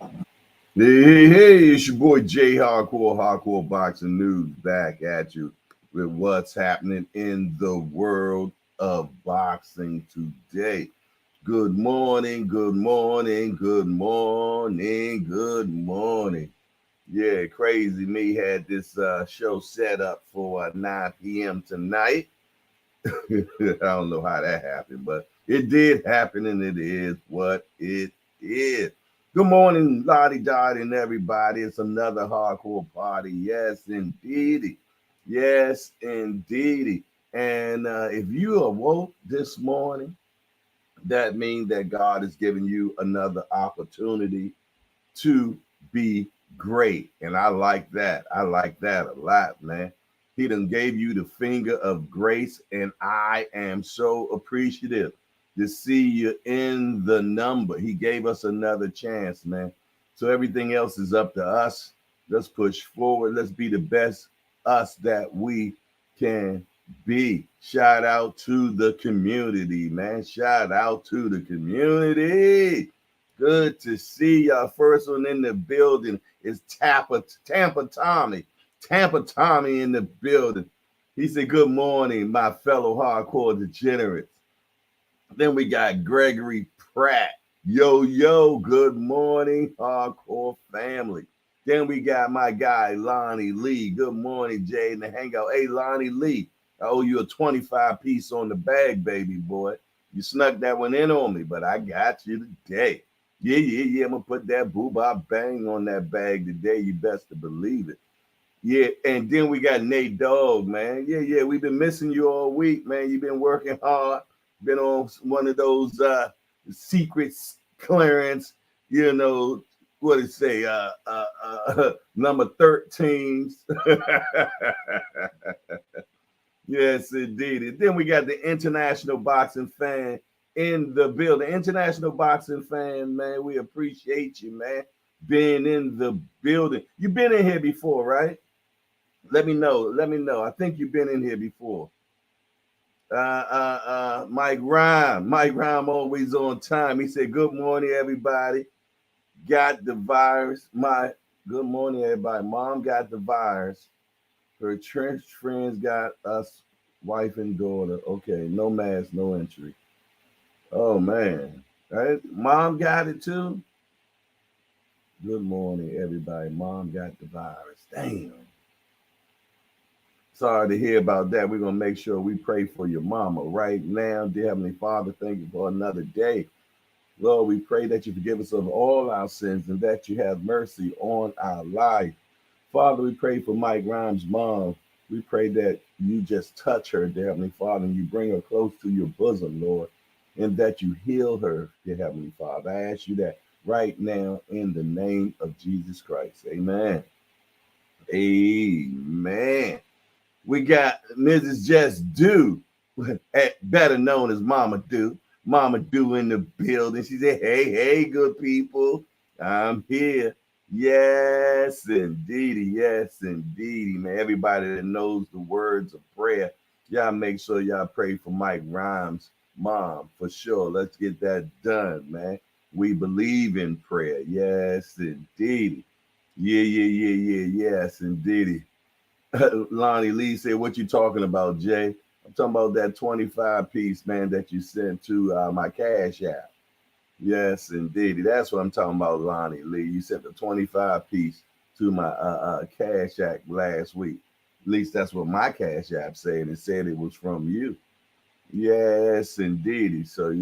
Hey, it's your boy Jay Hardcore Boxing News back at you with what's happening in the world of boxing today. Good morning, good morning, good morning, good morning. Yeah, Crazy Me had this show set up for 9 p.m. tonight. I don't know how that happened, but it did happen, and it is what it is. Good morning, Lottie Dottie, and everybody. It's another hardcore party. Yes, indeedy. Yes, indeedy. And if you awoke this morning, that means that God is giving you another opportunity to be great. And I like that. I like that a lot, man. He done gave you the finger of grace, and I am so appreciative to see you in the number. He gave us another chance, man. So everything else is up to us. Let's push forward. Let's be the best us that we can be. Shout out to the community, man. Shout out to the community. Good to see y'all. First one in the building is Tampa Tommy. Tampa Tommy in the building. He said, "Good morning, my fellow hardcore degenerates." Then we got Gregory Pratt. Yo, yo, good morning, hardcore family. Then we got my guy, Lonnie Lee. Good morning, Jay, in the hangout. Hey, Lonnie Lee, I owe you a 25 piece on the bag, baby boy. You snuck that one in on me, but I got you today. Yeah. I'm going to put that boo-bop bang on that bag today. You best to believe it. Yeah, and then we got Nate Dogg, man. Yeah. We've been missing you all week, man. You've been working hard, been on one of those secret clearance, you know, what did it say? Number 13s. Yes, indeed. And then we got the international boxing fan in the building. International boxing fan, man, we appreciate you, man, being in the building. You've been in here before, right? Let me know. Let me know. I think you've been in here before. Mike Rhyme. Mike Rhyme always on time. He said, "Good morning, everybody. Got the virus. My good morning, everybody. Mom got the virus. Her trench friends got us, wife and daughter. Okay, no mask, no entry. Oh man. Right? Mom got it too. Good morning, everybody. Mom got the virus. Damn. Sorry to hear about that. We're going to make sure we pray for your mama right now. Dear Heavenly Father, thank you for another day. Lord, we pray that you forgive us of all our sins and that you have mercy on our life. Father, we pray for Mike Grimes' mom. We pray that you just touch her, dear Heavenly Father, and you bring her close to your bosom, Lord, and that you heal her, dear Heavenly Father. I ask you that right now in the name of Jesus Christ. Amen. Amen. We got Mrs. Just Do, better known as Mama Do. Mama Do in the building. She said, hey, good people. I'm here. Yes, indeedy. Yes, indeedy, man. Everybody that knows the words of prayer, y'all make sure y'all pray for Mike Rhymes' mom for sure. Let's get that done, man. We believe in prayer. Yes, indeedy. Yes, indeedy. Lonnie Lee said, "What you talking about, Jay?" I'm talking about that 25 piece, man, that you sent to my Cash App. Yes, indeed. That's what I'm talking about, Lonnie Lee. You sent the 25 piece to my Cash App last week. At least that's what my Cash App said. It said it was from you. Yes, indeed. So,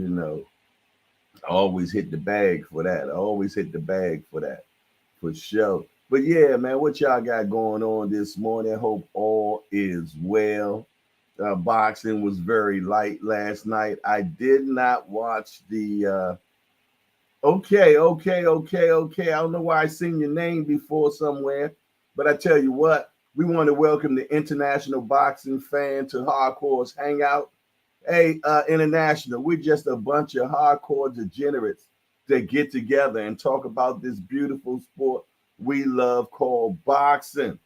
I always hit the bag for that. I always hit the bag for that, for sure. But yeah, man, what y'all got going on this morning? I hope all is well. Boxing was very light last night. I did not watch the. Okay. I don't know why I seen your name before somewhere, but I tell you what, we want to welcome the international boxing fan to Hardcore's Hangout. Hey, International, we're just a bunch of hardcore degenerates that get together and talk about this beautiful sport we love called boxing.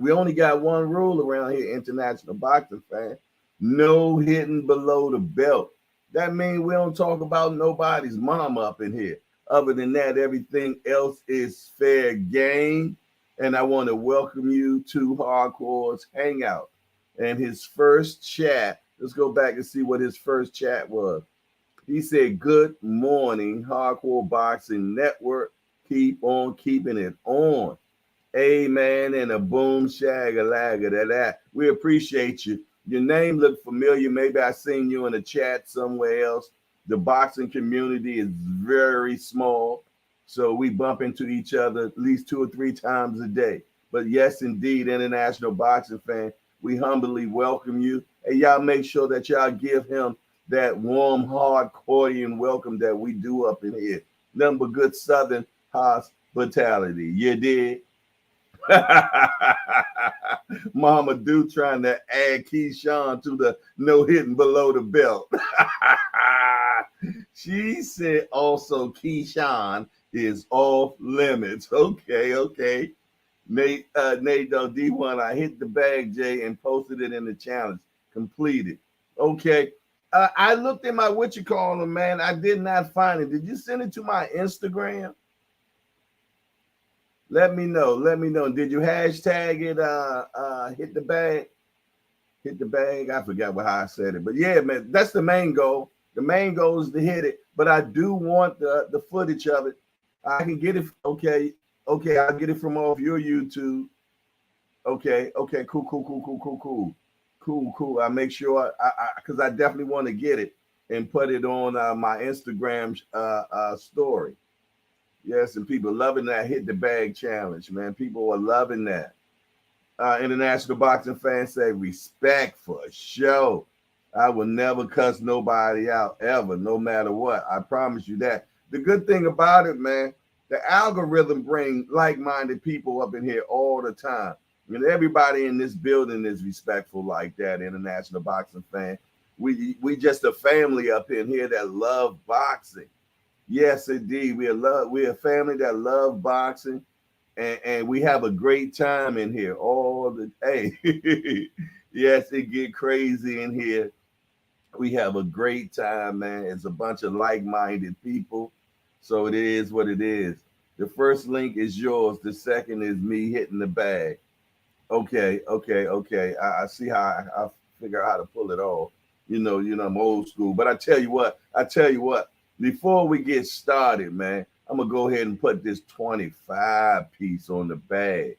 We only got one rule around here, international boxing fan. No hitting below the belt. That means we don't talk about nobody's mom up in here. Other than that, everything else is fair game. And I want to welcome you to Hardcore's Hangout. And his first chat, let's go back and see what his first chat was. He said, "Good morning, Hardcore Boxing Network. Keep on keeping it on." Amen and a boom shagalaga that. We appreciate you. Your name looked familiar. Maybe I seen you in a chat somewhere else. The boxing community is very small, so we bump into each other at least 2 or 3 times a day. But yes, indeed, international boxing fan, we humbly welcome you. And y'all make sure that y'all give him that warm, hard Cordian welcome that we do up in here. Nothing but good Southern hospitality. You did? Mama Do trying to add Keyshawn to the no hitting below the belt. She said also Keyshawn is off limits. Okay. Nate D1, I hit the bag, Jay, and posted it in the challenge. Completed. Okay. I looked in my man. I did not find it. Did you send it to my Instagram? Let me know. Did you hashtag it? Hit the bag. Hit the bag. I forgot how I said it, but yeah, man, that's the main goal. The main goal is to hit it, but I do want the footage of it. I can get it. Okay. I'll get it from off your YouTube. Okay. Cool. I make sure because I definitely want to get it and put it on my Instagram story. Yes, and people loving that hit the bag challenge, man. People are loving that. International boxing fans say respect for show. I will never cuss nobody out ever, no matter what. I promise you that. The good thing about it, man, the algorithm bring like-minded people up in here all the time. I mean, everybody in this building is respectful like that, international boxing fan. We just a family up in here that love boxing. Yes, indeed. We're a family that love boxing, and we have a great time in here all the day. Yes, it get crazy in here. We have a great time, man. It's a bunch of like-minded people. So it is what it is. The first link is yours. The second is me hitting the bag. Okay. I see how I figure out how to pull it off. You know, I'm old school. But I tell you what. Before we get started, man, I'm going to go ahead and put this 25 piece on the bag.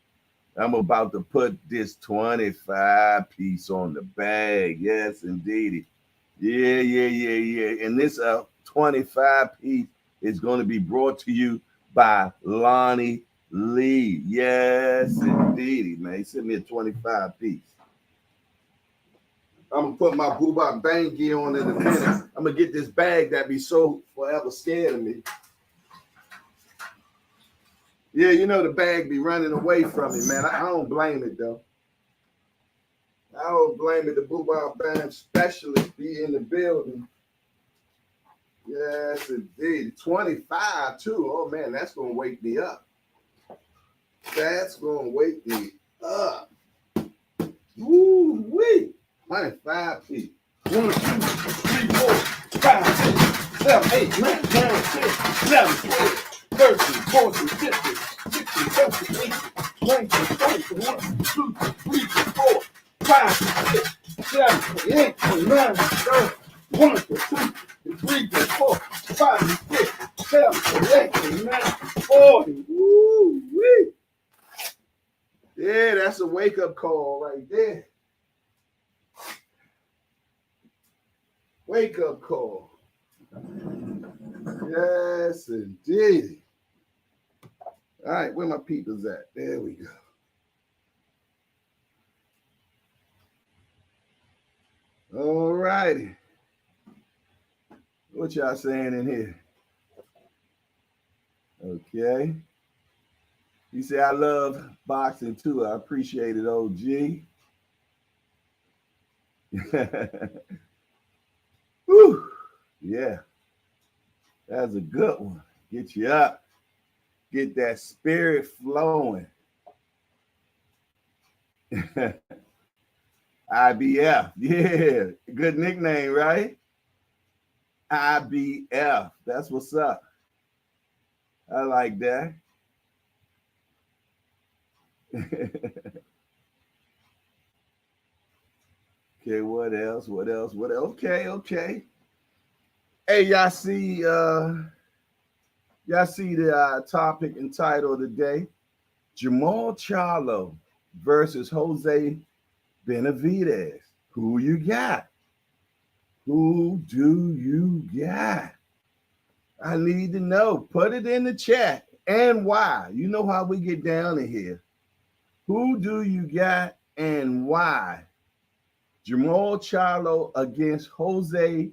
I'm about to put this 25 piece on the bag. Yes, indeed. Yeah. And this 25 piece is going to be brought to you by Lonnie Lee. Yes, indeed, man. He sent me a 25 piece. I'm gonna put my boo-bop bang gear on in a minute. I'm gonna get this bag that be so forever scared of me. Yeah, you know the bag be running away from me, man. I don't blame it though. I don't blame it. The boo-bop bang specialist be in the building. Yes, indeed. 25 too. Oh man, that's gonna wake me up. That's gonna wake me up. Woo-wee. 25 feet. 1, 2, 3, 4, 5, 6, 7, 8, 9, 10, 11, 12, 13, 14, 15, 16, 17, 18, 19, 20, 21, 2, 3, 4, 5, 6, 7, 8, 9, 10, 1, 2, 3, 4, 5, 6, 7, 8, 9, 40. Woo-wee. Yeah, that's a wake-up call right there. Wake up call. Yes, indeed. All right, where my people's at? There we go. All righty. What y'all saying in here? Okay. You say I love boxing too. I appreciate it, OG. Whew. Yeah. That's a good one. Get you up. Get that spirit flowing. IBF. Yeah. Good nickname, right? IBF. That's what's up. I like that. Okay, what else? What else? What else? Okay, okay. Hey, y'all see the topic and title of the day? Jermall Charlo versus Jose Benavidez. Who you got? Who do you got? I need to know. Put it in the chat and why. You know how we get down in here. Who do you got and why? Jermall Charlo against Jose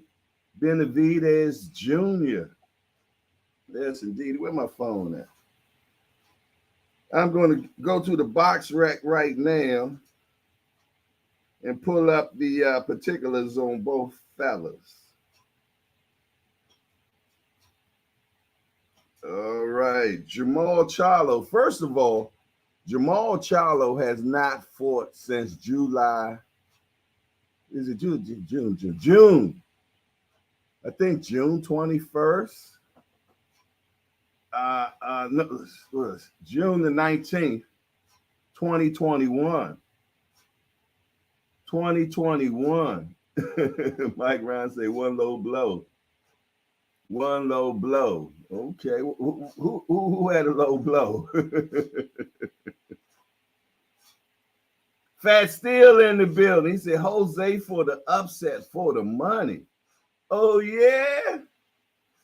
Benavidez Jr. Yes, indeed. Where my phone at? I'm going to go to the box rack right now and pull up the particulars on both fellas. All right, Jermall Charlo. First of all, Jermall Charlo has not fought since July. Is it June? I think June 21st. No, June the 19th, 2021. 2021. Mike Ryan say one low blow. One low blow. Okay. Who had a low blow? Fat Steel in the building. He said, Jose for the upset, for the money. Oh, yeah.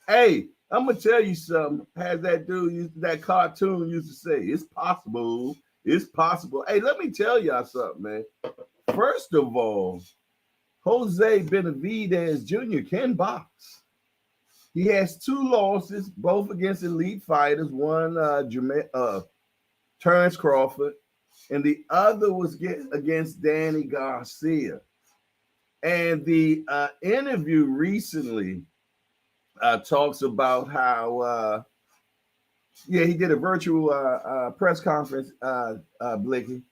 Hey, I'm going to tell you something. As that dude, that cartoon used to say, it's possible. It's possible. Hey, let me tell y'all something, man. First of all, Jose Benavidez Jr. can box. He has 2 losses, both against elite fighters. One, Terrence Crawford, and the other was against Danny Garcia. And the interview recently talks about how, he did a virtual press conference, Blicky,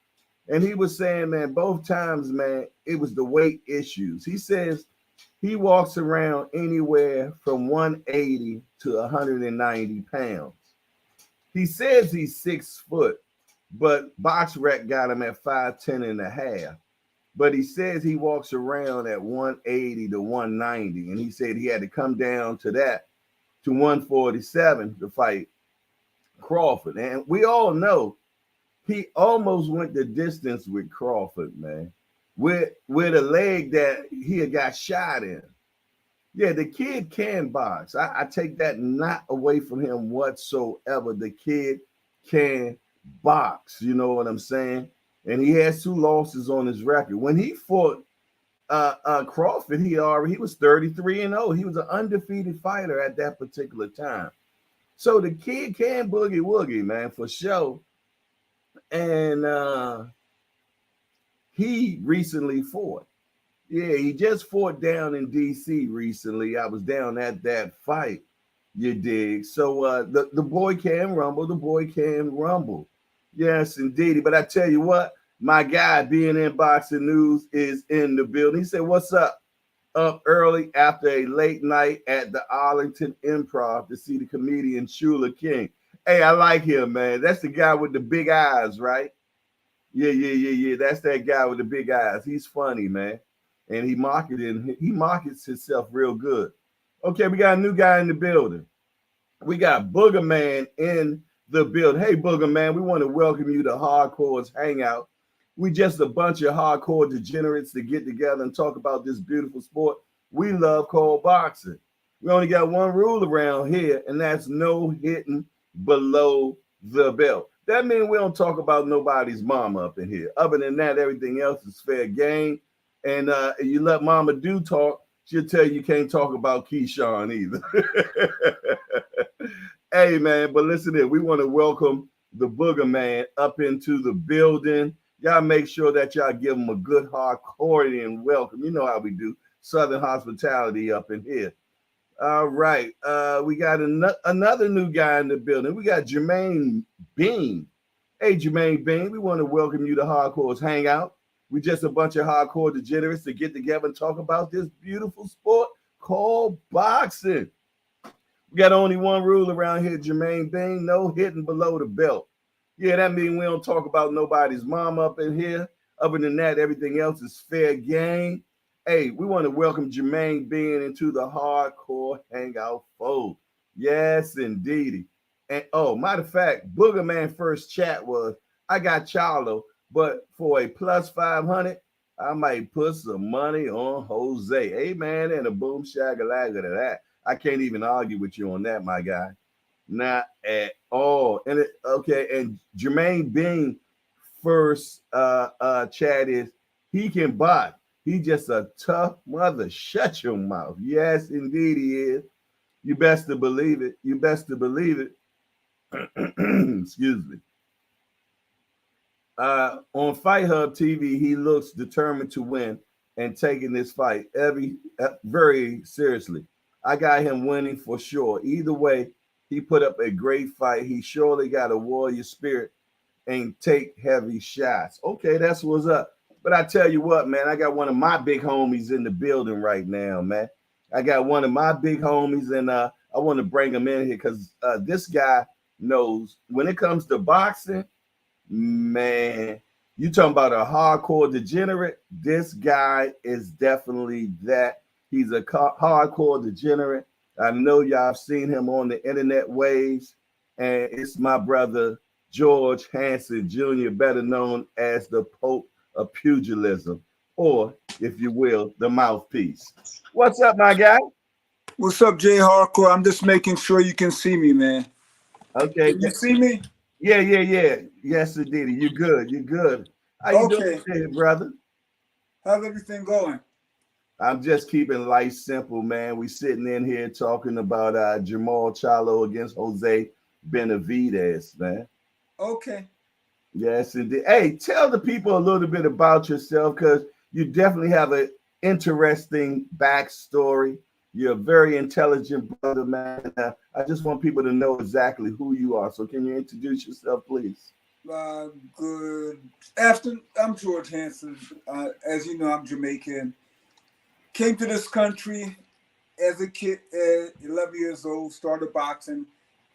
and he was saying, man, both times, man, it was the weight issues. He says he walks around anywhere from 180 to 190 pounds. He says he's 6 foot, but BoxRec got him at 5'10" and a half. But he says he walks around at 180 to 190. And he said he had to come down to 147 to fight Crawford. And we all know he almost went the distance with Crawford, man. With a leg that he had got shot in. Yeah, the kid can box. I take that not away from him whatsoever. The kid can box. You know what I'm saying? And he has 2 losses on his record. When he fought Crawford, he was 33-0. He was an undefeated fighter at that particular time. So the kid can boogie woogie, man, for sure. And he recently fought. Yeah, he just fought down in D.C. recently. I was down at that fight, you dig? So the boy can rumble. The boy can rumble. Yes, indeed. But I tell you what, my guy, BNN Boxing News, is in the building. He said, what's up? Up early after a late night at the Arlington Improv to see the comedian Shula King. Hey, I like him, man. That's the guy with the big eyes, right? Yeah. That's that guy with the big eyes. He's funny, man. And he markets himself real good. Okay, we got a new guy in the building. We got Booger Man in the building. Hey, Booger Man, we want to welcome you to Hardcore's Hangout. We just a bunch of hardcore degenerates to get together and talk about this beautiful sport we love called boxing. We only got one rule around here, and that's no hitting below the belt. That means we don't talk about nobody's mama up in here. Other than that, everything else is fair game. And you let Mama Do talk, she'll tell you can't talk about Keyshawn either. Hey, man, but listen here. We want to welcome the Booger Man up into the building. Y'all make sure that y'all give him a good hardcore welcome. You know how we do. Southern hospitality up in here. All right. We got another new guy in the building. We got Jermaine Bean. Hey, Jermaine Bean, we want to welcome you to Hardcore's Hangout. We just a bunch of hardcore degenerates to get together and talk about this beautiful sport called boxing. We got only one rule around here, Jermaine Bean, no hitting below the belt. Yeah, that means we don't talk about nobody's mom up in here. Other than that, everything else is fair game. Hey, we want to welcome Jermaine Bean into the Hardcore Hangout fold. Yes, indeedy. And oh, matter of fact, Booger Man first chat was, I got Charlo, but for a plus 500, I might put some money on Jose. Hey, man, and a boom shagalaga to that. I can't even argue with you on that, my guy. Not at all. And okay, and Jermaine Bean first chat is he can box. He just a tough mother. Shut your mouth. Yes, indeed he is. You best to believe it. You best to believe it. Excuse me. On Fight Hub TV, he looks determined to win and taking this fight very seriously. I got him winning for sure. Either way, he put up a great fight. He surely got a warrior spirit and take heavy shots. Okay, that's what's up. But I tell you what, man, I got one of my big homies in the building right now, man. I got one of my big homies, and I want to bring him in here because this guy knows when it comes to boxing, man, you talking about a hardcore degenerate. This guy is definitely that. He's a hardcore degenerate. I know y'all have seen him on the internet waves, and it's my brother George Hansen Jr., better known as the Pope of Pugilism, or if you will, the mouthpiece. What's up, my guy? What's up, Jay Hardcore? I'm just making sure you can see me, man. Okay. Can you see me? Yeah. Yes, indeed. You good. You good. How you doing today, brother? How's everything going? I'm just keeping life simple, man. We sitting in here talking about Jermall Charlo against Jose Benavidez, man. Okay. Yes, indeed. Hey, tell the people a little bit about yourself because you definitely have an interesting backstory. You're a very intelligent brother, man. I just want people to know exactly who you are. So can you introduce yourself, please? Good afternoon. I'm George Hansen. As you know, I'm Jamaican. Came to this country as a kid, 11 years old, started boxing,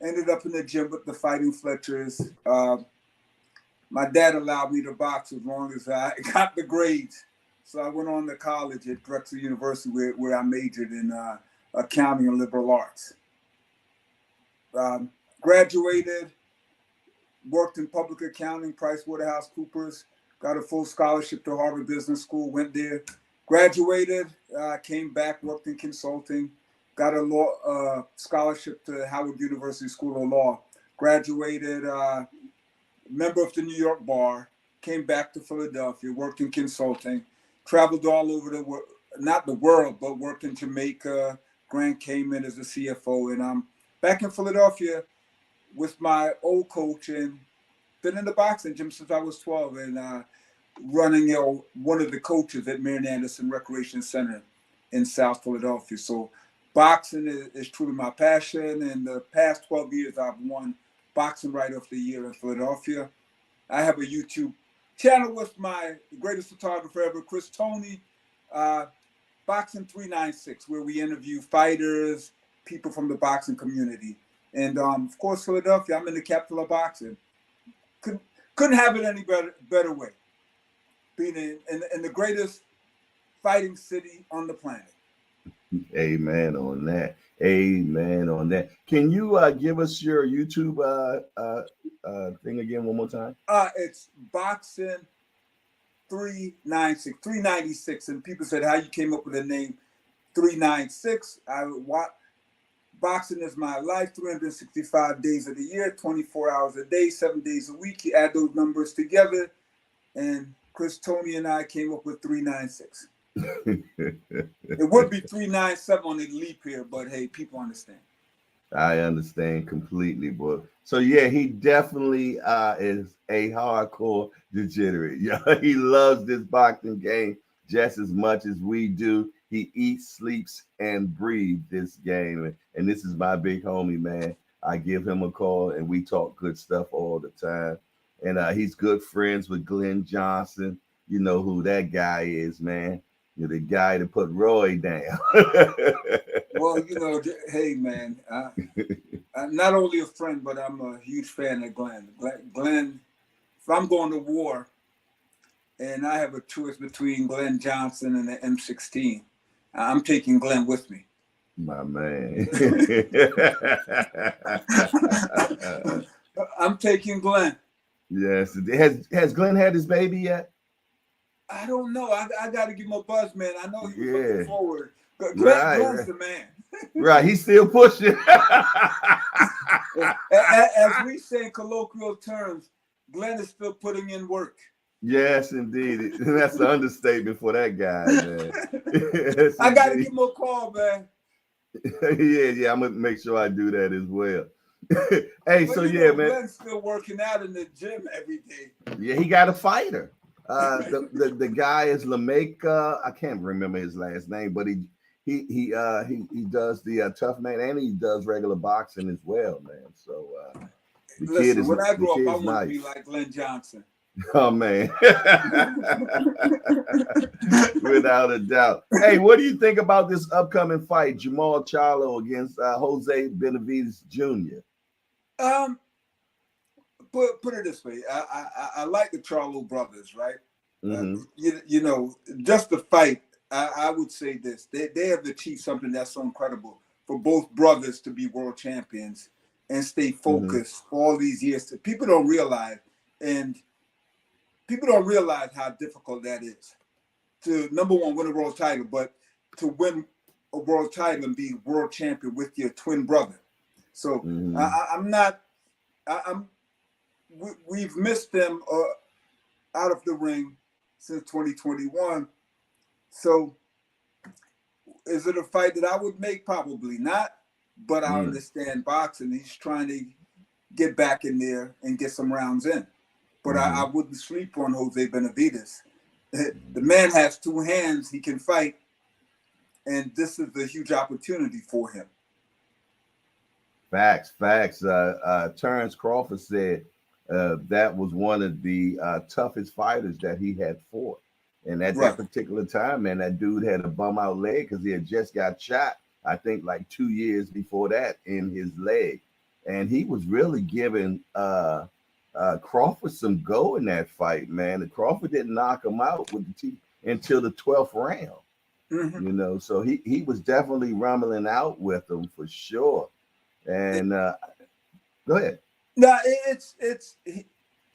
ended up in the gym with the Fighting Fletchers. My dad allowed me to box as long as I got the grades. So I went on to college at Drexel University where I majored in accounting and liberal arts. Graduated, worked in public accounting, PricewaterhouseCoopers, got a full scholarship to Harvard Business School, went there. Graduated, came back, worked in consulting, got a law scholarship to Howard University School of Law. Graduated, member of the New York Bar, came back to Philadelphia, worked in consulting, traveled all over the world, not the world, but worked in Jamaica, Grand Cayman as a CFO. And I'm back in Philadelphia with my old coach and been in the boxing gym since I was 12 and running one of the coaches at Marion Anderson Recreation Center in South Philadelphia. So boxing is truly my passion. And the past 12 years, I've won Boxing Writer of the Year in Philadelphia. I have a YouTube channel with my greatest photographer ever, Chris Tony, Boxing 396, where we interview fighters, people from the boxing community. And of course, Philadelphia, I'm in the capital of boxing. Couldn't have it any better way. Being in the greatest fighting city on the planet. Amen on that. Amen on that. Can you give us your YouTube thing again one more time? It's Boxing 396, and people said how you came up with the name 396. Boxing is my life, 365 days of the year, 24 hours a day, 7 days a week. You add those numbers together, and Chris Tony and I came up with 396. It would be 397 on the leap year, but hey, people understand. I understand completely, boy. So yeah, he definitely is a hardcore degenerate. Yeah, he loves this boxing game just as much as we do. He eats, sleeps, and breathes this game. And this is my big homie, man. I give him a call and we talk good stuff all the time. And he's good friends with Glenn Johnson. You know who that guy is, man. You're the guy to put Roy down. Well, hey, man, I'm not only a friend, but I'm a huge fan of Glenn. Glenn, if I'm going to war and I have a choice between Glenn Johnson and the M16, I'm taking Glenn with me. My man. I'm taking Glenn. Yes. Has Glenn had his baby yet? I don't know. I got to give him a buzz, man. I know he was looking forward. Glenn's the man. Right. He's still pushing. As we say in colloquial terms, Glenn is still putting in work. Yes, indeed. That's the understatement for that guy, man. Yes, I got to give him a call, man. Yeah. I'm going to make sure I do that as well. Hey, but so yeah, man. Glenn's still working out in the gym every day. Yeah, he got a fighter. The guy is Lameka. I can't remember his last name, but he does the tough man, and he does regular boxing as well, man. So when I grow up, I want to be like Glenn Johnson. Oh man, without a doubt. Hey, what do you think about this upcoming fight, Jermall Charlo against Jose Benavidez Jr.? Put it this way, I like the Charlo brothers, right? Mm-hmm. Just the fight. I would say this: they have achieved something that's so incredible for both brothers to be world champions and stay focused all these years. People don't realize how difficult that is to, number one, win a world title, but to win a world title and be world champion with your twin brother. So we've missed them out of the ring since 2021. So is it a fight that I would make? Probably not, but I understand boxing. He's trying to get back in there and get some rounds in. But I wouldn't sleep on Jose Benavidez. The man has two hands. He can fight. And this is a huge opportunity for him. Facts. Terrence Crawford said that was one of the toughest fighters that he had fought. And at that particular time, man, that dude had a bum out leg because he had just got shot, I think like 2 years before that, in his leg. And he was really giving Crawford some go in that fight, man. And Crawford didn't knock him out with the teeth until the 12th round. So he was definitely rumbling out with him for sure. And go ahead. No,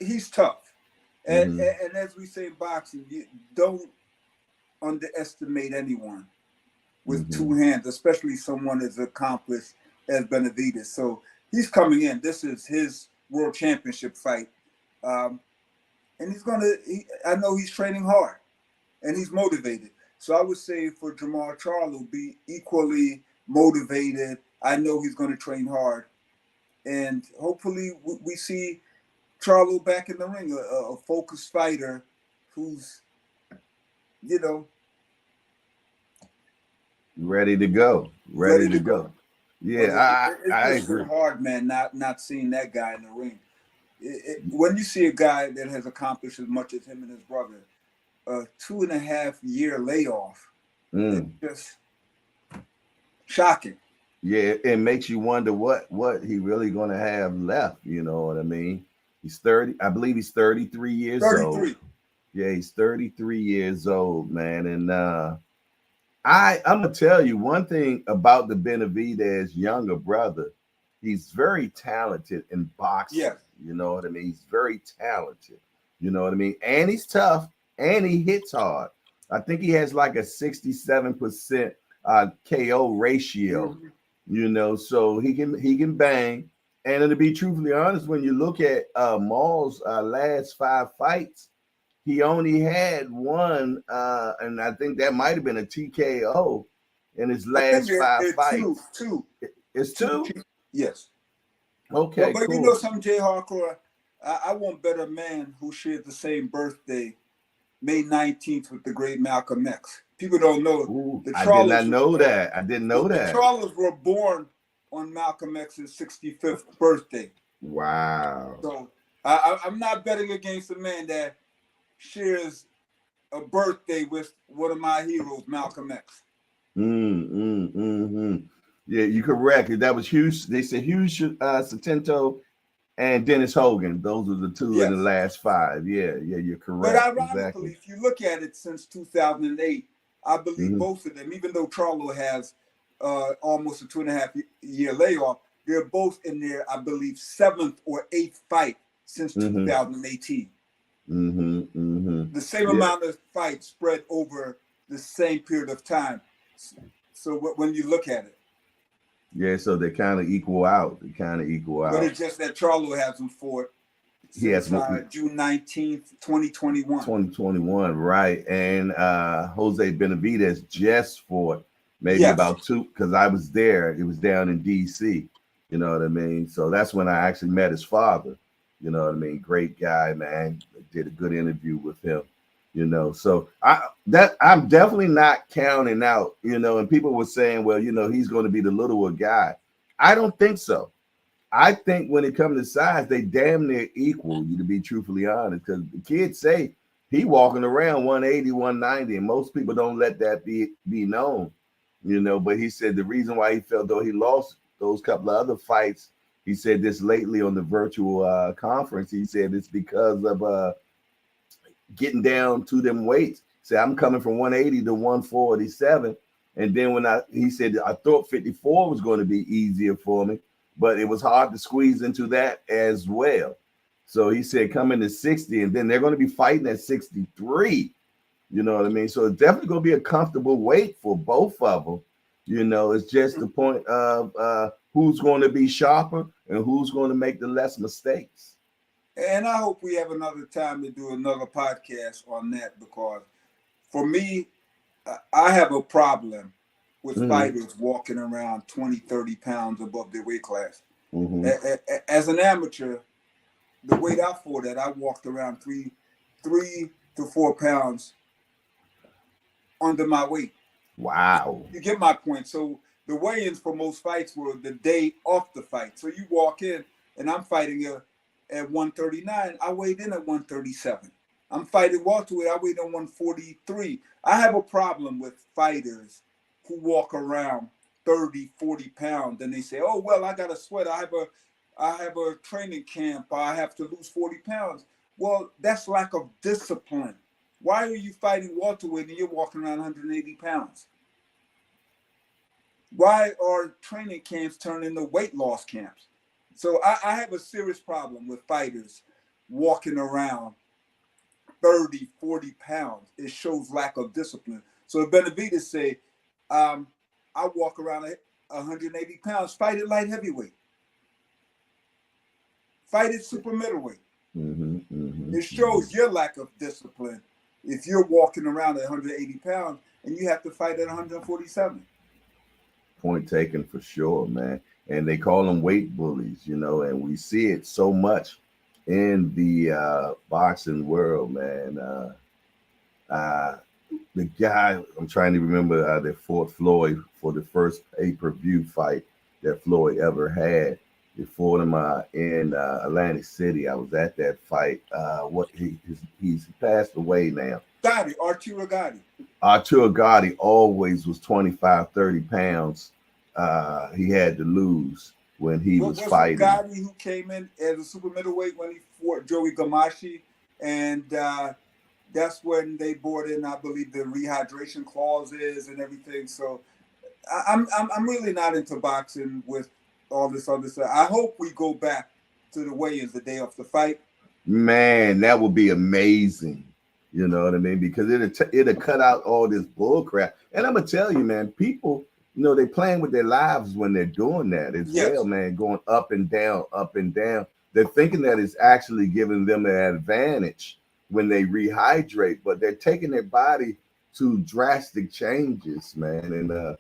he's tough. And as we say in boxing, you don't underestimate anyone with two hands, especially someone as accomplished as Benavidez. So he's coming in. This is his world championship fight. And I know he's training hard and he's motivated. So I would say for Jermall Charlo, be equally motivated. I know he's going to train hard. And hopefully we see Charlo back in the ring, a focused fighter who's, ready to go. Ready to go. Yeah, I agree. It's hard, man, not seeing that guy in the ring. When you see a guy that has accomplished as much as him and his brother, a 2.5-year layoff, it's just shocking. Yeah, it makes you wonder what he really going to have left. You know what I mean? He's 30. I believe he's 33 years old. Yeah, he's 33 years old, man. And I'm gonna tell you one thing about the Benavidez younger brother. He's very talented in boxing. Yeah. You know what I mean? He's very talented. You know what I mean? And he's tough and he hits hard. I think he has like a 67% KO ratio. So he can bang. And to be truthfully honest, when you look at Maul's last 5 fights, he only had one, and I think that might have been a TKO in his last 5 fights. Two. It's 2? Yes. Okay, but cool. You know something, Jay Hardcore? I won't bet a man who shared the same birthday, May 19th, with the great Malcolm X. People don't know. Ooh, I did not know that. I didn't know that. The Charlos were born on Malcolm X's 65th birthday. Wow. So I'm not betting against a man that shares a birthday with one of my heroes, Malcolm X. Yeah, you're correct. That was Hughes. They said Hughes, Satento, and Dennis Hogan. Those were the two in the Yes. last 5. Yeah, you're But correct. ironically, Exactly. if you look at it since 2008, I believe Mm-hmm. both of them, even though Charlo has almost a 2.5-year layoff, they're both in their, I believe, 7th or 8th fight since Mm-hmm. 2018. Mm-hmm. Mm-hmm. The same Yeah. amount of fights spread over the same period of time. So when you look at it, Yeah, so they kind of equal out. They kind of equal but out. it's just that Charlo hasn't fought He has since June 19th, 2021. 2021, right? And Jose Benavidez just fought maybe Yes. about 2, because I was there. It was down in DC. You know what I mean? So that's when I actually met his father. You know what I mean? Great guy, man. Did a good interview with him. You know, so I'm definitely not counting out. You know, and people were saying, well, you know, he's going to be the littler guy. I don't think so. I think when it comes to size, they damn near equal, you to be truthfully honest, because the kids say he walking around 180, 190, and most people don't let that be known, you know. But he said the reason why he felt though he lost those couple of other fights, he said this lately on the virtual conference, he said it's because of getting down to them weights. Say I'm coming from 180 to 147, and then he said I thought 54 was going to be easier for me, but it was hard to squeeze into that as well. So he said coming to 60, and then they're going to be fighting at 63. You know what I mean? So it's definitely going to be a comfortable weight for both of them. You know, it's just the point of who's going to be sharper and who's going to make the less mistakes. And I hope we have another time to do another podcast on that, because for me, I have a problem with fighters walking around 20, 30 pounds above their weight class. As an amateur, the weight I fought at, I walked around 3 to 4 pounds under my weight. Wow. You get my point. So the weigh-ins for most fights were the day of the fight. So you walk in, and I'm fighting at 139. I weighed in at 137. I'm fighting welterweight. I weighed in 143. I have a problem with fighters who walk around 30, 40 pounds, and they say, "Oh well, I got to sweat. I have a training camp. I have to lose 40 pounds." Well, that's lack of discipline. Why are you fighting welterweight and you're walking around 180 pounds? Why are training camps turned into weight loss camps? So I have a serious problem with fighters walking around 30, 40 pounds. It shows lack of discipline. So if Benavidez say, I walk around 180 pounds, fight at light heavyweight. Fight at super middleweight. It shows your lack of discipline if you're walking around at 180 pounds and you have to fight at 147. Point taken for sure, man. And they call them weight bullies, you know, and we see it so much in the boxing world, man. The guy, I'm trying to remember that fought Floyd for the first pay-per-view fight that Floyd ever had. They fought him in Atlantic City. I was at that fight. He's passed away now. Arturo Gatti. Arturo Gatti always was 25, 30 pounds. He had to lose when he was fighting. Gatti who came in as a super middleweight when he fought Joey Gamashi, and that's when they brought in, I believe, the rehydration clauses and everything. So I'm really not into boxing with all this other stuff. I hope we go back to the weigh-ins the day of the fight. Man, that would be amazing. You know what I mean? Because it'll cut out all this bull crap. And I'm gonna tell you, man, people, you know, they playing with their lives when they're doing that as well, man, going up and down, up and down. They're thinking that it's actually giving them an advantage when they rehydrate, but they're taking their body to drastic changes, man. And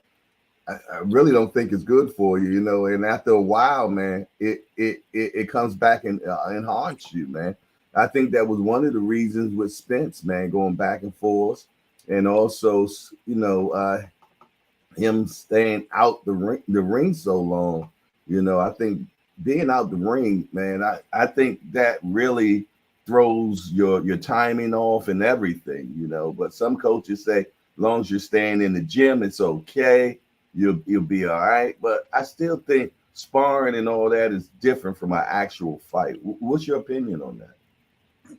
I really don't think it's good for you, you know. And after a while, man, it comes back and haunts you, man. I think that was one of the reasons with Spence, man, going back and forth, and also, you know, him staying out the ring so long. You know, I think being out the ring, man, I think that really throws your timing off and everything, you know. But some coaches say, as long as you're staying in the gym, it's okay. you'll be all right. But I still think sparring and all that is different from an actual fight. What's your opinion on that?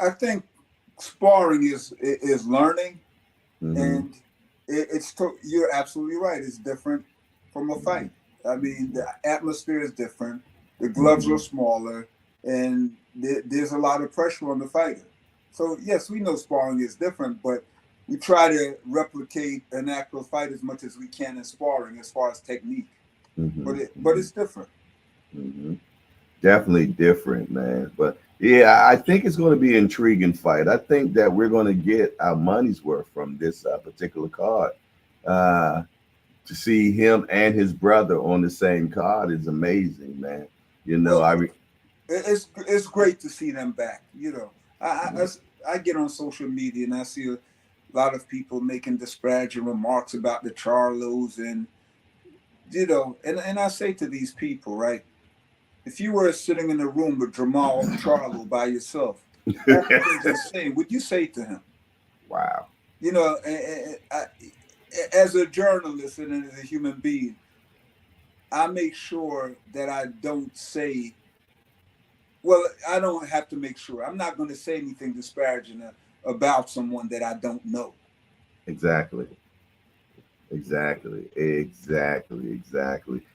I think sparring is learning, Mm-hmm. and you're absolutely right. It's different from a Mm-hmm. fight. I mean, the atmosphere is different. The gloves Mm-hmm. are smaller, and there's a lot of pressure on the fighter. So yes, we know sparring is different, but we try to replicate an actual fight as much as we can in sparring, as far as technique. Mm-hmm. But it's different. Mm-hmm. Definitely different, man. But yeah, I think it's going to be an intriguing fight. I think that we're going to get our money's worth from this particular card. Uh, to see him and his brother on the same card is amazing, man. You know, Well, I re- it's great to see them back. You know, I get on social media and I see a lot of people making disparaging remarks about the Charlos, and and I say to these people, right? If you were sitting in a room with Jermall Charlo by yourself, all the things he's saying, would you say to him? wow. You know, as a journalist and as a human being, I make sure that I don't say. Well, I don't have to make sure. I'm not going to say anything disparaging about someone that I don't know. Exactly. Exactly.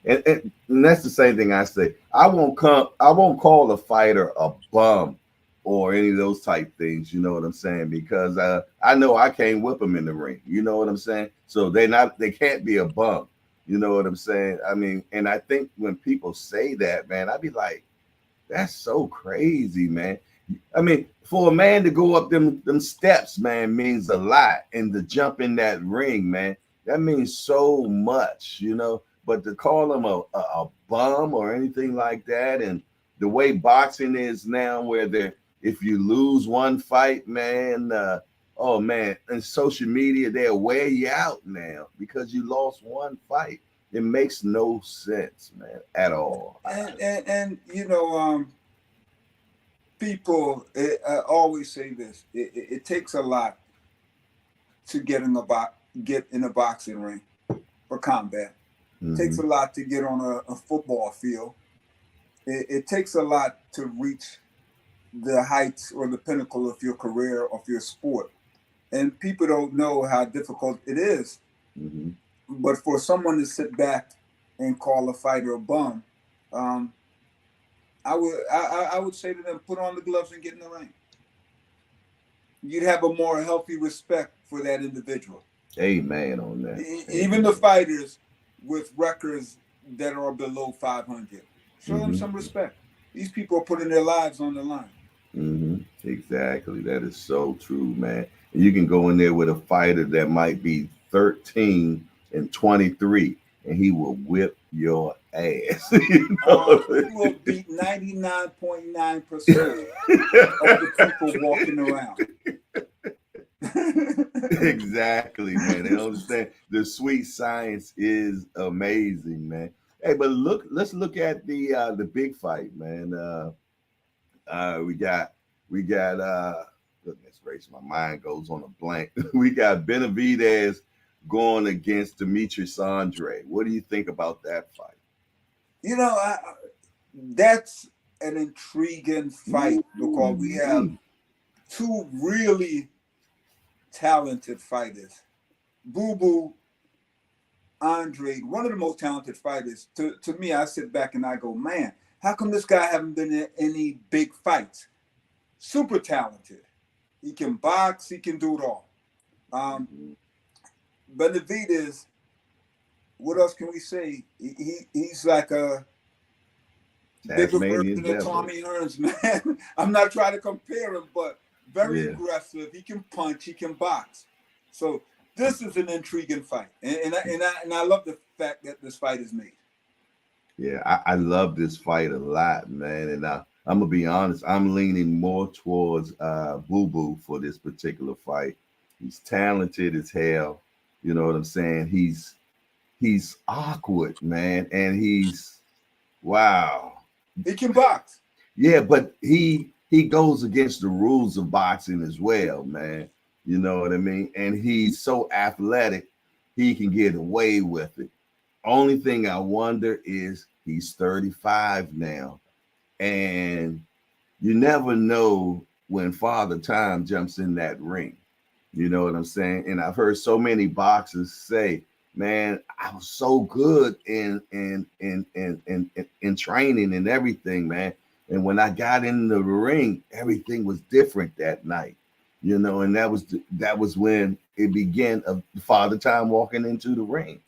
And that's the same thing I say. I won't call a fighter a bum or any of those type things, you know what I'm saying? Because I know I can't whip them in the ring. You know what I'm saying? So they can't be a bum. You know what I'm saying? I mean, and I think when people say that, man, I'd be like, that's so crazy, man. I mean, for a man to go up them steps, man, means a lot. And to jump in that ring, man, that means so much, you know. But to call him a bum or anything like that, and the way boxing is now, where if you lose one fight, man, oh man, and social media they'll wear you out now because you lost one fight. It makes no sense, man, at all. And people always say this. It takes a lot to get in a boxing ring for combat. It takes Mm-hmm. a lot to get on a football field. It takes a lot to reach the heights or the pinnacle of your career, of your sport. And people don't know how difficult it is. Mm-hmm. But for someone to sit back and call a fighter a bum, um, I would say to them, put on the gloves and get in the ring. You'd have a more healthy respect for that individual. Amen on that. Even the Amen. fighters with records that are below 500, show them Mm-hmm. some respect. These people are putting their lives on the line. Mm-hmm. Exactly. That is so true, man. And you can go in there with a fighter that might be 13-23, and he will whip your ass. You know? He will beat 99.9% of the people walking around. Exactly, man. They don't understand the sweet science is amazing, man. Hey, but let's look at the big fight, man. We got goodness gracious, my mind goes on a blank. We got Benavidez going against Demetrius Andre. What do you think about that fight? You know, that's an intriguing fight because we have Ooh-wee. two really talented fighters. Boo Boo Andre, one of the most talented fighters. To me, I sit back and I go, man, how come this guy haven't been in any big fights? Super talented. He can box. He can do it all. Um, Mhm. Benavidez, what else can we say? He's like a bigger Tasmanian version of devil. Tommy Hearns, man. I'm not trying to compare him, but very Yeah. aggressive. He can punch. He can box. So this is an intriguing fight, and I love the fact that this fight is made. Yeah, I love this fight a lot, man. And I'm gonna be honest, I'm leaning more towards Boo Boo for this particular fight. He's talented as hell. You know what I'm saying? He's awkward, man, and he's wow. He can box. Yeah, but he goes against the rules of boxing as well, man. You know what I mean? And he's so athletic. he can get away with it. Only thing I wonder is he's 35 now, and you never know when Father Time jumps in that ring. You know what I'm saying? And I've heard so many boxers say, "Man, I was so good in training and everything, man. And when I got in the ring, everything was different that night." You know, and that was when it began of Father Time walking into the ring.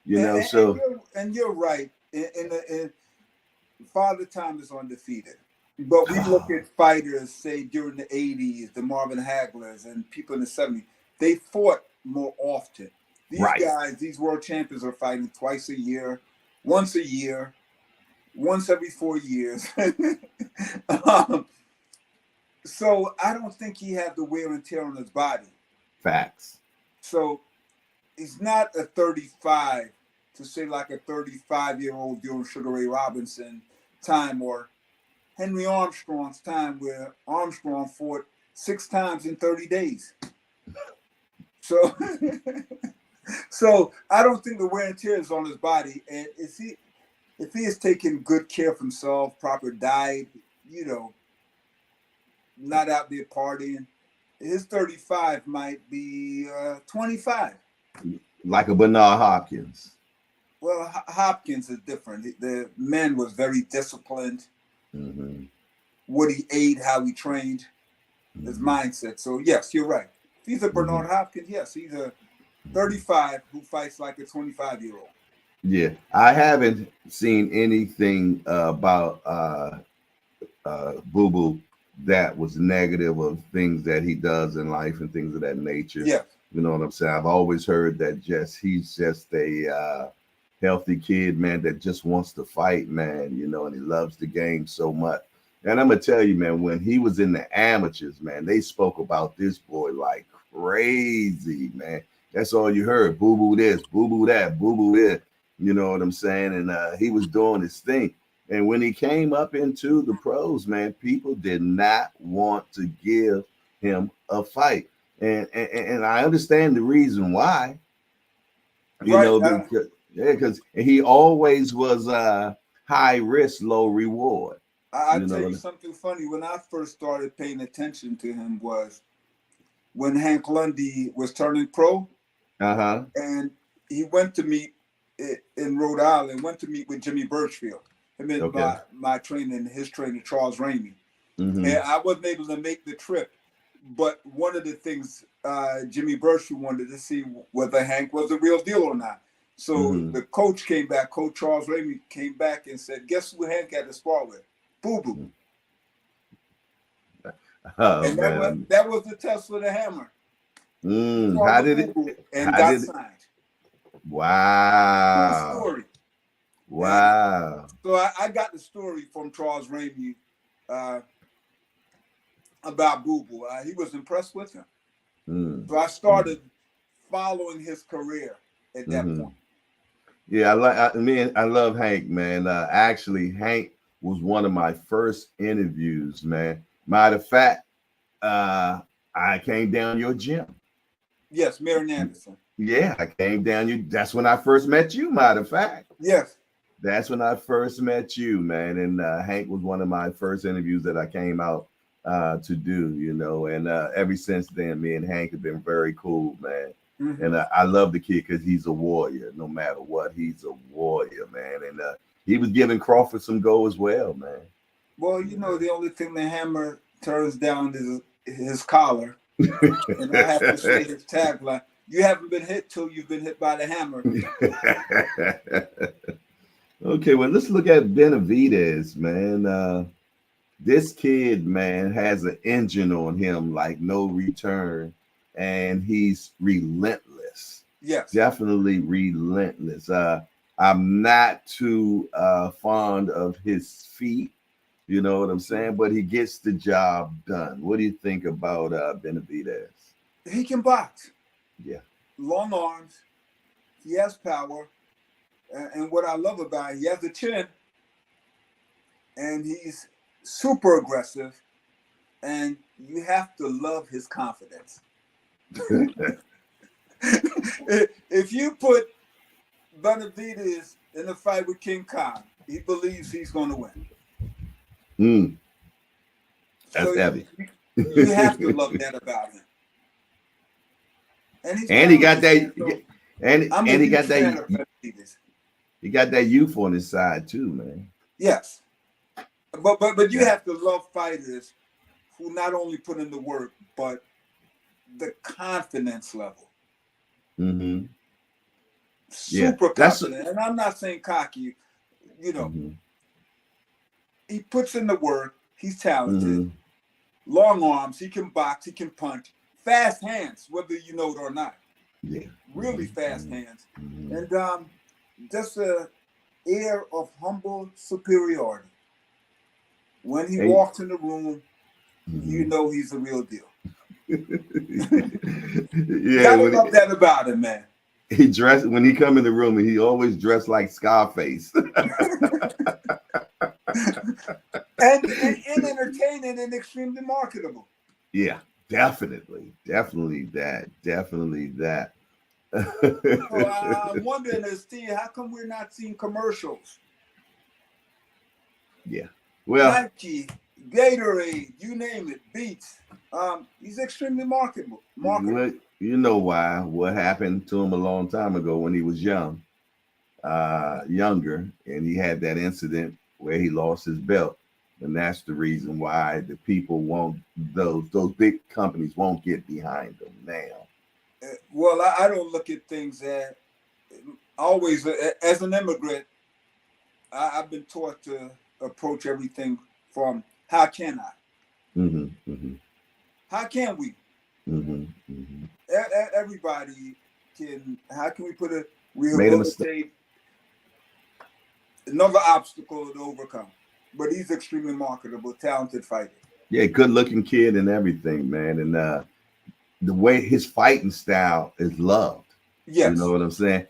You know, so And you're right. In Father Time is undefeated. But we look at fighters, say during the 80s, the Marvin Haglers and people in the 70s, they fought more often. These right, guys, these world champions are fighting twice a year, once every 4 years. So I don't think he had the wear and tear on his body. facts. So he's not a 35 to say like a 35-year-old during Sugar Ray Robinson time or Henry Armstrong's time, where Armstrong fought 6 times in 30 days. So, so I don't think the wear and tear is on his body. And if he is taking good care of himself, proper diet, you know, not out there partying, his 35 might be 25. Like a Bernard Hopkins. Well, Hopkins is different. The man was very disciplined. Mm-hmm. What he ate, how he trained, his mindset. So yes, you're right. If he's a Bernard Hopkins, yes, he's a 35 who fights like a 25-year-old. Yeah, I haven't seen anything about Boo Boo that was negative of things that he does in life and things of that nature. Yeah. You know what I'm saying? I've always heard that he's just a healthy kid, man, that just wants to fight, man, you know, and he loves the game so much. And I'm gonna tell you, man, when he was in the amateurs, man, they spoke about this boy like crazy, man. That's all you heard. Boo boo this, boo boo that, boo boo this. You know what I'm saying? And he was doing his thing. And when he came up into the pros, man, people did not want to give him a fight. And I understand the reason why. You Right. know, because he always was high risk, low reward. I'll You tell know. you something funny. When I first started paying attention to him was when Hank Lundy was turning pro. Uh-huh. And he went to meet in Rhode Island, went to meet with Jimmy Birchfield. Him and my trainer and his trainer, Charles Ramey. Mm-hmm. And I wasn't able to make the trip. But one of the things Jimmy Birchfield wanted to see whether Hank was the real deal or not. So the coach came back, Coach Charles Ramey came back and said, guess who Hank had to spar with? Boo Boo. Oh, and that was the test for the hammer. How did it? And got signed. Wow. True story. Wow. And so I got the story from Charles Ramey about Boo Boo. He was impressed with him. So I started following his career at that point. Yeah, I love Hank, man. Actually, Hank was one of my first interviews, man. Matter of fact, I came down your gym. Yes, Marion Anderson. Yeah, I came down you. That's when I first met you, matter of fact. Yes. That's when I first met you, man. And Hank was one of my first interviews that I came out to do, you know. And ever since then, me and Hank have been very cool, man. And I love the kid because he's a warrior. No matter what, he's a warrior, man. And he was giving Crawford some go as well, man. Well, you know, the only thing the hammer turns down is his collar. And I have to say his tagline, you haven't been hit till you've been hit by the hammer. Okay, well, let's look at Benavidez, man. This kid, man, has an engine on him like no return. And he's relentless. Yes. Definitely relentless. I'm not too fond of his feet, you know what I'm saying? But he gets the job done. What do you think about Benavidez? He can box. Yeah. Long arms. He has power. And what I love about him, he has a chin. And he's super aggressive. And you have to love his confidence. If you put Benavidez in a fight with King Kong, he believes he's going to win. That's So heavy. you have to love that about him. And, and he got that. So and he got that. Benavidez. He got that youth on his side too, man. Yes, but you have to love fighters who not only put in the work, but the confidence level. Super confident. And I'm not saying cocky, you know. He puts in the work. He's talented. Long arms. He can box. He can punch. Fast hands, whether you know it or not. Yeah. Really fast hands. And just a air of humble superiority. When he walks in the room, you know he's the real deal. Gotta love that about him, man. He dressed when he come in the room, and he always dressed like Scarface. and entertaining and extremely marketable. Yeah, definitely that. So I'm wondering, Steve, how come we're not seeing commercials? Yeah, well, Nike, Gatorade, you name it, Beats. He's extremely marketable. Well, you know why? What happened to him a long time ago when he was younger, and he had that incident where he lost his belt, and that's the reason why the people won't. Those big companies won't get behind him now. Well, I don't look at things as always as an immigrant. I've been taught to approach everything from how can I? How can we? Everybody can. How can we put a rehabilitate another obstacle to overcome? But he's extremely marketable, talented fighter. Yeah, good-looking kid and everything, man. And the way his fighting style is loved. Yes. You know what I'm saying?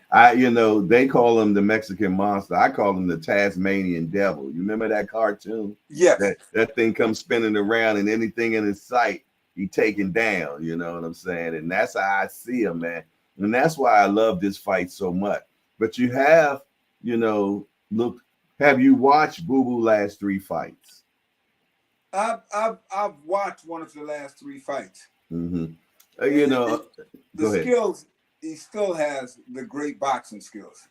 They call him the Mexican Monster. I call him the Tasmanian Devil. You remember that cartoon? Yes. That thing comes spinning around, and anything in his sight, he taking down. You know what I'm saying? And that's how I see him, man. And that's why I love this fight so much. But you have, have you watched Boo Boo last 3 fights? I've watched one of the last 3 fights. The skills. He still has the great boxing skills.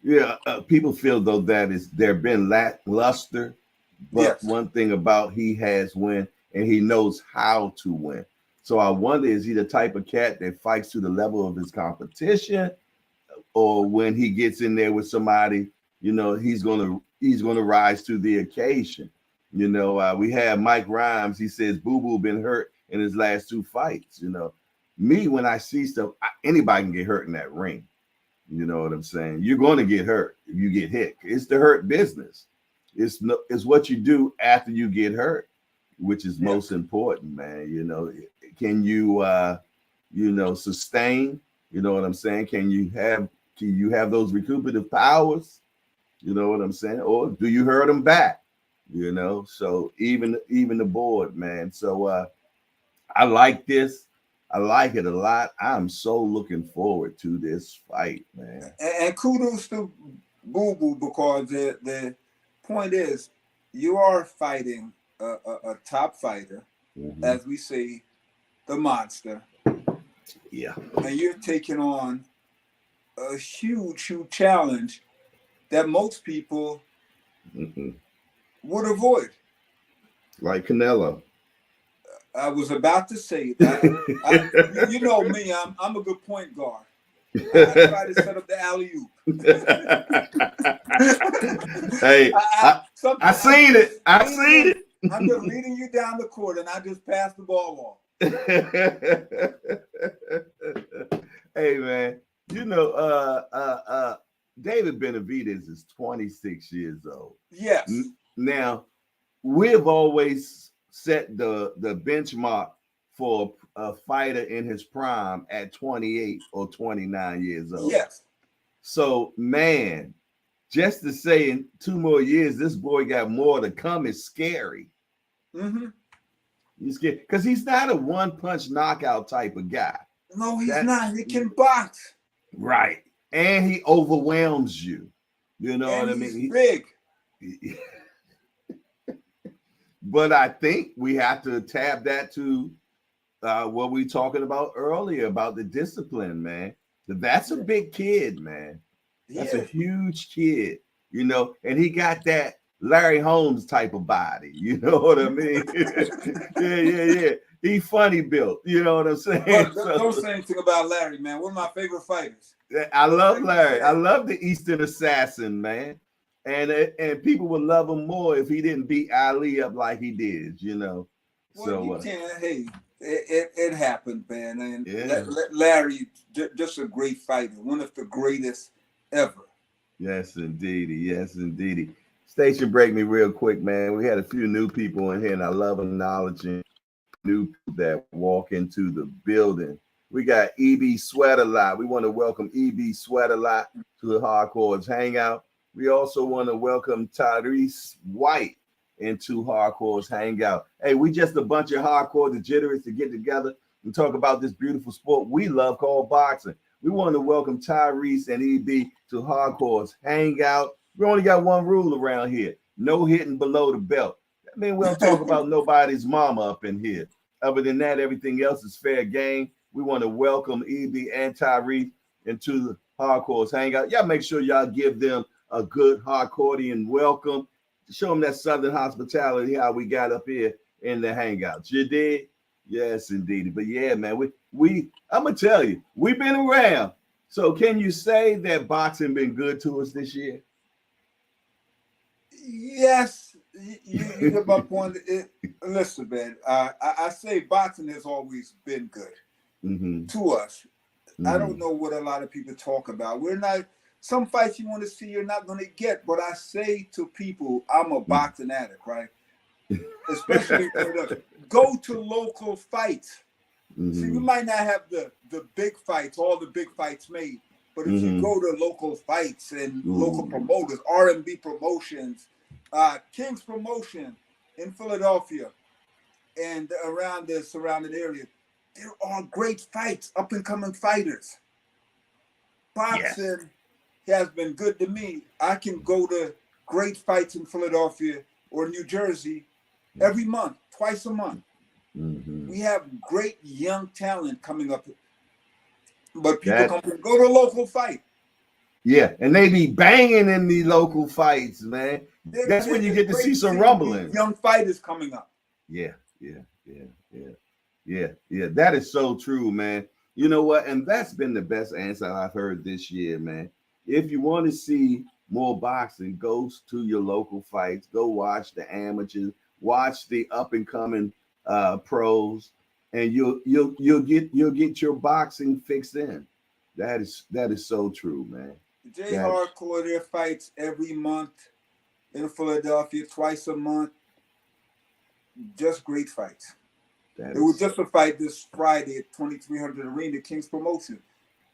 Yeah, people feel though they're been lackluster, but yes. One thing about he has win, and he knows how to win. So I wonder, is he the type of cat that fights to the level of his competition, or when he gets in there with somebody, he's gonna rise to the occasion. We have Mike Rhymes. He says Boo Boo been hurt in his last 2 fights. Me, when I see stuff, anybody can get hurt in that ring. You know what I'm saying? You're going to get hurt if you get hit. It's the hurt business. It's what you do after you get hurt, which is most important, man. Can you sustain? You know what I'm saying? Can you have those recuperative powers? You know what I'm saying? Or do you hurt them back? So even the board, man. So I like this. I like it a lot. I'm so looking forward to this fight, man. And kudos to Boo Boo, because the point is, you are fighting a top fighter, as we say, the monster. Yeah. And you're taking on a huge challenge that most people would avoid. Like Canelo. I was about to say that. You know me, I'm a good point guard. I try to set up the alley-oop. Hey, I seen it. I seen it. I'm just leading you down the court, and I just pass the ball off. Hey, man, David Benavidez is 26 years old. Yes. Now, we've always set the benchmark for a fighter in his prime at 28 or 29 years old. Yes. So, man, just to say in 2 more years, this boy got more to come is scary. You scared because he's not a one-punch knockout type of guy. No, he's not. He can box. Right. And he overwhelms you. You know and what I he's mean? Big. But I think we have to tab that to what we talking about earlier about the discipline, man. That's a big kid, man. That's a huge kid, you know, and he got that Larry Holmes type of body. You know what I mean? Yeah. He funny built. You know what I'm saying? But don't say anything about Larry, man. One of my favorite fighters. I love Larry. I love the Eastern Assassin, man. And people would love him more if he didn't beat Ali up like he did, you know. Well, so you can't. Hey, it happened, man. And Larry, just a great fighter, one of the greatest ever. Yes, indeedy. Yes, indeedy. Station break me real quick, man. We had a few new people in here, and I love acknowledging new people that walk into the building. We got EB Sweat a Lot. We want to welcome EB Sweat a Lot to the Hardcore's Hangout. We also want to welcome Tyrese White into Hardcore's Hangout. Hey, we just a bunch of hardcore degenerates to get together and talk about this beautiful sport we love called boxing. We want to welcome Tyrese and EB to Hardcore's Hangout. We only got one rule around here: no hitting below the belt. That means we don't talk about nobody's mama up in here. Other than that, everything else is fair game. We want to welcome EB and Tyrese into the Hardcore's Hangout. Y'all make sure y'all give them a good Hardcorean welcome. Show them that Southern hospitality how we got up here in the Hangout. You did? Yes, indeed. But yeah, man, we I'm gonna tell you, we've been around. So can you say that boxing been good to us this year? Yes, you hit my point. Listen, man, I say boxing has always been good to us. I don't know what a lot of people talk about. We're not. Some fights you want to see, you're not going to get. But I say to people, I'm a boxing addict, right? Especially go to local fights. See, we might not have the big fights, all the big fights made. But if you go to local fights and local promoters, R&B promotions, King's Promotion in Philadelphia and around the surrounding area, there are great fights, up-and-coming fighters. Boxing has been good to me. I can go to great fights in Philadelphia or New Jersey every month, twice a month. We have great young talent coming up. But people go to a local fight. Yeah, and they be banging in the local fights, man. That's when you get to see some rumbling. Young fighters coming up. Yeah. That is so true, man. You know what? And that's been the best answer I've heard this year, man. If you want to see more boxing, go to your local fights. Go watch the amateurs. Watch the up and coming pros, and you'll get your boxing fixed in. That is so true, man. Hardcore, their fights every month in Philadelphia, twice a month. Just great fights. It was just a fight this Friday at 2300 Arena, King's Promotion.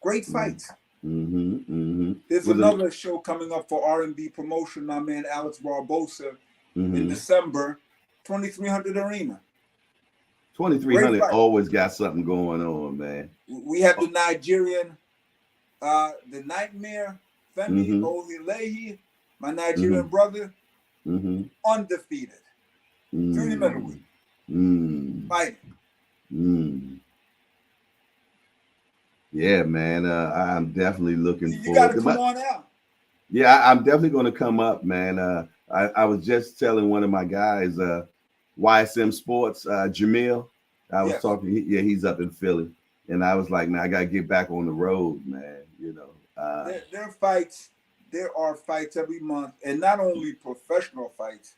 Great fights. There's another show coming up for R&B promotion. My man Alex Barbosa in December, 2300 Arena. 2300 always got something going on, man. We have the Nigerian, the Nightmare, Femi Ohilehi, my Nigerian brother, undefeated. 3 middleweight. Fighting. Yeah, man. I'm definitely looking forward. You got to come on out. Yeah, I'm definitely going to come up, man. I was just telling one of my guys, YSM Sports, Jamil. I was talking. He's up in Philly, and I was like, man, I got to get back on the road, man. You know, there are fights. There are fights every month, and not only professional fights.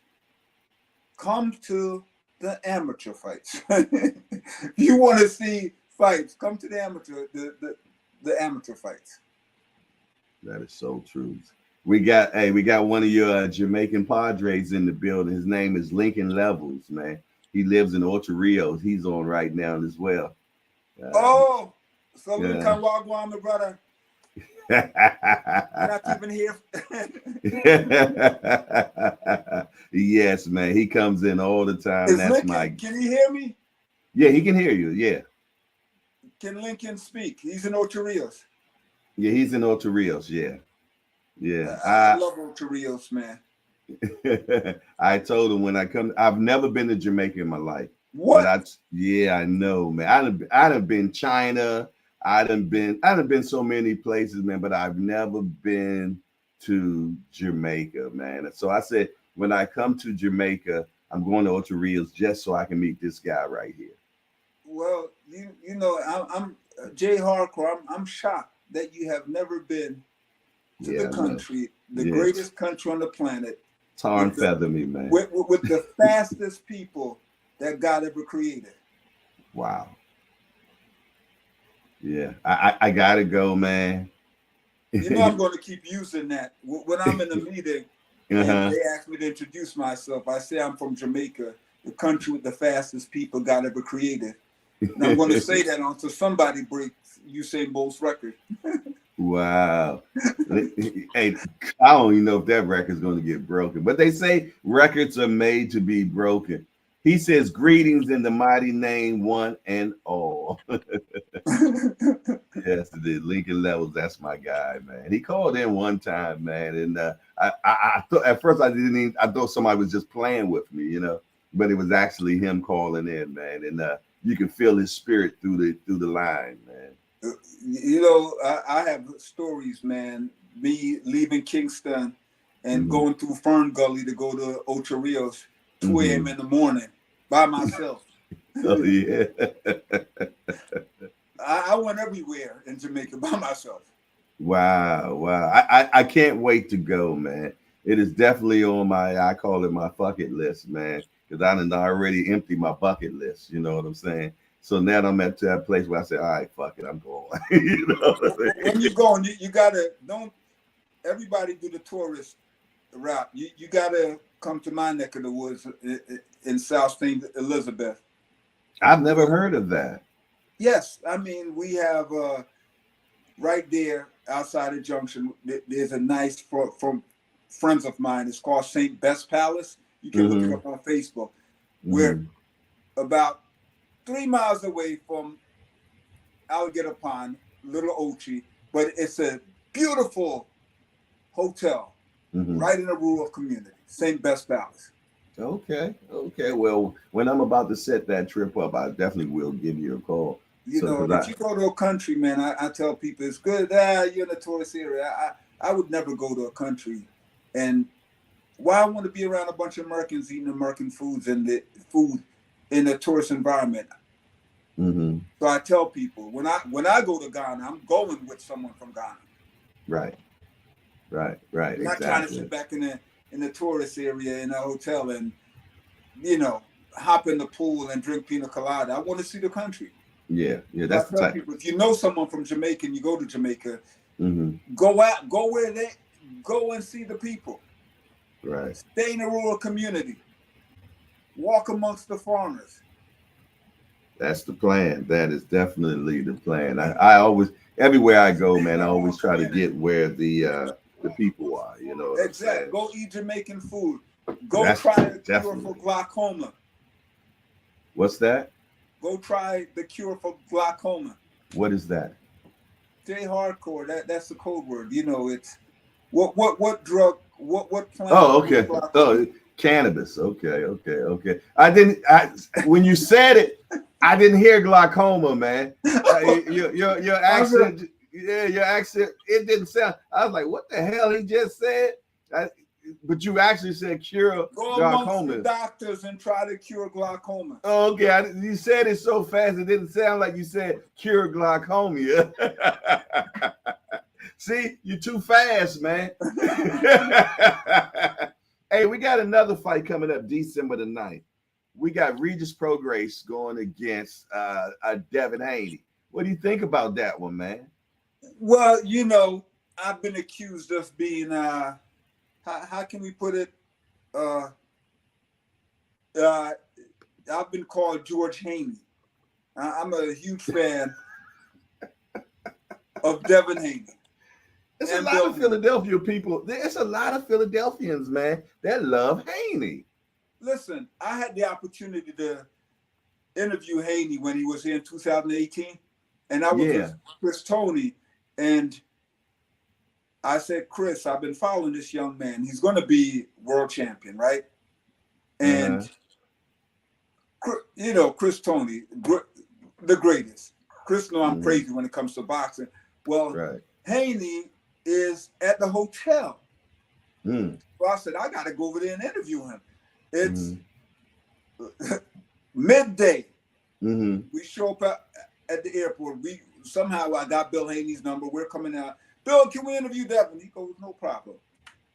Come to the amateur fights. You want to see fights? Come to the amateur, the amateur fights. That is so true. We got one of your Jamaican Padres in the building. His name is Lincoln Levels, man. He lives in Ocho Rios. He's on right now as well. So we come walk on, my brother. You're not even here. Yes, man. He comes in all the time. Is That's Lincoln, can you hear me? Yeah, he can hear you. Yeah. Can Lincoln speak? He's in Ocho Rios. Yeah, he's in Ocho Rios. Yeah. Yeah. I love Ocho Rios, man. I told him when I come, I've never been to Jamaica in my life. What? But I know, man. I done been China. I done been so many places, man, but I've never been to Jamaica, man. So I said, when I come to Jamaica, I'm going to Ocho Rios just so I can meet this guy right here. Well, you know, I'm Jay Hardcore. I'm shocked that you have never been to the country, the greatest country on the planet. Tar and feather me, man. With the fastest people that God ever created. Wow. Yeah, I gotta go, man. You know, I'm going to keep using that when I'm in a meeting and they ask me to introduce myself. I say I'm from Jamaica, the country with the fastest people God ever created. And I'm going to say that until somebody breaks Usain Bolt's record. Wow. Hey, I don't even know if that record's going to get broken, but they say records are made to be broken. He says, greetings in the mighty name, one and all. Yes, the Lincoln Levels. That's my guy, man. He called in one time, man. And I thought at first I thought somebody was just playing with me, you know, but it was actually him calling in, man. And you can feel his spirit through the line, man. You know, I have stories, man. Me leaving Kingston and going through Fern Gully to go to Ocho Rios, 2 a.m. in the morning by myself. Oh, yeah. I went everywhere in Jamaica by myself. Wow. I can't wait to go, man. It is definitely on I call it my bucket list, man, because I done already emptied my bucket list. You know what I'm saying? So now I'm at that place where I say, all right, fuck it, I'm going. You know what I mean? When you're going, you gotta don't everybody do the tourist route. You gotta come to my neck of the woods in South St. Elizabeth. I've never heard of that. Yes, I mean we have right there outside the junction. There's a nice from friends of mine. It's called St. Best Palace. You can look it up on Facebook. We're about 3 miles away from Alligator Pond, Little Ochi, but it's a beautiful hotel right in a rural community, St. Best Palace. Okay. Well, when I'm about to set that trip up, I definitely will give you a call. You know, if you go to a country, man, I tell people it's good. You're in a tourist area. I would never go to a country. And why I want to be around a bunch of Americans eating American foods and the food in a tourist environment. So I tell people when I go to Ghana, I'm going with someone from Ghana. Right. I'm not trying to sit back in the tourist area in a hotel and, you know, hop in the pool and drink pina colada. I want to see the country. Yeah, that's the type. People, if you know someone from Jamaica and you go to Jamaica, go and see the people. Right. Stay in a rural community. Walk amongst the farmers. That's the plan. That is definitely the plan. I always, everywhere I go, man, I always try to get where the people are. You know. Exactly. Go eat Jamaican food. Go try the cure for glaucoma. What's that? Go try the cure for glaucoma. What is that? Jay Hardcore. That's the code word. You know, it's what drug, what plant? Oh, okay. Oh, cannabis. Okay. When you said it, I didn't hear glaucoma, man. Your accent, your accent, it didn't sound. I was like, what the hell he just said? But you actually said cure glaucoma. Go amongst the doctors and try to cure glaucoma. Oh, okay. You said it so fast, it didn't sound like you said cure glaucoma. See, you're too fast, man. Hey, we got another fight coming up December the 9th. We got Regis Prograis going against Devin Haney. What do you think about that one, man? Well, you know, I've been accused of being how can we put it? I've been called George Haney. I'm a huge fan of Devin Haney. It's a and lot Bill of Haney. Philadelphia people. There's a lot of Philadelphians, man, that love Haney. Listen, I had the opportunity to interview Haney when he was here in 2018, and I was Yeah. with Chris Toney, and I said, Chris, I've been following this young man. He's going to be world champion, right? And Chris Toney, the greatest. Chris know I'm crazy when it comes to boxing. Well, Haney is at the hotel. So I said, I got to go over there and interview him. It's midday. We show up at the airport. Somehow I got Bill Haney's number. We're coming out. Bill, can we interview Devin? He goes, no problem.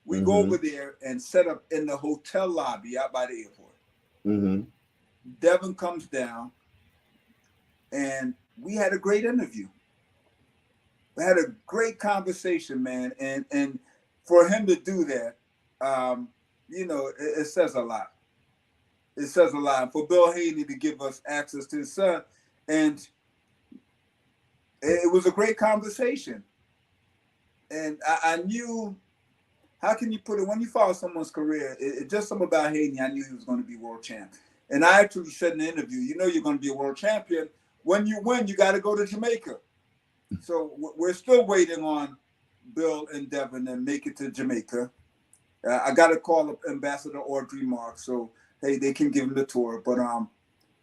We go over there and set up in the hotel lobby out by the airport. Devin comes down, and we had a great interview. We had a great conversation, man. And for him to do that, it says a lot. It says a lot. For Bill Haney to give us access to his son, and it was a great conversation. And I knew, how can you put it, when you follow someone's career, it's just something about Haney, I knew he was going to be world champ. And I actually said in the interview, you're going to be a world champion. When you win, you got to go to Jamaica. So we're still waiting on Bill and Devin and make it to Jamaica. I got to call up Ambassador Audrey Marks, so, hey, they can give him the tour. But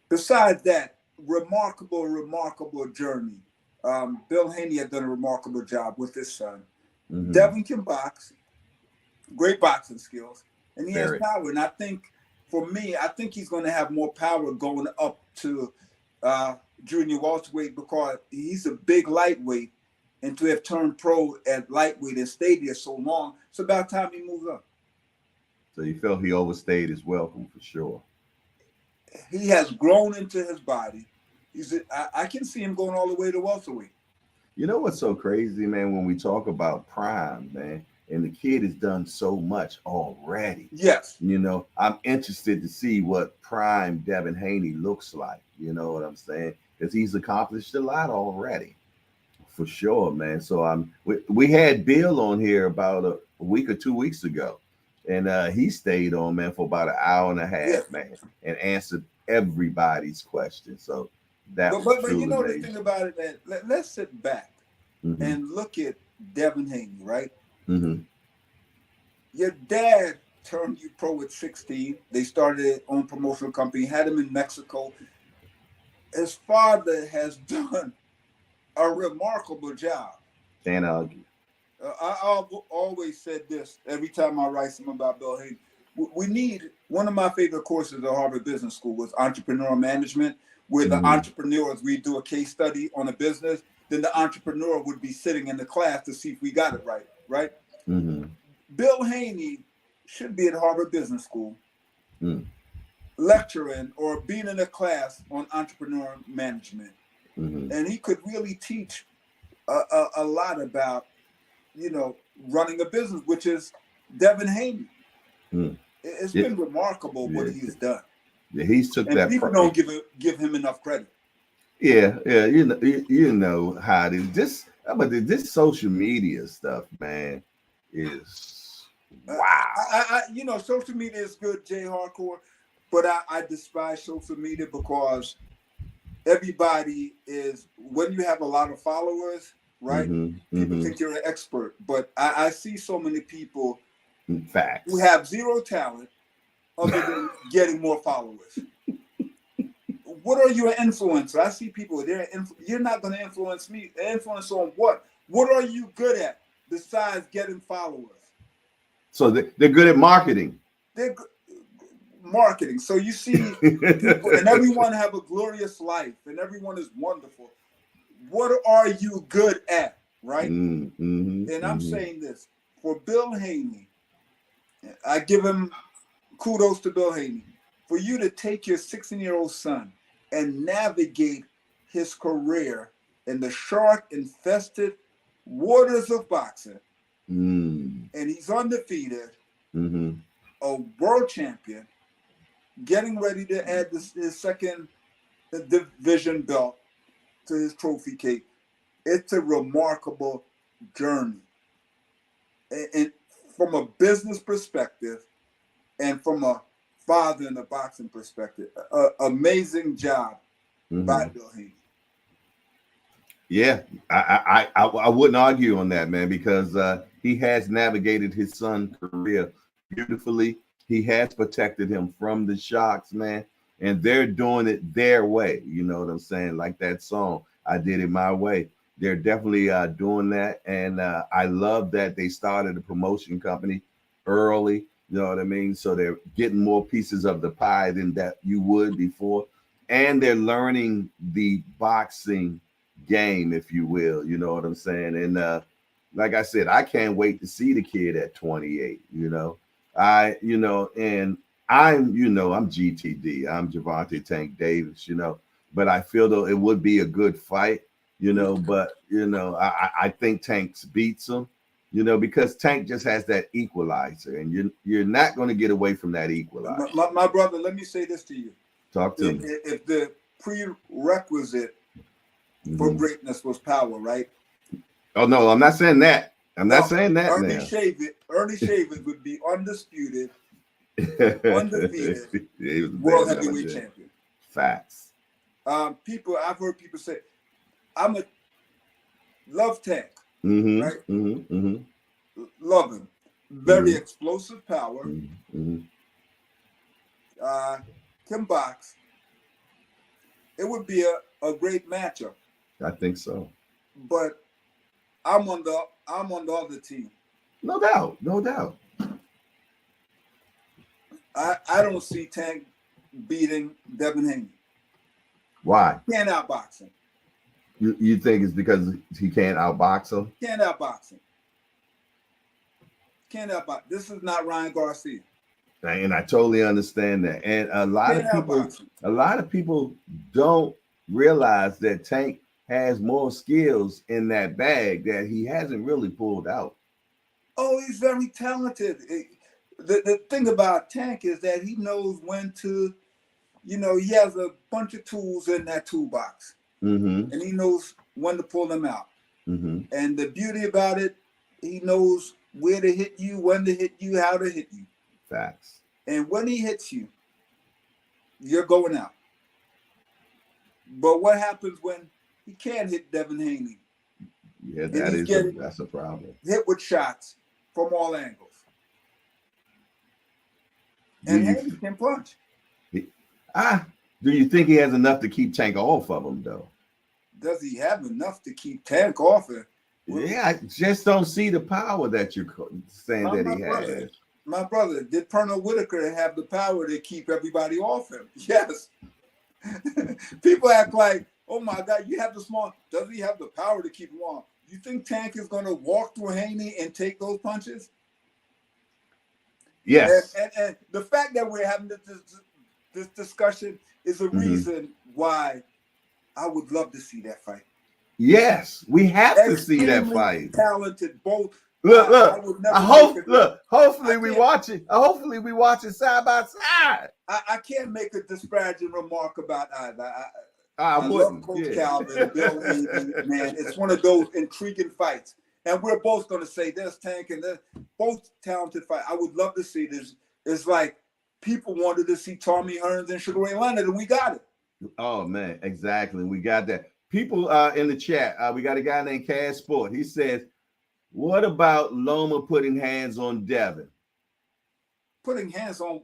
besides that, remarkable journey. Bill Haney had done a remarkable job with his son. Devin can box, great boxing skills, and he has power. And I think, for me, I think he's going to have more power going up to junior welterweight because he's a big lightweight, and to have turned pro at lightweight and stayed there so long, it's about time he moves up. So you felt he overstayed his welcome for sure. He has grown into his body. I can see him going all the way to welterweight. You know what's so crazy, man, when we talk about prime, man, and the kid has done so much already. Yes. I'm interested to see what prime Devin Haney looks like. You know what I'm saying? Because he's accomplished a lot already. For sure, man. So we had Bill on here about a week or 2 weeks ago. And he stayed on, man, for about an hour and a half, man, and answered everybody's question. So that was but truly the thing about it, man, let's sit back and look at Devin Haney, right? Your dad turned you pro at 16. They started their own promotional company, had him in Mexico. His father has done a remarkable job. Can't argue. I've always said this every time I write something about Bill Haney. We need, one of my favorite courses at Harvard Business School was entrepreneurial management, where the entrepreneurs, we do a case study on a business, then the entrepreneur would be sitting in the class to see if we got it right? Bill Haney should be at Harvard Business School lecturing or being in a class on entrepreneurial management. And he could really teach a lot about, running a business, which is Devin Haney. It's been remarkable what he's done. Yeah, he's took and that. People don't give him enough credit. Yeah, you know how it is. This social media stuff, man, is wow. Social media is good, Jay Hardcore, but I despise social media because everybody is, when you have a lot of followers, right? People think you're an expert, but I see so many people who have zero talent other than getting more followers. What are you, an influencer? I see people, you're not going to influence me. Influence on what? What are you good at besides getting followers? So they're good at marketing. They're marketing. So you see people, and everyone have a glorious life, and everyone is wonderful. What are you good at, right? And I'm saying this, for Bill Haney, I give him kudos to Bill Haney. For you to take your 16-year-old son and navigate his career in the shark-infested waters of boxing, and he's undefeated, a world champion, getting ready to add his second division belt to his trophy cake. It's a remarkable journey. and from a business perspective and from a father in a boxing perspective, amazing job by Bill Haney. Yeah, I wouldn't argue on that, man, because he has navigated his son's career beautifully. He has protected him from the shocks, man, and they're doing it their way. You know what I'm saying? Like that song, I Did It My Way. They're definitely doing that, and I love that they started a promotion company early. You know what I mean? So they're getting more pieces of the pie than that you would before, and they're learning the boxing game, if you will. You know what I'm saying? And like I said, I can't wait to see the kid at 28. And I'm GTD. I'm Gervonta Tank Davis. But I feel though it would be a good fight. But I think Tank beats him. Because Tank just has that equalizer, and you're not going to get away from that equalizer. My brother, let me say this to you. Talk to me. If the prerequisite for greatness was power, right? Oh no, I'm not saying that. I'm not saying that. Ernie Shavers would be undisputed, undefeated world heavyweight champion. Facts. I've heard people say, I'm a love Tank, right? Love him. Very explosive power. Can box. It would be a great matchup. I think so. But I'm on the other team. No doubt. I don't see Tank beating Devin Haney. Why? Can't outbox him. You think it's because he can't outbox him? Can't outbox him. Can't outbox. This is not Ryan Garcia. And I totally understand that. And a lot of people don't realize that Tank has more skills in that bag that he hasn't really pulled out. Oh, he's very talented. The thing about Tank is that he knows when to, he has a bunch of tools in that toolbox. And he knows when to pull them out. And the beauty about it, he knows where to hit you, when to hit you, how to hit you. Facts. And when he hits you, you're going out. But what happens when he can't hit Devin Haney? Yeah, that's a problem. Hit with shots from all angles. And Haney can punch. Do you think he has enough to keep Tank off of him, though? Does he have enough to keep Tank off him? Yeah, I just don't see the power that you're saying that he has. My brother, did Pernell Whitaker have the power to keep everybody off him? Yes. People act like, oh my God, you have the small. Does he have the power to keep him on? You think Tank is going to walk through Haney and take those punches? Yes. And the fact that we're having this discussion is a reason why I would love to see that fight. Yes, we have to see that fight. Talented, both. Hopefully we watch it. Hopefully we watch it side by side. I can't make a disparaging remark about either. I love Coach Calvin, Bill Haney, man. It's one of those intriguing fights. And we're both going to say there's Tank and there's both talented fight. I would love to see this. It's like people wanted to see Tommy Hearns and Sugar Ray Leonard, and we got it. Oh, man, exactly. We got that. People in the chat, we got a guy named Cash Sport. He says, what about Loma putting hands on Devin? Putting hands on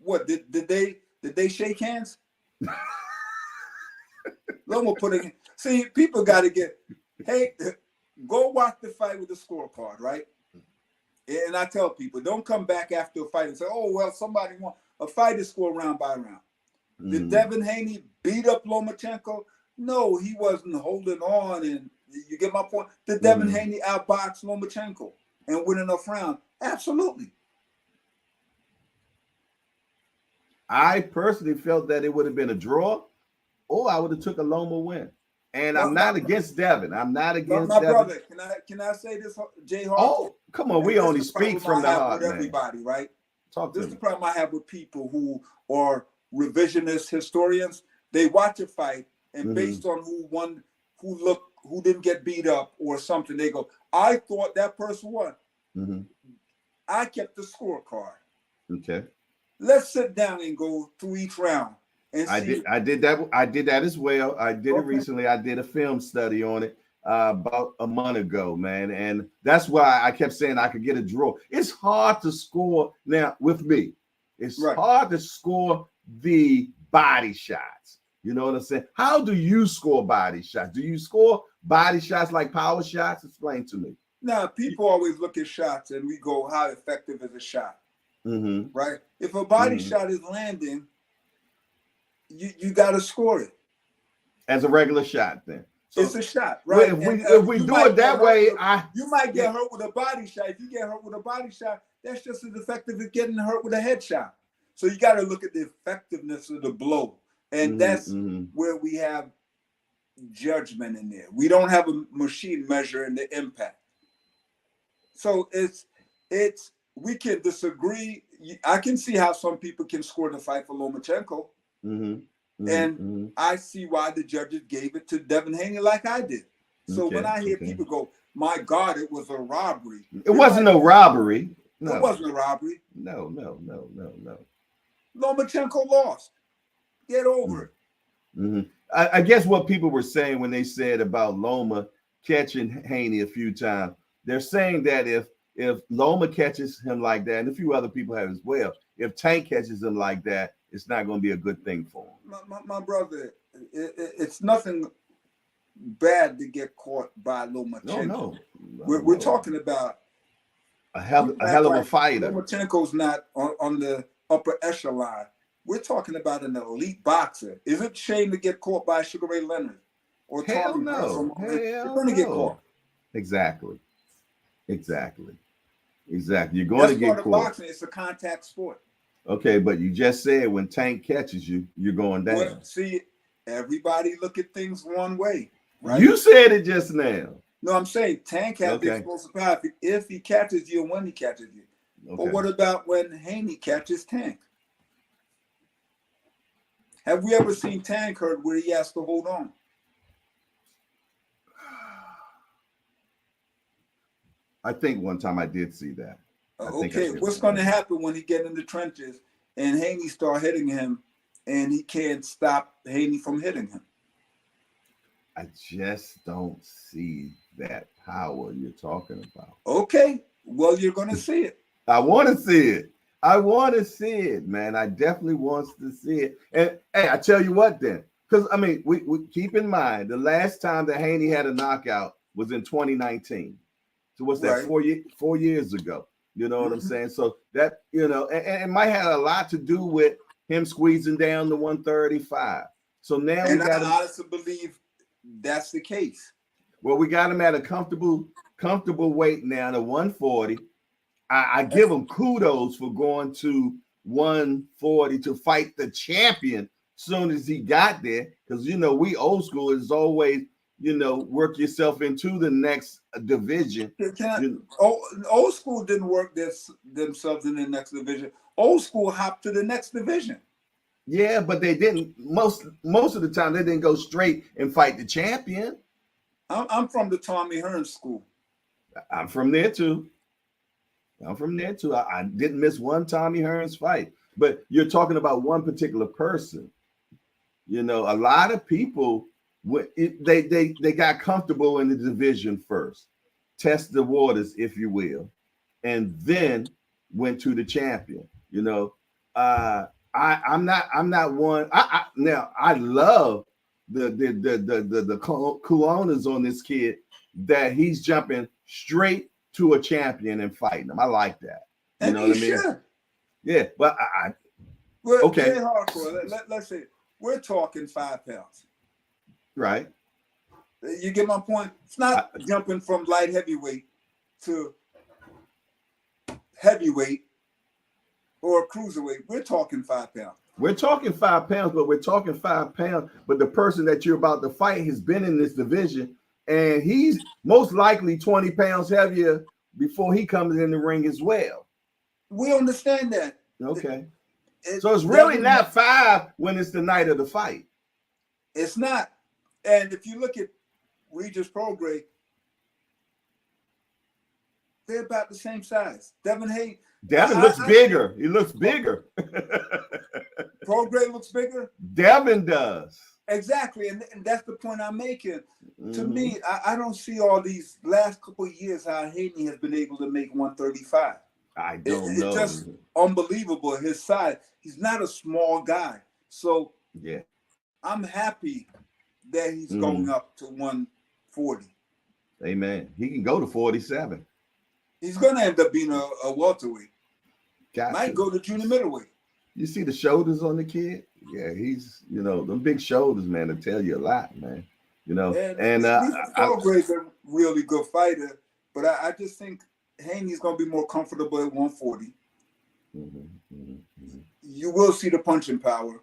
what? Did they shake hands? Loma putting. See, people got to get. Hey, go watch the fight with the scorecard, right? And I tell people, don't come back after a fight and say, "Oh well, somebody won." A fight is scored round by round. Did Devin Haney beat up Lomachenko? No, he wasn't holding on, and you get my point. Did Devin Haney outbox Lomachenko and win enough rounds? Absolutely. I personally felt that it would have been a draw, or I would have took a Loma win. And I'm not against Devin. I'm not against my Devin. brother. Can I say this, Jay Hart? Oh, come on. We only speak from the heart, with everybody, right? Talk to me. This is the problem I have with people who are revisionist historians. They watch a fight, and based on who won, who didn't get beat up or something, they go, I thought that person won. Mm-hmm. I kept the scorecard. Okay. Let's sit down and go through each round and see. I did that as well. I did it Okay. recently. I did a film study on it about a month ago, man. And that's why I kept saying I could get a draw. It's hard to score now with me. It's Right. hard to score the body shots. You know what I'm saying? How do you score body shots? Do you score body shots like power shots? Explain to me. Now, people always look at shots and we go, how effective is a shot? Mm-hmm. Right? If a body Mm-hmm. shot is landing, you got to score it. As a regular shot, then. So it's a shot, right? If we do it that way, you might get hurt with a body shot. If you get hurt with a body shot, that's just as effective as getting hurt with a headshot. So you got to look at the effectiveness of the blow. And that's where we have judgment in there. We don't have a machine measuring the impact. So we can disagree. I can see how some people can score the fight for Lomachenko. And I see why the judges gave it to Devin Haney like I did. So when I hear people go, my God, it was a robbery. It wasn't a robbery. No. It wasn't a robbery. No. Lomachenko lost. Get over it. I guess what people were saying when they said about Loma catching Haney a few times, they're saying that if Loma catches him like that, and a few other people have as well, if Tank catches him like that, it's not going to be a good thing for him. My brother, it's nothing bad to get caught by Lomachenko. No. We're talking about a hell of a fighter. Lomachenko's not on the upper echelon. We're talking about an elite boxer. Is it a shame to get caught by Sugar Ray Leonard or Tommy? No. You're going to get caught. Exactly. You're going to get caught. Boxing, it's a contact sport. Okay, but you just said when Tank catches you, you're going down. Well, see, everybody look at things one way, right? You said it just now. No, I'm saying Tank has the explosive power if he catches you and when he catches you. Okay. But what about when Haney catches Tank? Have we ever seen Tank hurt where he has to hold on? I think one time I did see that. Okay, what's going to happen when he get in the trenches and Haney start hitting him and he can't stop Haney from hitting him? I just don't see that power you're talking about. Okay, well, you're going to see it. I want to see it. Man. I definitely want to see it. And hey, I tell you what then, because I mean, we keep in mind the last time that Haney had a knockout was in 2019. So what's that, 4 years ago? You know what I'm saying? So that, and it might have a lot to do with him squeezing down to 135. So now I honestly believe that's the case. Well, we got him at a comfortable weight now to 140. I give him kudos for going to 140 to fight the champion soon as he got there. Because, we old school is always, work yourself into the next division. Old school didn't work themselves in the next division. Old school hopped to the next division. Yeah, but they didn't. Most of the time, they didn't go straight and fight the champion. I'm from the Tommy Hearns school. I'm from there too. I didn't miss one Tommy Hearns fight. But you're talking about one particular person. A lot of people, they got comfortable in the division first, test the waters, if you will, and then went to the champion. I'm not one. Now I love the kuonas on this kid that he's jumping straight to a champion and fighting him. I like that. You know what I mean? Should. Yeah, but okay. Hardcore. Let's say we're talking 5 pounds. Right. You get my point? It's not jumping from light heavyweight to heavyweight or cruiserweight. We're talking 5 pounds. We're talking 5 pounds, but we're talking 5 pounds. But the person that you're about to fight has been in this division, and he's most likely 20 pounds heavier before he comes in the ring as well. We understand that. Okay. So it's really not 5 when it's the night of the fight. It's not. And if you look at Regis Prograis, they're about the same size. Devin Haney. Devin looks bigger. He looks bigger. Prograis looks bigger. Devin does. Exactly, and that's the point I'm making. To me, I don't see all these last couple of years how Haney has been able to make 135. I don't know. It's just unbelievable, his size. He's not a small guy. So yeah, I'm happy that he's going up to 140. Amen. He can go to 47. He's going to end up being a welterweight. Gotcha. Might go to junior middleweight. You see the shoulders on the kid? Yeah, he's, them big shoulders, man, to tell you a lot, man. And Prograis a really good fighter, but I just think Haney's going to be more comfortable at 140. You will see the punching power.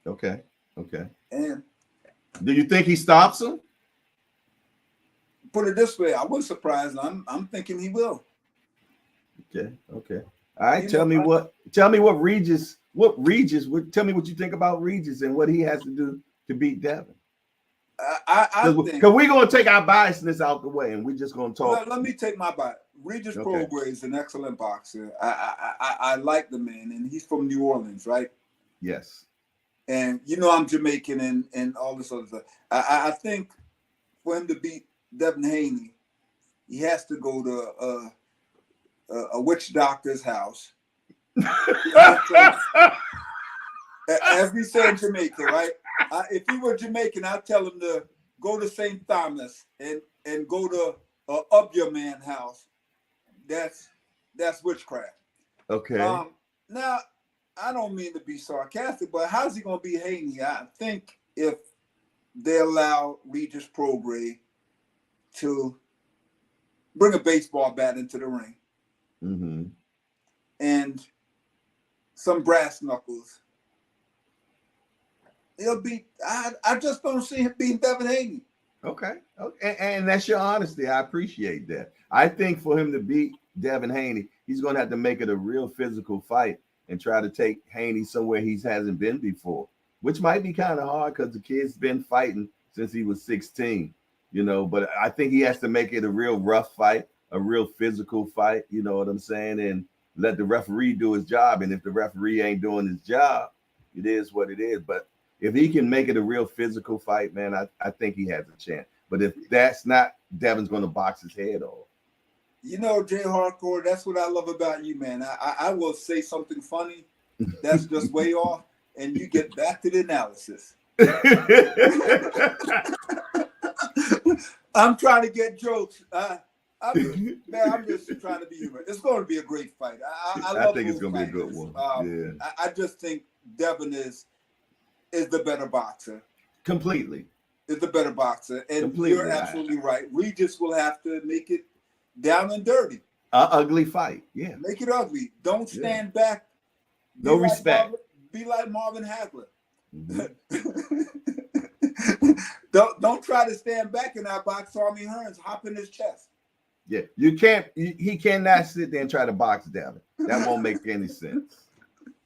Okay. And do you think he stops him? Put it this way, I was surprised. I'm thinking he will. Okay. All right. Tell me what Regis. Tell me what you think about Regis and what he has to do to beat Devin. I think because we're gonna take our biasness out the way and we're just gonna talk. Let me take my bias. Regis Prograis is an excellent boxer. I like the man, and he's from New Orleans, right? Yes. And I'm Jamaican and all this other stuff. I think for him to beat Devin Haney, he has to go to a witch doctor's house. As we say in Jamaica, right? If he were Jamaican, I'd tell him to go to St. Thomas and go to Up Your Man house. That's witchcraft. Okay. Now, I don't mean to be sarcastic, but how's he going to beat Haney? I think if they allow Regis Prograis to bring a baseball bat into the ring and some brass knuckles, he'll beat. I just don't see him beating Devin Haney. Okay. And that's your honesty. I appreciate that. I think for him to beat Devin Haney, he's going to have to make it a real physical fight and try to take Haney somewhere he hasn't been before, which might be kind of hard because the kid's been fighting since he was 16, but I think he has to make it a real rough fight, a real physical fight, you know what I'm saying, and let the referee do his job. And if the referee ain't doing his job, it is what it is. But if he can make it a real physical fight, man, I think he has a chance. But if that's not, Devin's going to box his head off. Jay Hardcore, that's what I love about you, man. I will say something funny that's just way off, and you get back to the analysis. I'm trying to get jokes. I'm just trying to be human. It's going to be a great fight. I think it's going to be a good one. I just think Devin is the better boxer. Completely. Is the better boxer. And you're absolutely right. Regis will have to make it down and dirty. An ugly fight. Yeah. Make it ugly. Don't stand back. No respect. Be like Marvin Hagler. Don't try to stand back in our box. Army Hearns hop in his chest. Yeah, you can't. He cannot sit there and try to box Devin. That won't make any sense.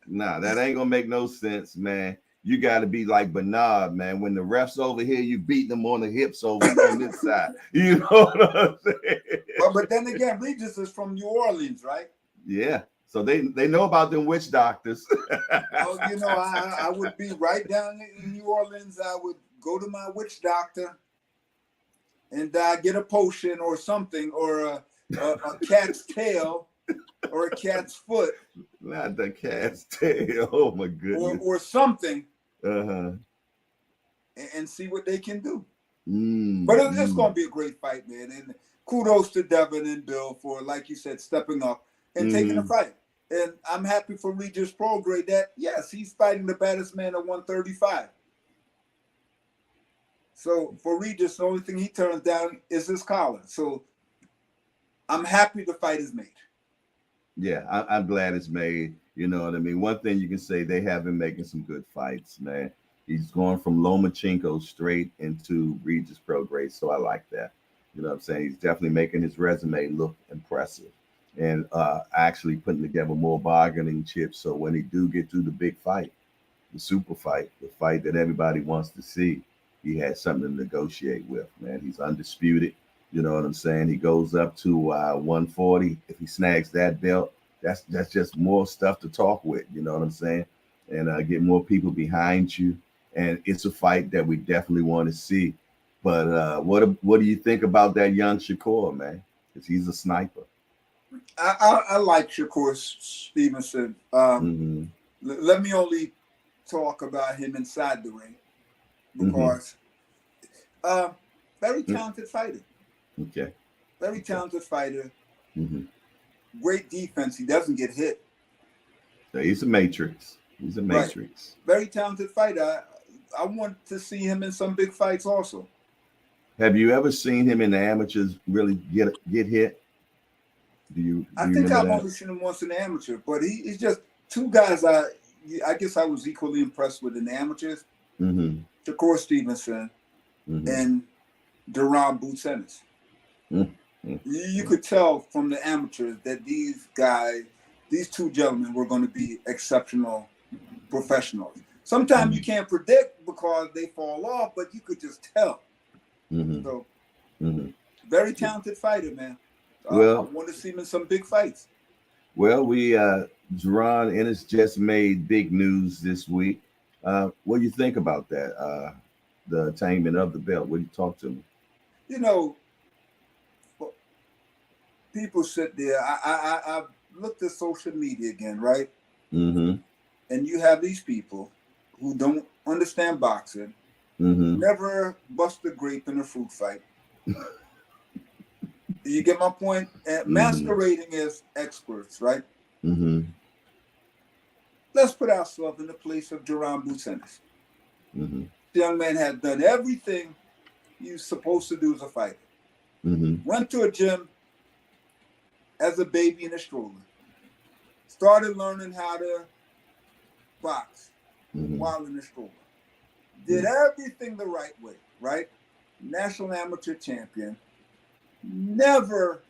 Nah, that ain't gonna make no sense, man. You got to be like Bernard, man. When the ref's over here, you beat them on the hips over on this side. You know what I'm saying? But then again, Regis is from New Orleans, right? Yeah. So they know about them witch doctors. Well, I would be right down in New Orleans. I would go to my witch doctor and get a potion or something, or a cat's tail or a cat's foot. Not the cat's tail. Oh my goodness. Or something. And see what they can do. But it's going to be a great fight, man. And kudos to Devin and Bill for, like you said, stepping up and taking the fight. And I'm happy for Regis Prograis that, yes, he's fighting the baddest man at 135. So for Regis, the only thing he turns down is his collar. So I'm happy the fight is made. Yeah, I'm glad it's made. You know what I mean? One thing you can say, they have been making some good fights, man. He's going from Lomachenko straight into Regis Prograis, so I like that. You know what I'm saying? He's definitely making his resume look impressive and actually putting together more bargaining chips. So when he do get to the big fight, the super fight, the fight that everybody wants to see, he has something to negotiate with, man. He's undisputed. You know what I'm saying? He goes up to 140. If he snags that belt, that's just more stuff to talk with. You know what I'm saying? And get more people behind you. And it's a fight that we definitely want to see. But what do you think about that young Shakur, man? Because he's a sniper. I like Shakur Stevenson. Mm-hmm. Let me only talk about him inside the ring because very talented fighter. Okay. Very talented fighter. Mm-hmm. Great defense. He doesn't get hit. So he's a matrix. He's a matrix. Right. Very talented fighter. I want to see him in some big fights also. Have you ever seen him in the amateurs really get hit? Do you I think I've that? only seen him once in the amateur, but he's just two guys I guess I was equally impressed with in the amateurs. Mm-hmm. Shakur Stevenson and Duran Boots Ennis. Mm-hmm. You could tell from the amateurs that these guys, these two gentlemen, were going to be exceptional professionals. Sometimes you can't predict because they fall off, but you could just tell. So, very talented fighter, man. Well, I want to see him in some big fights. Well, Duran Ennis just made big news this week. What do you think about that? The attainment of the belt. What do you talk to me? You know, people sit there. I looked at social media again, right? Mm-hmm. And you have these people who don't understand boxing, never bust a grape in a fruit fight. Do you get my point? And masquerading as experts, right? Let's put ourselves in the place of Duran Boots Ennis. The young man had done everything he was supposed to do as a fighter. Went to a gym as a baby in a stroller. Started learning how to box while in the stroller. Did everything the right way, right? National amateur champion. Never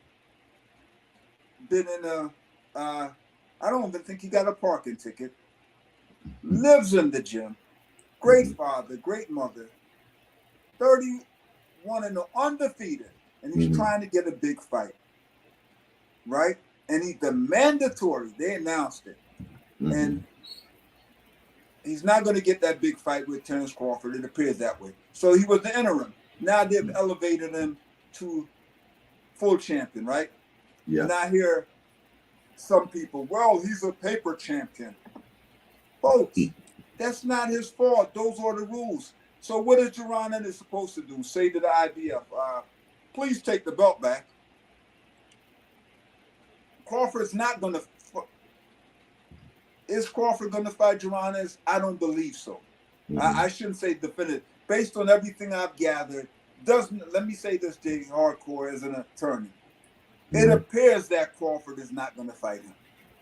been in I don't even think he got a parking ticket. Lives in the gym. Great father, great mother. 31 and undefeated. And he's trying to get a big fight. Right? And he's the mandatory. They announced it. And he's not going to get that big fight with Terence Crawford. It appears that way. So he was the interim. Now they've elevated him to full champion, right? Yeah. And I hear some people, well, he's a paper champion. Folks, that's not his fault. Those are the rules. So what is Duran Ennis supposed to do? Say to the IBF, please take the belt back. Crawford's not going to. Is Crawford going to fight Duran Ennis? I don't believe so. I shouldn't say definitive. Based on everything I've gathered, let me say this, Jay Hardcore, as an attorney. It appears that Crawford is not going to fight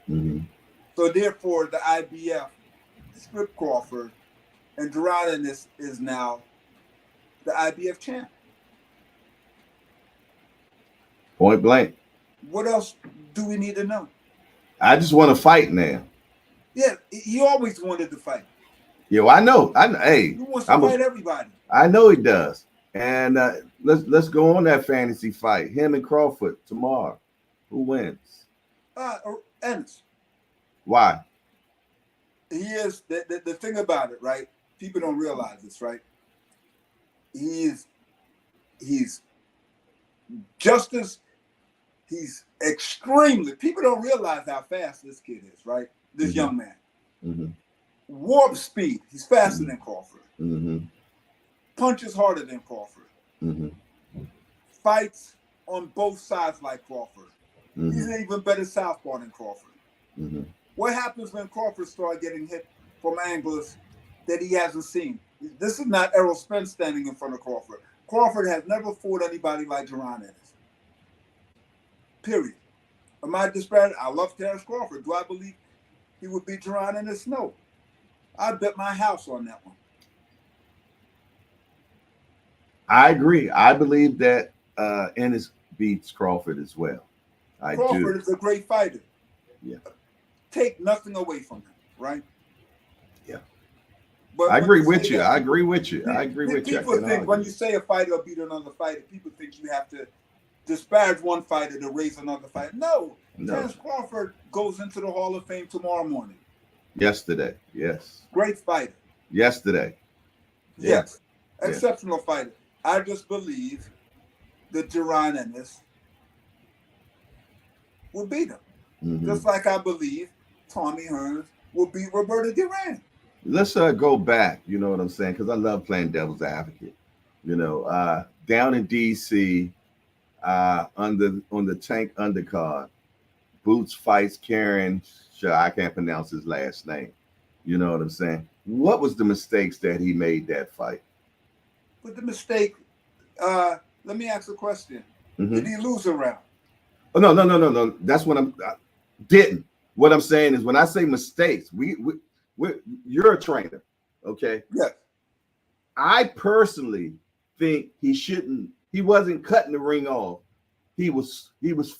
him. So therefore, the IBF stripped Crawford, and Duran Ennis is now the IBF champ. Point blank. What else do we need to know? I just want to fight now. Yeah, he always wanted to fight. Yo, I know. Hey, he wants to fight everybody. I know he does. And let's go on that fantasy fight. Him and Crawford tomorrow. Who wins? Ennis. Why? He is the thing about it, right? People don't realize this, right? He's extremely. People don't realize how fast this kid is, right? This young man. Warp speed. He's faster than Crawford. Punches harder than Crawford. Fights on both sides like Crawford. He's an even better southpaw than Crawford. What happens when Crawford starts getting hit from angles that he hasn't seen? This is not Errol Spence standing in front of Crawford. Crawford has never fought anybody like Duran Ennis. Period. Am I disparaging? I love Terence Crawford. Do I believe he would beat Duran Ennis? No. I bet my house on that one. I agree. I believe that Ennis beats Crawford as well. Crawford is a great fighter. Yeah. Take nothing away from him, right? Yeah. But I agree with you. I agree with you. People think when you say a fighter will beat another fighter, people think you have to disparage one fighter to raise another fighter. No. No. Terence Crawford goes into the Hall of Fame tomorrow morning. Yesterday, yes. Great fighter. Yesterday. Yes. Yeah. Exceptional fighter. I just believe that Jerron Ennis will beat him. Mm-hmm. Just like I believe Tommy Hearns will beat Roberto Duran. Let's go back, you know what I'm saying? Because I love playing devil's advocate. You know, down in DC, on the Tank undercard, Boots fights Karen. Sure, I can't pronounce his last name. You know what I'm saying? What was the mistakes that he made that fight? But the mistake, let me ask a question. Mm-hmm. Did he lose a round? Oh, no. That's what didn't. What I'm saying is when I say mistakes, you're a trainer, okay? Yes. I personally think he wasn't cutting the ring off. He was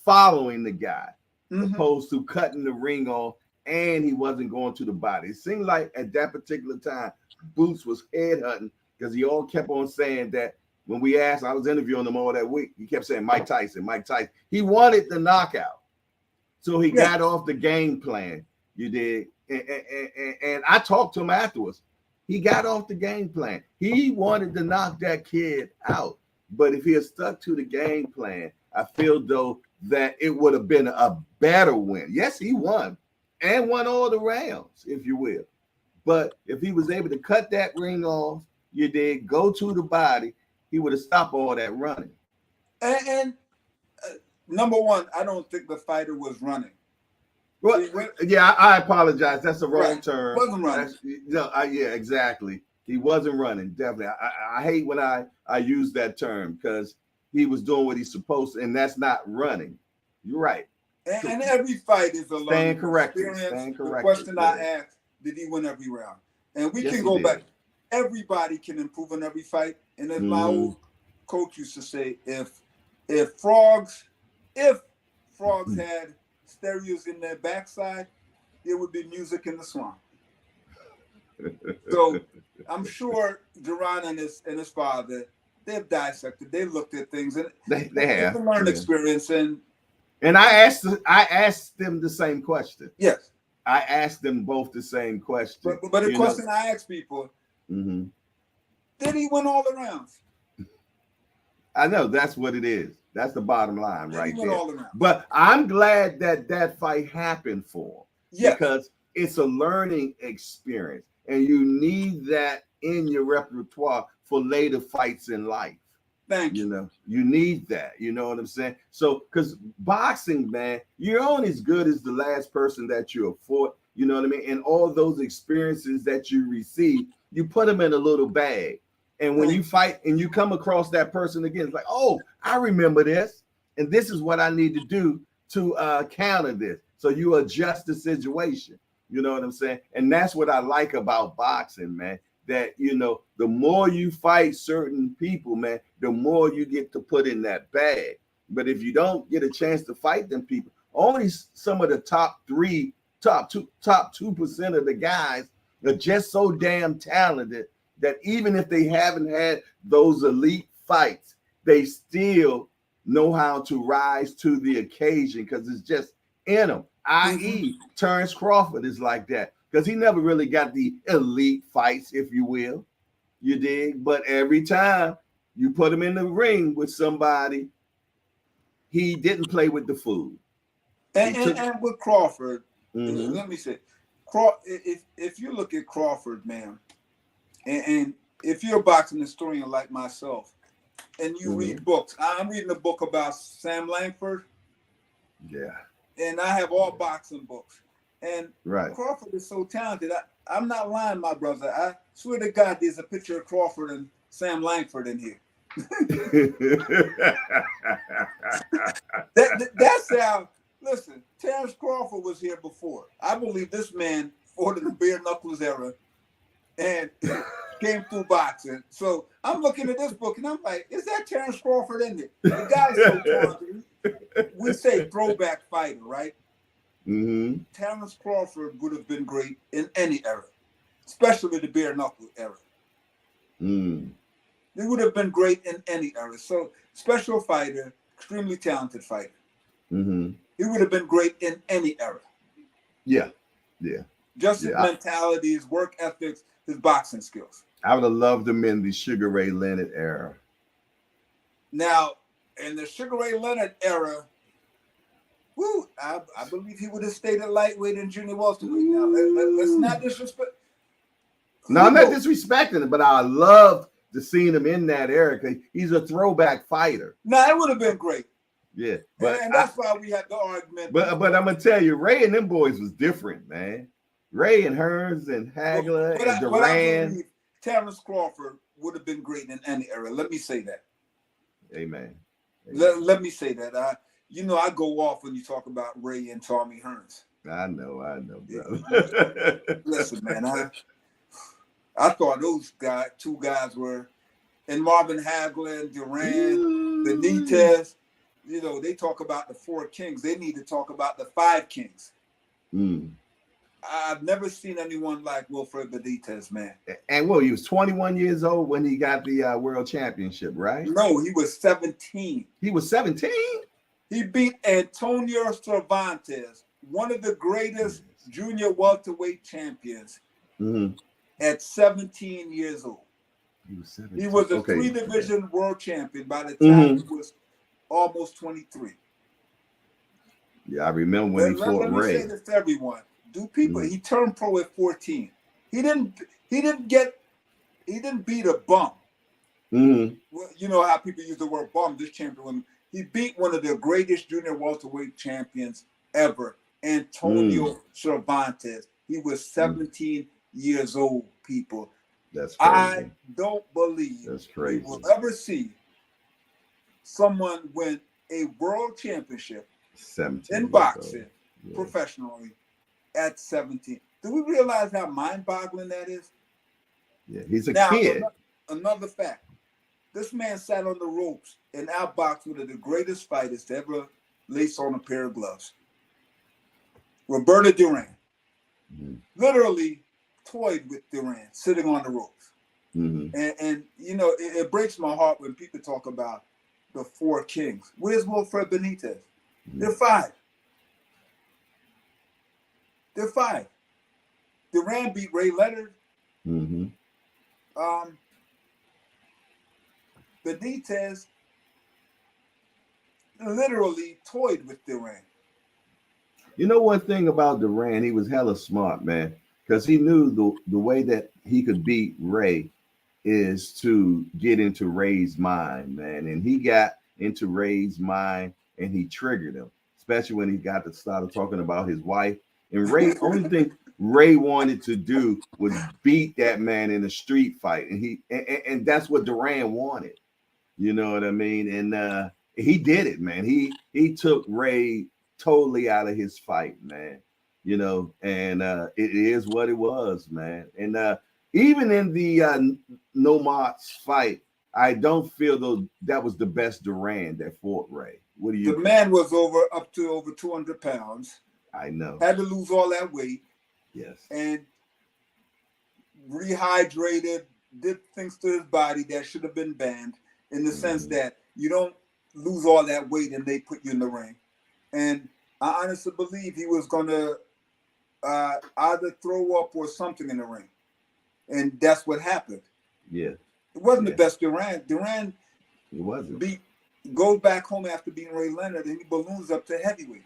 following the guy, opposed to cutting the ring off, and he wasn't going to the body. It seemed like at that particular time, Boots was headhunting because he all kept on saying that. When we asked, I was interviewing him all that week, he kept saying Mike Tyson. He wanted the knockout. So he got off the game plan. You did. And I talked to him afterwards. He got off the game plan. He wanted to knock that kid out. But if he had stuck to the game plan, I feel though that it would have been a better win. Yes, he won and won all the rounds, if you will. But if he was able to cut that ring off, you did go to the body, he would have stopped all that running. And number one, I don't think the fighter was running. Well, yeah, I apologize. That's the wrong term. Wasn't running. Yeah, exactly. He wasn't running. Definitely. I hate when I use that term because he was doing what he's supposed to, and that's not running. You're right. And every fight is a learning experience. Stand corrected. The question I asked, did he win every round? And we can go back. Everybody can improve in every fight. And as my old coach used to say, if frogs had stereos in their backside, there would be music in the swamp. So I'm sure Jerron and his father, they've dissected, they looked at things, and they have a learned experience. And I asked them the same question. Yes, I asked them both the same question. But the question I ask people. Did he win all the rounds? I know that's what it is. That's the bottom line right there. All the rounds. But I'm glad that fight happened for him. Yes. Because it's a learning experience. And you need that in your repertoire for later fights in life. Thank you. You know, you need that. You know what I'm saying? So, because boxing, man, you're only as good as the last person that you have fought. You know what I mean? And all those experiences that you receive, you put them in a little bag. And when you fight and you come across that person again, it's like, oh, I remember this. And this is what I need to do to counter this. So you adjust the situation. You know what I'm saying? And that's what I like about boxing, man. That, you know, the more you fight certain people, man, the more you get to put in that bag. But if you don't get a chance to fight them people, only some of the top 2% of the guys are just so damn talented that even if they haven't had those elite fights, they still know how to rise to the occasion because it's just in them. I.e., Terence Crawford is like that because he never really got the elite fights, if you will. You dig? But every time you put him in the ring with somebody, he didn't play with the food. And with Crawford, let me say, if you look at Crawford, man, and if you're a boxing historian like myself, and you read books, I'm reading a book about Sam Langford. Yeah. And I have all boxing books. And right. Crawford is so talented. I'm not lying, my brother. I swear to God, there's a picture of Crawford and Sam Langford in here. That's how. Listen, Terence Crawford was here before. I believe this man fought in the bare knuckles era and came through boxing. So I'm looking at this book and I'm like, is that Terence Crawford in there? The guy's so talented. We say throwback fighter, right? Terence Crawford would have been great in any era, especially the bare knuckle era. He would have been great in any era. So special fighter, extremely talented fighter. Mm-hmm. He would have been great in any era. Yeah. Just his mentality, his work ethics, his boxing skills. I would have loved him in the Sugar Ray Leonard era. Now, in the Sugar Ray Leonard era, I believe he would have stayed at lightweight and junior welterweight. Now, let's not disrespect. No, I'm not disrespecting him, but I love to see him in that era because he's a throwback fighter. Now, it would have been great. Yeah, but and that's why we had the argument. But I'm gonna tell you, Ray and them boys was different, man. Ray and Hearns and Hagler and Duran. I believe Terrence Crawford would have been great in any era. Let me say that. Amen. Let me say that. I go off when you talk about Ray and Tommy Hearns. I know, brother. Listen, man, I thought those two guys were, and Marvin Hagler and Duran, Benitez. They talk about the 4 kings. They need to talk about the 5 kings. I've never seen anyone like Wilfred Benitez, man. And he was 21 years old when he got the world championship, right? No, he was 17. He was 17? He beat Antonio Cervantes, one of the greatest junior welterweight champions, at 17 years old. He was 17. He was a 3-division world champion by the time he was almost 23. Yeah, I remember when he fought Ray. Let me say this to everyone. He turned pro at 14. He didn't beat a bum. Well, you know how people use the word bum. This champion, he beat one of the greatest junior welterweight champions ever, Antonio Cervantes. He was 17 years old, people. That's crazy. I don't believe we will ever see someone win a world championship in boxing professionally at 17. Do we realize how mind-boggling that is? Yeah, he's a kid. Another fact. This man sat on the ropes and outboxed one of the greatest fighters to ever lace on a pair of gloves. Roberto Duran. Literally toyed with Duran, sitting on the ropes. And it breaks my heart when people talk about the 4 kings. Where's Wilfred Benitez? They're 5. They're 5. Duran beat Ray Leonard. Benitez literally toyed with Duran. You know one thing about Duran, he was hella smart, man, because he knew the way that he could beat Ray is to get into Ray's mind, man. And he got into Ray's mind and he triggered him, especially when he got to start talking about his wife. And Ray, only thing Ray wanted to do was beat that man in a street fight. And that's what Duran wanted. You know what I mean? And he did it, man. He took Ray totally out of his fight, man. And it is what it was, man. And even in the No-Mots fight, I don't feel that was the best Duran that fought Ray. What do you? The man was up to over 200 pounds. I know. Had to lose all that weight. Yes. And rehydrated, did things to his body that should have been banned, in the sense that you don't lose all that weight and they put you in the ring. And I honestly believe he was going to either throw up or something in the ring. And that's what happened. Yeah. It wasn't the best Duran. Duran it wasn't. Goes back home after beating Ray Leonard and he balloons up to heavyweight.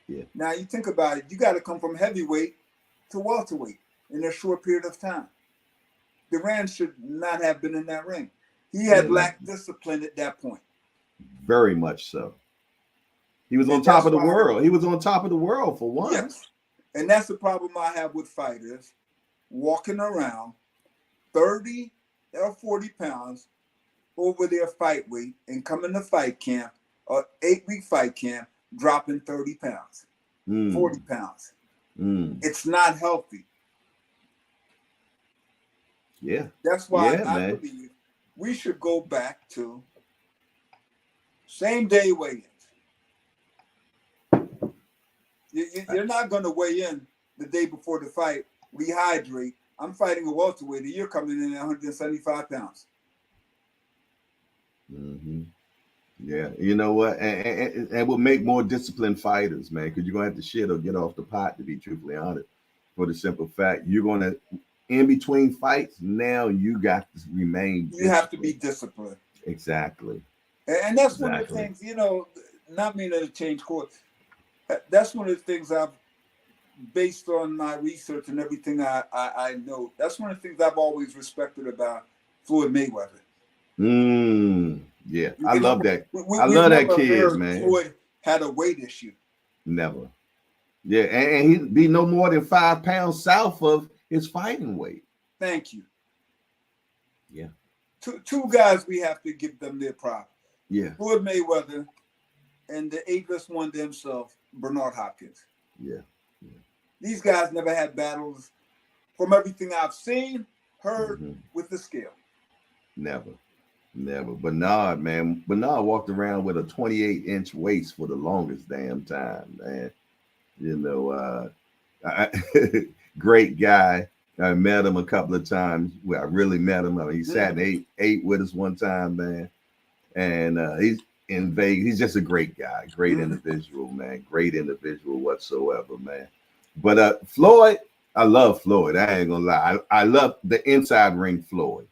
Yeah. Now you think about it, you got to come from heavyweight to welterweight in a short period of time. Duran should not have been in that ring. He had lacked discipline at that point. Very much so. He was on top of the world. He was on top of the world for once. Yes. And that's the problem I have with fighters walking around 30 or 40 pounds over their fight weight and coming to fight camp, or 8-week fight camp, dropping 30 pounds, 40 pounds. It's not healthy. Yeah. That's why I believe we should go back to same day weigh-ins. You're not going to weigh in the day before the fight, rehydrate. I'm fighting a welterweight, and you're coming in at 175 pounds. Yeah, you know what? And will make more disciplined fighters, man, because you're gonna have to shit or get off the pot, to be truthfully honest. For the simple fact, you're gonna in between fights, now you got to remain You have to be disciplined. disciplined. Exactly. And that's one of the Exactly. things, not meaning to change course. That's one of the things I've, based on my research and everything I know, that's one of the things I've always respected about Floyd Mayweather. Yeah, I You know, love that. I we've love that never kid, heard man. Floyd had a weight issue. Never. Yeah, and he'd be no more than 5 pounds south of his fighting weight. Thank you. Yeah. Two guys, we have to give them their props. Yeah. Floyd Mayweather and the ageless wonder himself, Bernard Hopkins. Yeah. These guys never had battles, from everything I've seen, heard, with the scale. Never. Bernard, man. Bernard walked around with a 28-inch waist for the longest damn time, man. You know, great guy. I met him a couple of times. Well, I really met him. I mean, he sat and ate with us one time, man. And he's in Vegas. He's just a great guy, great individual, man. Great individual whatsoever, man. But Floyd, I love Floyd. I ain't gonna lie. I love the inside ring Floyd.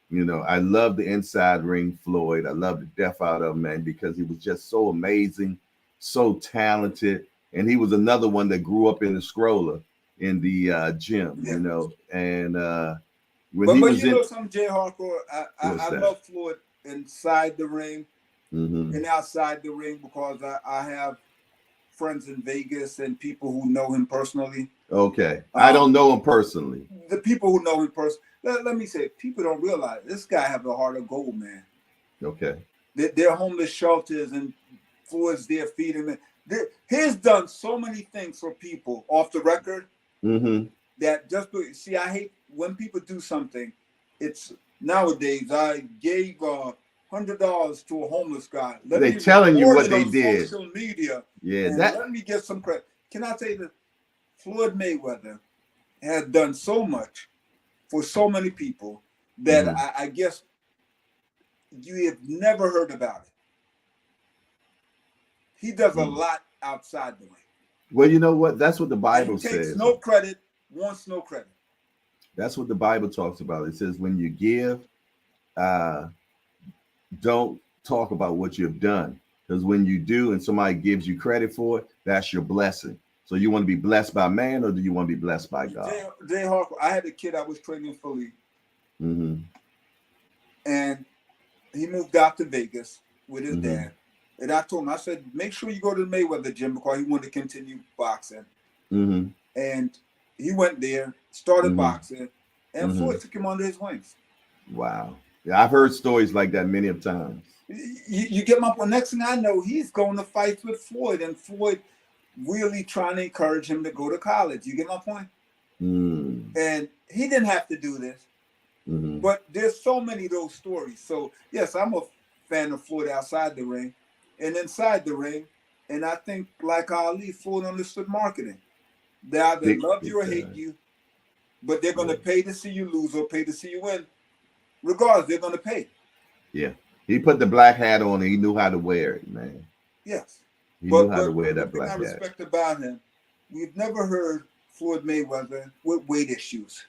You know, I love the inside ring Floyd. I love the death out of him, man, because he was just so amazing, so talented. And he was another one that grew up in the scroller in the gym, you know. And when he was you know in something, Jay Hardcore, I that? love Floyd inside the ring and outside the ring, because I have friends in Vegas and people who know him personally. Okay. I don't know him personally. The people who know him personally, let me say, people don't realize this guy have a heart of gold, man. Okay. They're homeless shelters and Floyd's there feeding them. He's done so many things for people off the record that just see, I hate when people do something. It's nowadays, I gave $100 to a homeless guy. They telling you what they on did. Social media. Yeah, and let me get some credit. Can I say that Floyd Mayweather has done so much for so many people that I guess you have never heard about it. He does a lot outside the ring. Well, you know what? That's what the Bible says. He takes says. no credit, wants no credit. That's what the Bible talks about. It says when you give, don't talk about what you've done. Because when you do and somebody gives you credit for it, that's your blessing. So you want to be blessed by man, or do you want to be blessed by God? Jay Harper, I had a kid I was training in Philly. And he moved out to Vegas with his dad. And I told him, I said, make sure you go to the Mayweather gym, because he wanted to continue boxing. And he went there, started boxing, and Floyd took him under his wings. Wow. Yeah, I've heard stories like that many of times. You get my point. Next thing I know, he's going to fight with Floyd, and Floyd really trying to encourage him to go to college. You get my point? And he didn't have to do this. But there's so many of those stories. So, yes, I'm a fan of Floyd outside the ring and inside the ring. And I think, like Ali, Floyd understood marketing. They either love you or hate you, but they're going to pay to see you lose or pay to see you win. Regardless, they're going to pay. Yeah. He put the black hat on and he knew how to wear it, man. Yes. He knew how to wear that black hat. The thing I respect about him, we've never heard Floyd Mayweather with weight issues.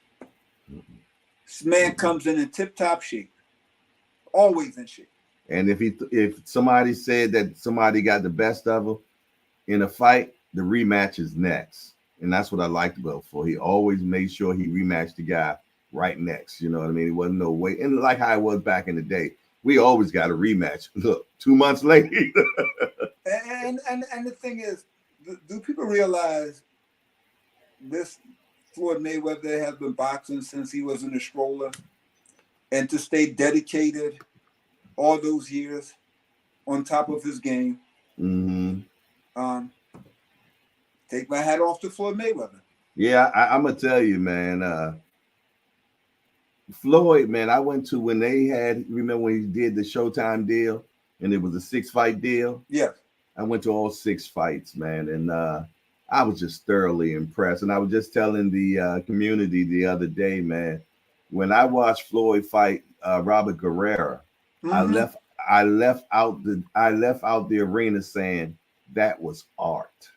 This man comes in tip-top shape, always in shape. And if somebody said that somebody got the best of him in a fight, the rematch is next. And that's what I liked about Floyd. He always made sure he rematched the guy right next. You know what I mean? It wasn't no way. And like how it was back in the day, we always got a rematch. Look, 2 months later. and the thing is, do people realize this Floyd Mayweather has been boxing since he was in a stroller, and to stay dedicated all those years on top of his game? Take my hat off to Floyd Mayweather. Yeah, I'm gonna tell you, man. Floyd, man, I went to when they had, remember when he did the Showtime deal and it was a 6-fight deal? Yeah. I went to all 6 fights, man. And I was just thoroughly impressed. And I was just telling the community the other day, man, when I watched Floyd fight Robert Guerrero, I I left out the arena saying that was art.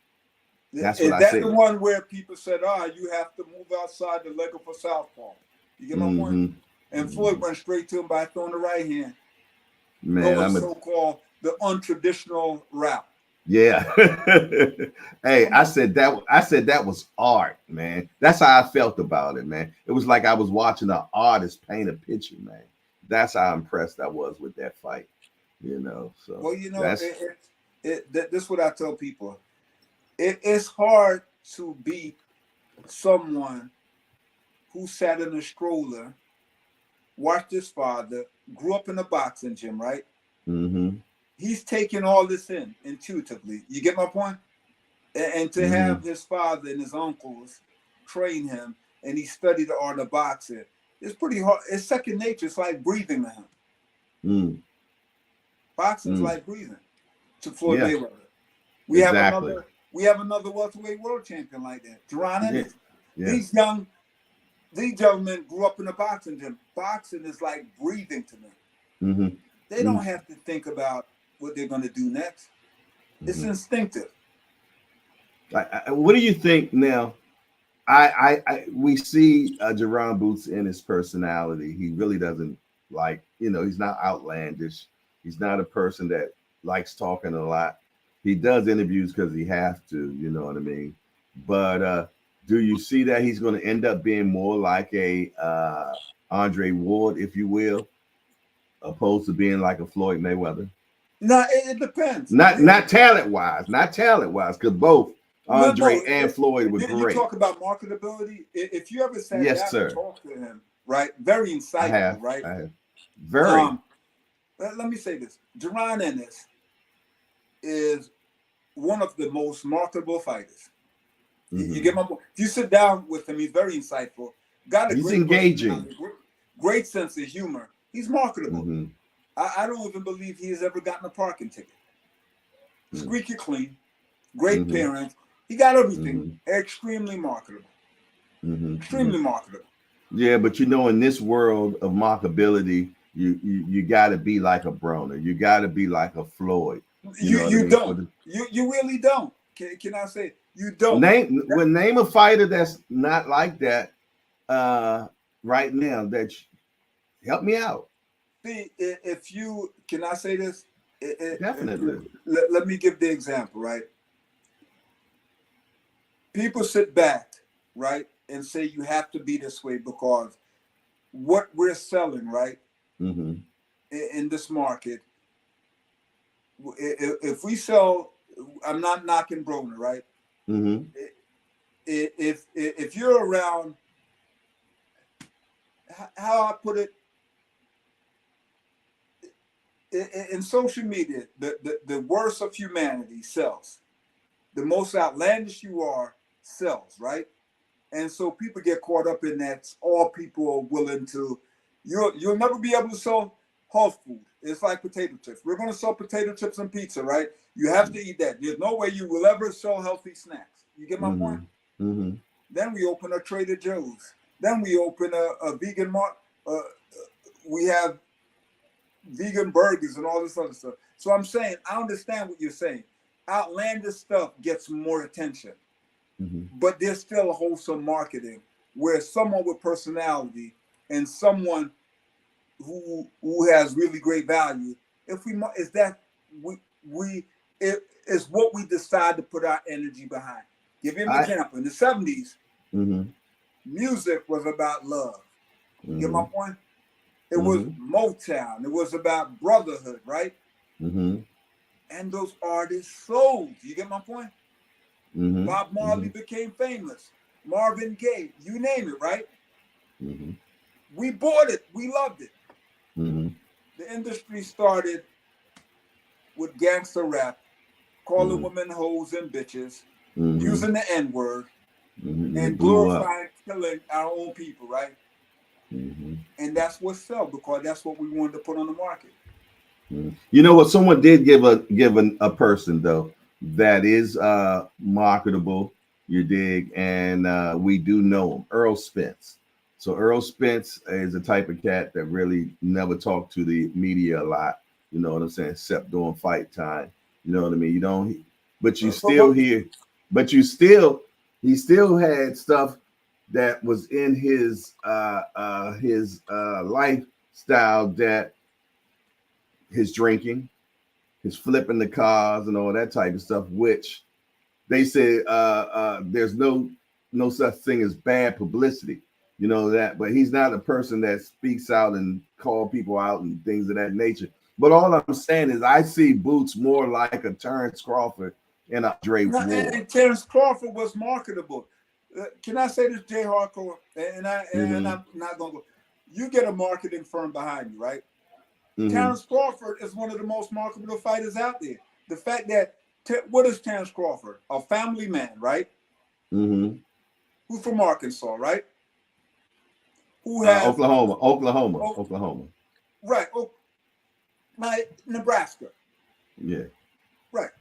That's what Is I that said. the one where people said, you have to move outside the leg of a southpaw? You get my point? And Floyd went straight to him by throwing the right hand. Man, Going so-called the untraditional route. Yeah. Hey, I said that was art, man. That's how I felt about it, man. It was like I was watching an artist paint a picture, man. That's how impressed I was with that fight, you know. So well, you know, that's this is what I tell people. It's hard to beat someone who sat in a stroller, watched his father, grew up in a boxing gym, right? He's taking all this in intuitively. You get my point? And to have his father and his uncles train him, and he studied the art of boxing, it's pretty hard. It's second nature. It's like breathing to him. Boxing's like breathing to Floyd Mayweather. We have another welterweight world champion like that, Jermall. These gentlemen grew up in a boxing gym. Boxing is like breathing to them. They don't have to think about what they're going to do next. It's instinctive. What do you think now? We see Jerron Boots in his personality. He really doesn't like, he's not outlandish. He's not a person that likes talking a lot. He does interviews because he has to, you know what I mean? But do you see that he's going to end up being more like a Andre Ward, if you will, opposed to being like a Floyd Mayweather? No, it depends. Not talent-wise, because both Andre and Floyd were great. You talk about marketability. If you ever sat down and talked to him, right? Very insightful, right? I have. Very. Let me say this. Jerron Ennis is one of the most marketable fighters. You get my point? If you sit down with him, he's very insightful. He's engaging. Great sense of humor. He's marketable. I don't even believe he has ever gotten a parking ticket. Squeaky clean. Great parents. He got everything. Extremely marketable. Extremely marketable. Yeah, but in this world of marketability, you got to be like a Broner. You got to be like a Floyd. You don't. You really don't. Can I say you don't? Name a fighter that's not like that right now. Help me out. See, if you can, I say this. Definitely. Let me give the example, right? People sit back, right, and say you have to be this way because what we're selling, right, in this market. If we sell, I'm not knocking Broner, right? If you're around, how I put it, in social media, the worst of humanity sells. The most outlandish you are sells, right? And so people get caught up in that. All people are willing to. You'll never be able to sell health food. It's like potato chips. We're going to sell potato chips and pizza, right? You have to eat that. There's no way you will ever sell healthy snacks. You get my point? Then we open a Trader Joe's. Then we open a vegan mart. We have vegan burgers and all this other stuff. So I'm saying, I understand what you're saying. Outlandish stuff gets more attention. But there's still a wholesome marketing where someone with personality and someone who has really great value, it's what we decide to put our energy behind. Give you an example. In the 70s, music was about love. You get my point? It was Motown. It was about brotherhood, right? And those artists sold. You get my point? Bob Marley became famous. Marvin Gaye, you name it, right? We bought it. We loved it. The industry started with gangster rap, calling women hoes and bitches, using the N-word, and glorifying killing our own people, right? And that's what sells because that's what we wanted to put on the market. You know what? Someone did give a person though that is marketable. You dig, and we do know him, Earl Spence. So Earl Spence is the type of cat that really never talked to the media a lot, You know what I'm saying? Except during fight time. You know what I mean? You don't, but you still hear, but you still, he still had stuff that was in his lifestyle, that his drinking, his flipping the cars and all that type of stuff, which they say there's no such thing as bad publicity. You know that, but he's not a person that speaks out and call people out and things of that nature. But all I'm saying is I see Boots more like a Terrence Crawford and a Dre Ward. And Terrence Crawford was marketable. Can I say this, Jay Hardcore? And I'm not going to go. You get a marketing firm behind you, right? Terrence Crawford is one of the most marketable fighters out there. The fact that, what is Terrence Crawford? A family man, right? Who's from Arkansas, right? Who has Oklahoma. Right. Nebraska. Yeah. Right.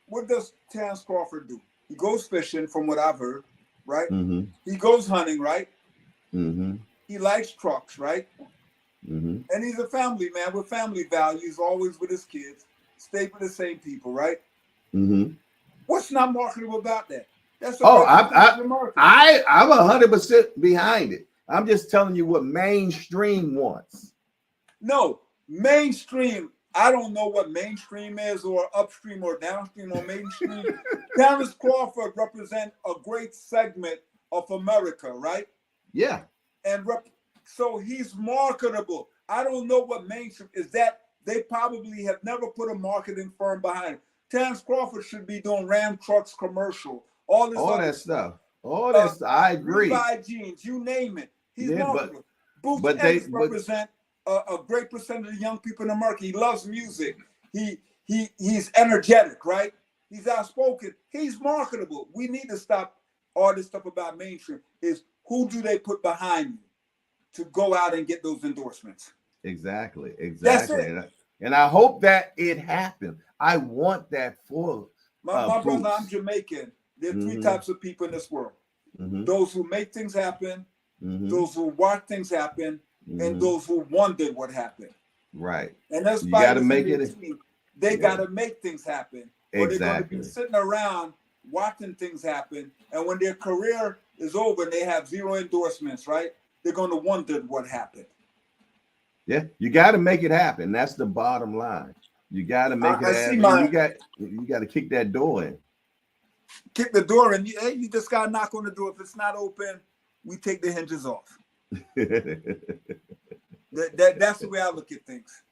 What does Terrence Crawford do? He goes fishing, from what I've heard, right? He goes hunting, right? He likes trucks, right? And he's a family man with family values, always with his kids, stay with the same people, right? What's not marketable about that? That's I'm 100% behind it. I'm just telling you what mainstream wants. No, mainstream. I don't know what mainstream is, or upstream or downstream or mainstream. Terrence Crawford represents a great segment of America, right? Yeah. And so he's marketable. I don't know what mainstream is. That they probably have never put a marketing firm behind it. Terrence Crawford should be doing Ram Trucks commercial, all that stuff. All that stuff. I agree. Levi jeans, you name it. He's marketable. Boots represent a great percentage of the young people in America. He loves music. He's energetic, right? He's outspoken. He's marketable. We need to stop all this stuff about mainstream. Is who do they put behind you to go out and get those endorsements? Exactly. That's it. And I hope that it happens. I want that for my brother. I'm Jamaican. There are three types of people in this world: those who make things happen, those who watch things happen, and those who wondered what happened. Right. And that's you got to make it. They got to make things happen, or they're going to be sitting around watching things happen. And when their career is over and they have zero endorsements, right? They're going to wonder what happened. Yeah, you got to make it happen. That's the bottom line. You got to make it happen. You got to kick that door in. Kick the door in. You just got to knock on the door. If it's not open, we take the hinges off. That's the way I look at things.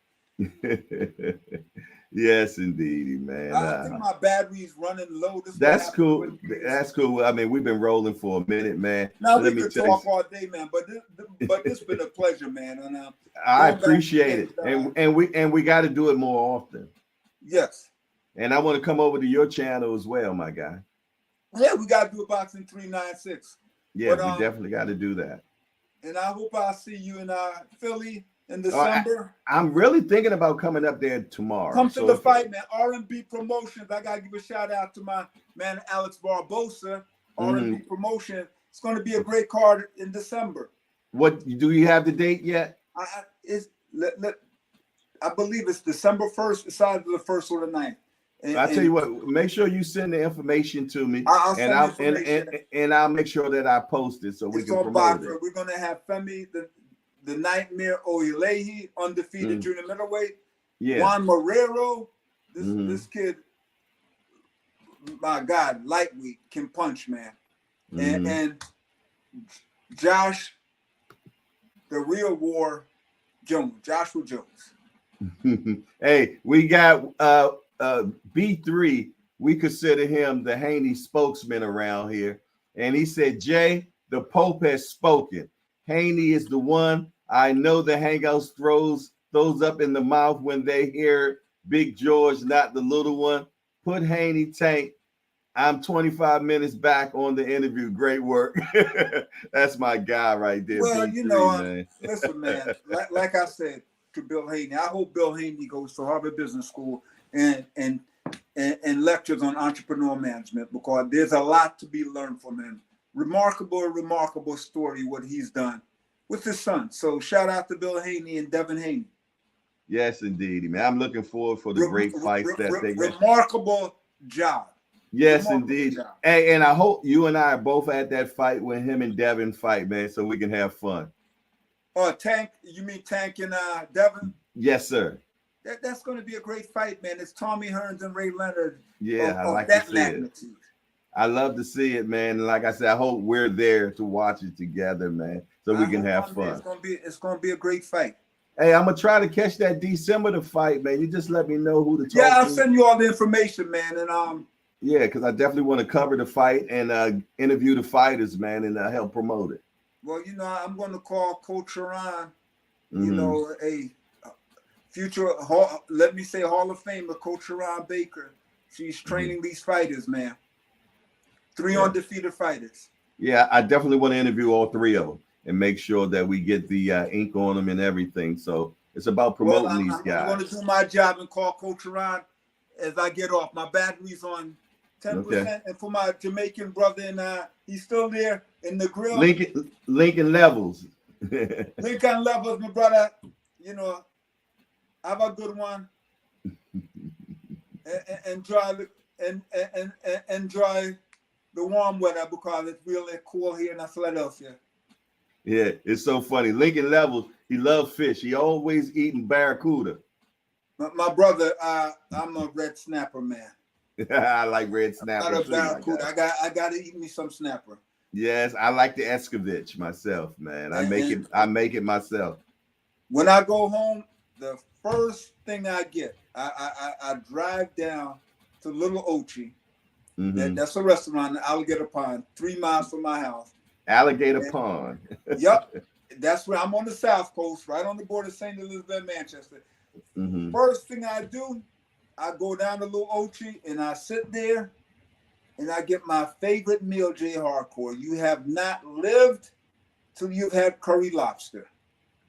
Yes, indeed, man. I think my battery's running low. That's cool. That's cool. I mean, we've been rolling for a minute, man. Now we could talk all day, man. But it's been a pleasure, man. And I appreciate it. And we got to do it more often. Yes. And I want to come over to your channel as well, my guy. Yeah, we got to do a Boxing 396. Yeah, we definitely got to do that. And I hope I'll see you in Philly in December. I'm really thinking about coming up there tomorrow. Come to the fight, man. R&B Promotions. I got to give a shout out to my man, Alex Barbosa. R&B Promotion. It's going to be a great card in December. What, do you have the date yet? I believe it's December 1st. It's either the 1st or the 9th. I'll tell you what, make sure you send the information to me, and I'll make sure that I post it so we can promote it. We're gonna have Femi the Nightmare Oyelehi, undefeated junior middleweight. Yeah. Juan Marrero, this kid, my God, lightweight, can punch, man. And Josh, the real war, Joshua Jones. Hey, we got B3, we consider him the Haney spokesman around here. And he said, Jay, the Pope has spoken. Haney is the one. I know the Hangouts throws up in the mouth when they hear Big George, not the little one. Put Haney Tank. I'm 25 minutes back on the interview. Great work. That's my guy right there. Well, B3, you know, man. Listen, man, like I said to Bill Haney, I hope Bill Haney goes to Harvard Business School and lectures on entrepreneur management, because there's a lot to be learned from him. Remarkable story what he's done, with his son. So shout out to Bill Haney and Devin Haney. Yes, indeed, man. I'm looking forward for the great fights that they got. Remarkable job. Yes, Remarkable indeed. job. Hey, and I hope you and I are both at that fight when him and Devin fight, man, so we can have fun. Oh, Tank, you mean Tank and Devin? Yes, sir. That's going to be a great fight, man. It's Tommy Hearns and Ray Leonard. Yeah, I like to see it. I love to see it, man. And like I said, I hope we're there to watch it together, man, so we can have fun. It's going to be a great fight. Hey, I'm gonna try to catch that December to fight, man. You just let me know who to talk to. Yeah, I'll send you all the information, man. And yeah, because I definitely want to cover the fight and interview the fighters, man, and help promote it. Well, I'm going to call Coach Sharon, a future, let me say, Hall of Famer, Coach Sharon Baker. She's training these fighters, man. 3 undefeated fighters. Yeah, I definitely want to interview all 3 of them and make sure that we get the ink on them and everything. So it's about promoting these guys. I'm going to do my job and call Coach Sharon as I get off. My battery's on 10%. Okay. And for my Jamaican brother, and he's still there in the grill. Lincoln Levels. Lincoln Levels, my brother. Have a good one. Enjoy the warm weather because it's really cool here in Philadelphia. Yeah, it's so funny. Lincoln Levels, he loves fish. He always eating barracuda. My brother, I'm a red snapper, man. I like red snapper. Not a barracuda. I got to eat me some snapper. Yes, I like the escovitch myself, man. I make it myself. When I go home, the first thing I get, I drive down to Little Ochi. That's a restaurant in Alligator Pond, 3 miles from my house. Alligator Pond. Yep. That's where I'm on the South Coast, right on the border of St. Elizabeth and Manchester. First thing I do, I go down to Little Ochi and I sit there and I get my favorite meal, J Hardcore. You have not lived till you've had curry lobster.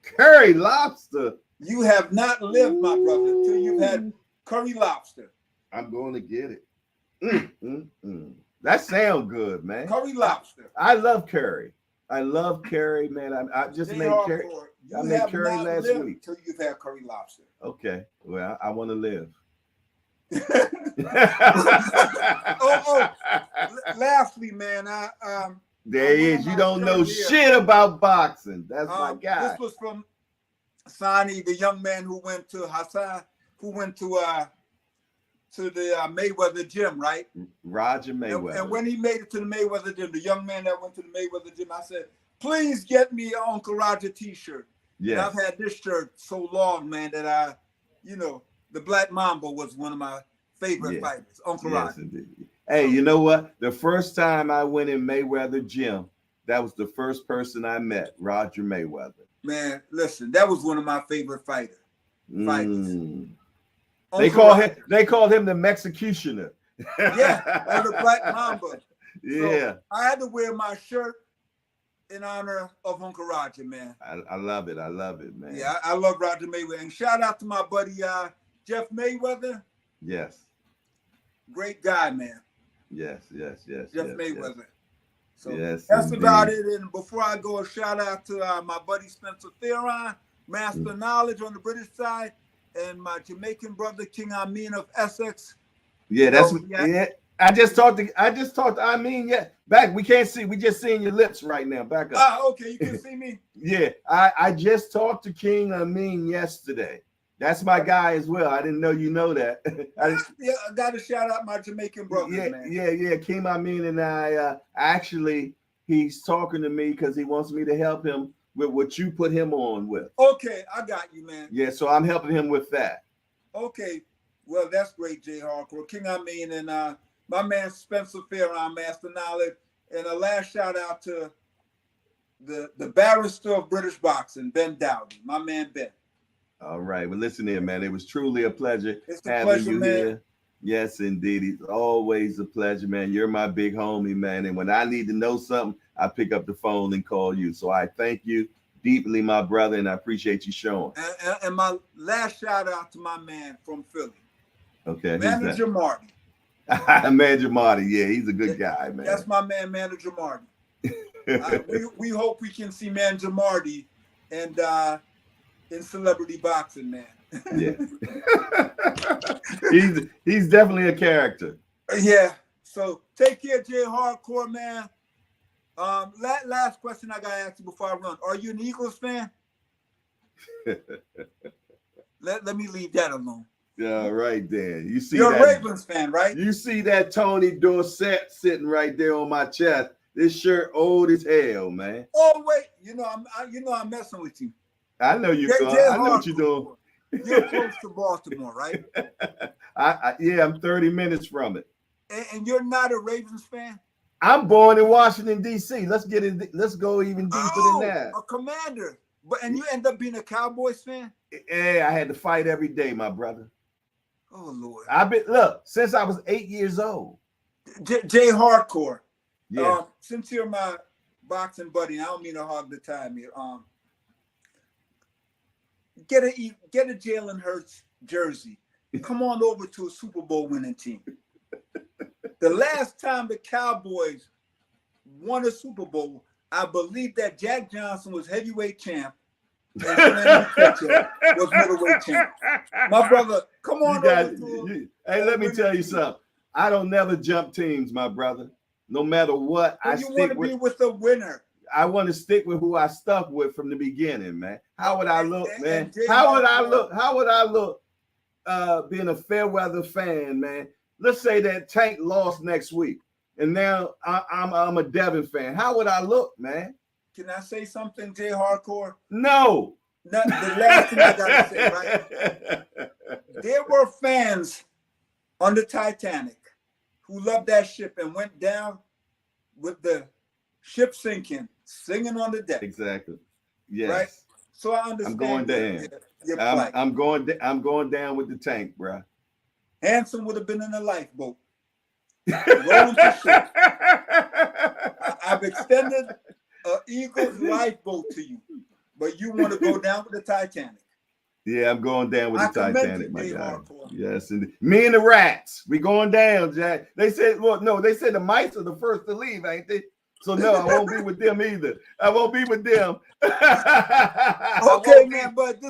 Curry lobster? You have not lived, my brother, till you've had curry lobster. I'm going to get it. That sounds good, man. Curry lobster. I love curry. I love curry, man. I just made curry. I made curry last week. Till you've had curry lobster. Okay. Well, I want to live. Lastly, man, there he is. You don't know shit about boxing. That's my guy. This was from Sani, the young man who went to Hassan, who went to the Mayweather gym, right? Roger Mayweather. And when he made it to the Mayweather gym, the young man that went to the Mayweather gym, I said, please get me an Uncle Roger t-shirt. Yeah. I've had this shirt so long, man, that the Black Mamba was one of my favorite fighters, Uncle Roger. Indeed. Hey, you know what? The first time I went in Mayweather gym, that was the first person I met, Roger Mayweather. Man, listen, that was one of my favorite fighters. They called him the Mexicutioner. Yeah, or the Black Mamba. Yeah. So I had to wear my shirt in honor of Uncle Roger, man. I love it. I love it, man. Yeah, I love Roger Mayweather. And shout out to my buddy Jeff Mayweather. Yes. Great guy, man. Yes. Jeff Mayweather. Yes. So yes, that's indeed. about it. And before I go, a shout out to my buddy Spencer Theron, Master Knowledge on the British side, and my Jamaican brother King Amin of Essex. Yeah, I just talked to Amin. Yeah, back. We can't see. We just seeing your lips right now. Back up. Okay. You can see me. Yeah, I just talked to King Amin yesterday. That's my guy as well. I didn't know you know that. I got to shout out my Jamaican brother, man. Yeah. King Amin and I actually, he's talking to me because he wants me to help him with what you put him on with. Okay, I got you, man. Yeah, so I'm helping him with that. Okay, well, that's great, J Hardcore. King Amin and my man Spencer Farron, Master Knowledge. And a last shout out to the barrister of British boxing, Ben Dowdy, my man Ben. All right. Well, listen here, man. It was truly a pleasure having you man. Here. Yes, indeed. It's always a pleasure, man. You're my big homie, man. And when I need to know something, I pick up the phone and call you. So I thank you deeply, my brother, and I appreciate you showing. And my last shout out to my man from Philly. Okay. Manager Marty. Manager Marty. Yeah, he's a good guy, man. That's my man, Manager Marty. We hope we can see Manager Marty and in celebrity boxing, man. Yeah. he's definitely a character. Yeah. So take care, Jay Hardcore, man. Last question I gotta ask you before I run. Are you an Eagles fan? let me leave that alone. Yeah, right there. You see You're that, a Ravens fan, right? You see that Tony Dorsett sitting right there on my chest. This shirt old as hell, man. Oh wait, I'm messing with you. I know you. I know what you're doing. You're close to Baltimore, right? Yeah, I'm 30 minutes from it. And you're not a Ravens fan? I'm born in Washington, D.C. Let's get it. Let's go even deeper than that. A Commander. And you end up being a Cowboys fan? Yeah, I had to fight every day, my brother. Oh Lord. Look, since I was 8 years old. Jay Hardcore. Yeah. Since you're my boxing buddy, I don't mean to hog the time here. Get a Jalen Hurts jersey. Come on over to a Super Bowl winning team. The last time the Cowboys won a Super Bowl, I believe that Jack Johnson was heavyweight champ and was middleweight champ. My brother, come on over. Hey, let me tell you something. I don't never jump teams, my brother. No matter what, you want to be with a winner. I want to stick with who I stuck with from the beginning, man. How would I look, man? How would I look being a fair weather fan, man? Let's say that Tank lost next week, and now I'm a Devin fan. How would I look, man? Can I say something, Jay Hardcore? No. The last thing I gotta say, right? There were fans on the Titanic who loved that ship and went down with the ship sinking, singing on the deck. Exactly. Yes. Right. So I understand. I'm going down. Your I'm going down with the Tank, bro. Hanson would have been in a lifeboat. Rolling for ship. I've extended an Eagles lifeboat to you, but you want to go down with the Titanic. Yeah, I'm going down with the Titanic, my guy. Hardcore. Yes, and me and the rats, we going down, Jack. They said, well, no, they said the mice are the first to leave, ain't they? So no, I won't be with them either. I won't be with them. Okay, man, but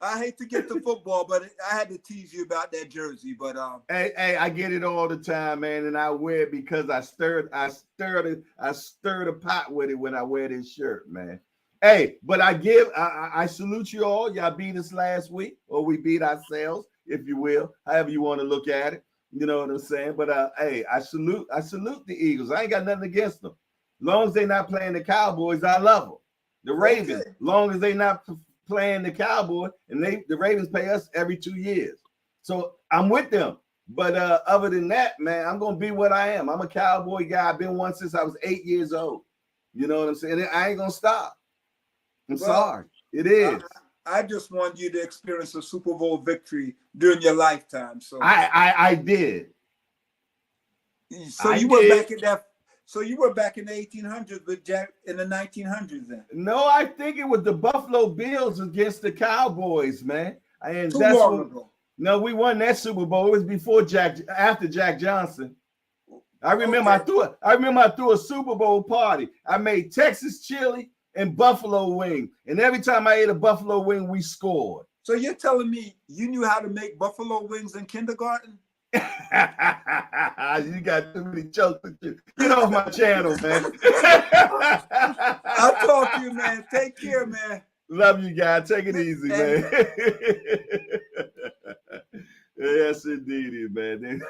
I hate to get to football, but I had to tease you about that jersey. But hey, I get it all the time, man, and I wear it because I stirred a pot with it when I wear this shirt, man. Hey, but I salute you all. Y'all beat us last week, or we beat ourselves, if you will, however you want to look at it. You know what I'm saying? But hey, I salute the Eagles. I ain't got nothing against them. Long as they're not playing the Cowboys, I love them. The Ravens, long as they not playing the Cowboys, and the Ravens pay us every 2 years. So I'm with them. But other than that, man, I'm gonna be what I am. I'm a Cowboy guy. I've been one since I was 8 years old. You know what I'm saying? I ain't gonna stop. I'm sorry. It is. I just want you to experience a Super Bowl victory during your lifetime. So I did. So you were back in that. So you were back in the 1800s with Jack in the 1900s then? No, I think it was the Buffalo Bills against the Cowboys, man. And Too long ago. No, we won that Super Bowl. It was before after Jack Johnson. I remember I threw a Super Bowl party. I made Texas chili and buffalo wing, and every time I ate a buffalo wing, we scored. So you're telling me you knew how to make buffalo wings in kindergarten? You got too many jokes with you. Get off my channel, man. I'll talk to you, man. Take care, man. Love you, guys. Take it easy, man. Yes, indeed, man.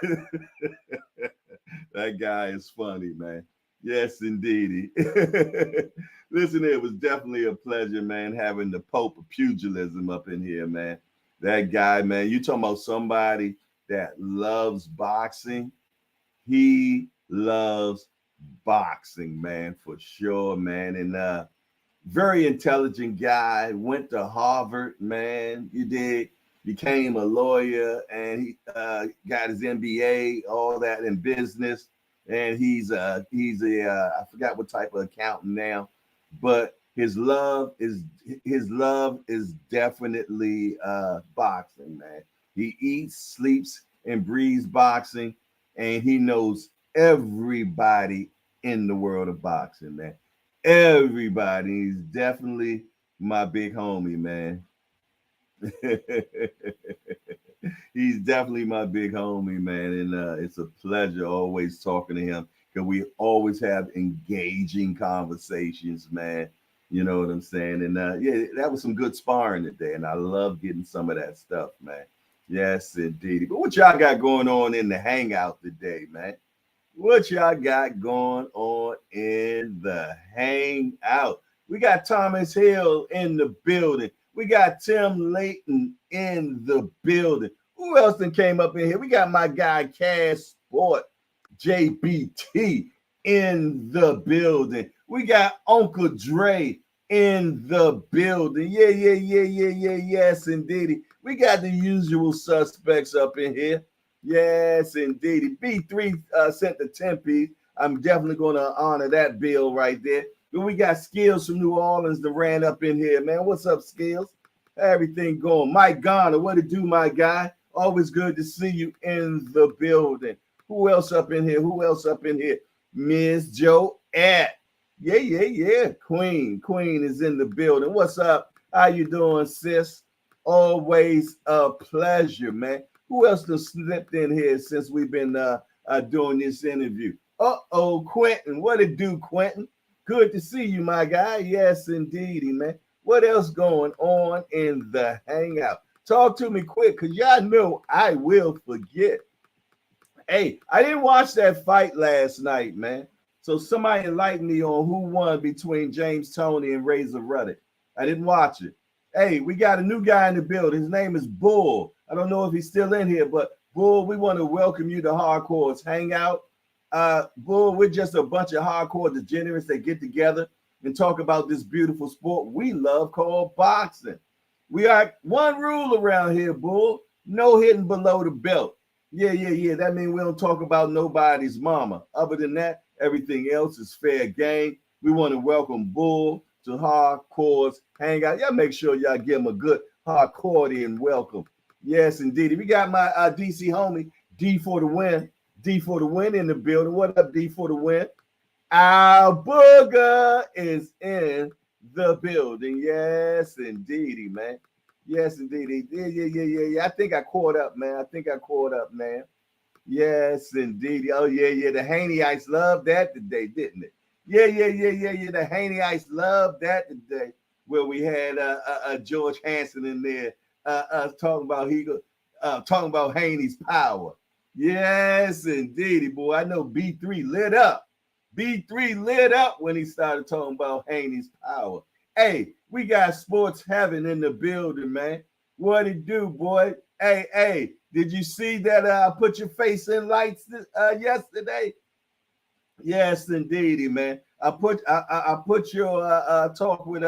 That guy is funny, man. Yes, indeed. Listen, it was definitely a pleasure, man, having the Pope of pugilism up in here, man. That guy, man, you talking about somebody that loves boxing. He loves boxing, man, for sure, man. And very intelligent guy, went to Harvard, man. You did, became a lawyer, and he got his MBA, all that in business. And he's a I forgot what type of accountant now, but his love is definitely boxing, man. He eats, sleeps, and breathes boxing, and he knows everybody in the world of boxing, man. Everybody. He's definitely my big homie, man. He's definitely my big homie, man, and it's a pleasure always talking to him because we always have engaging conversations, man. You know what I'm saying? And yeah, that was some good sparring today, and I love getting some of that stuff, man. Yes, indeed. But what y'all got going on in the hangout today, man? What y'all got going on in the hangout? We got Thomas Hill in the building. We got Tim Layton in the building. Who else then came up in here? We got my guy Cash Sport JBT in the building. We got Uncle Dre in the building. Yeah. Yes, indeed. We got the usual suspects up in here. Yes, indeed. B3 sent the 10 piece. I'm definitely going to honor that bill right there. But we got Skills from New Orleans that ran up in here, man. What's up, Skills? Everything going. Mike Garner, what it do, my guy? Always good to see you in the building. Who else up in here? Who else up in here? Miss Joette. Yeah. Queen is in the building. What's up? How you doing, sis? Always a pleasure, man. Who else done slipped in here since we've been doing this interview? Quentin. What it do, Quentin? Good to see you, my guy. Yes, indeedy, man. What else going on in the hangout? Talk to me quick, because y'all know I will forget. Hey, I didn't watch that fight last night, man. So somebody enlighten me on who won between James Toney and Razor Ruddock. I didn't watch it. Hey, we got a new guy in the building. His name is Bull. I don't know if he's still in here, but Bull, we want to welcome you to Hardcore's Hangout. Bull, we're just a bunch of hardcore degenerates that get together and talk about this beautiful sport we love called boxing. We got one rule around here, Bull. No hitting below the belt. Yeah. That means we don't talk about nobody's mama. Other than that, everything else is fair game. We want to welcome Bull to Hardcore's Hangout. Y'all make sure y'all give him a good hardcore welcome. Yes, indeed. We got my DC homie, D for the win. D for the win in the building. What up, D for the win? Our booger is in the building. Yes, indeedy, man. Yes, indeedy. Yeah. I think I caught up, man. Yes, indeed. Oh, yeah. The Haney-ites loved that today, didn't it? Yeah. The Haney-ites loved that today, where we had George Hansen in there talking about Haney's power. Yes, indeedy, boy. I know B3 lit up. B3 lit up when he started talking about Haney's power. Hey, we got Sports Heaven in the building, man. What it do, boy? Hey, did you see that I put your face in lights yesterday? Yes, indeedy, man. I put your talk with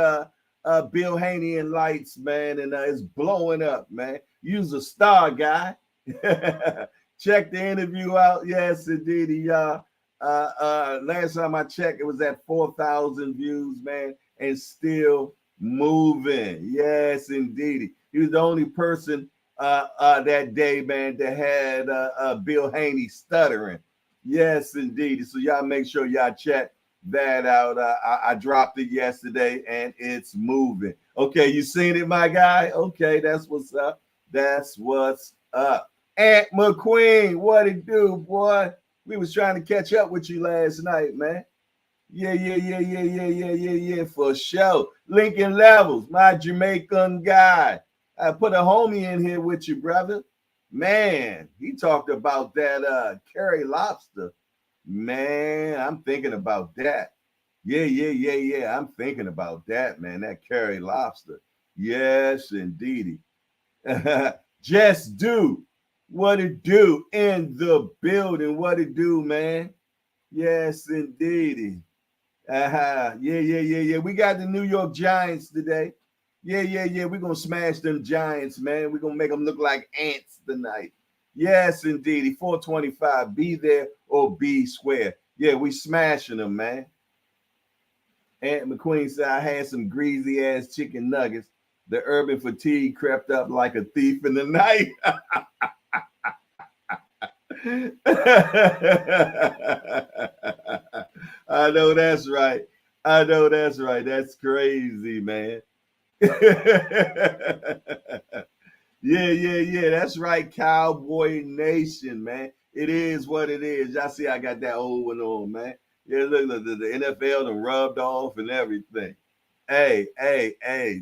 Bill Haney in lights, man, and it's blowing up, man. You's a star, guy. Check the interview out. Yes, indeedy, y'all. Last time I checked, it was at 4,000 views, man, and still moving. Yes, indeedy. He was the only person that day, man, that had Bill Haney stuttering. Yes, indeed. So y'all make sure y'all check that out. I dropped it yesterday and it's moving. Okay, you seen it, my guy? Okay, that's what's up. Aunt McQueen, what it do, boy? We was trying to catch up with you last night, man. Yeah, for sure. Lincoln Levels, my Jamaican guy. I put a homie in here with you, brother. Man, he talked about that curry lobster. Man, I'm thinking about that. Yeah. I'm thinking about that, man. That curry lobster. Yes, indeedy. Just do what it do in the building. What it do, man. Yes, indeedy. Yeah. We got the New York Giants today. Yeah. We're gonna smash them Giants, man. We're gonna make them look like ants tonight. Yes, indeed. 425. Be there or be square. Yeah, we smashing them, man. Aunt McQueen said I had some greasy ass chicken nuggets. The urban fatigue crept up like a thief in the night. I know that's right. That's crazy, man. Yeah. That's right, Cowboy Nation, man. It is what it is. Y'all see, I got that old one on, man. Yeah, look, the NFL done rubbed off and everything. Hey.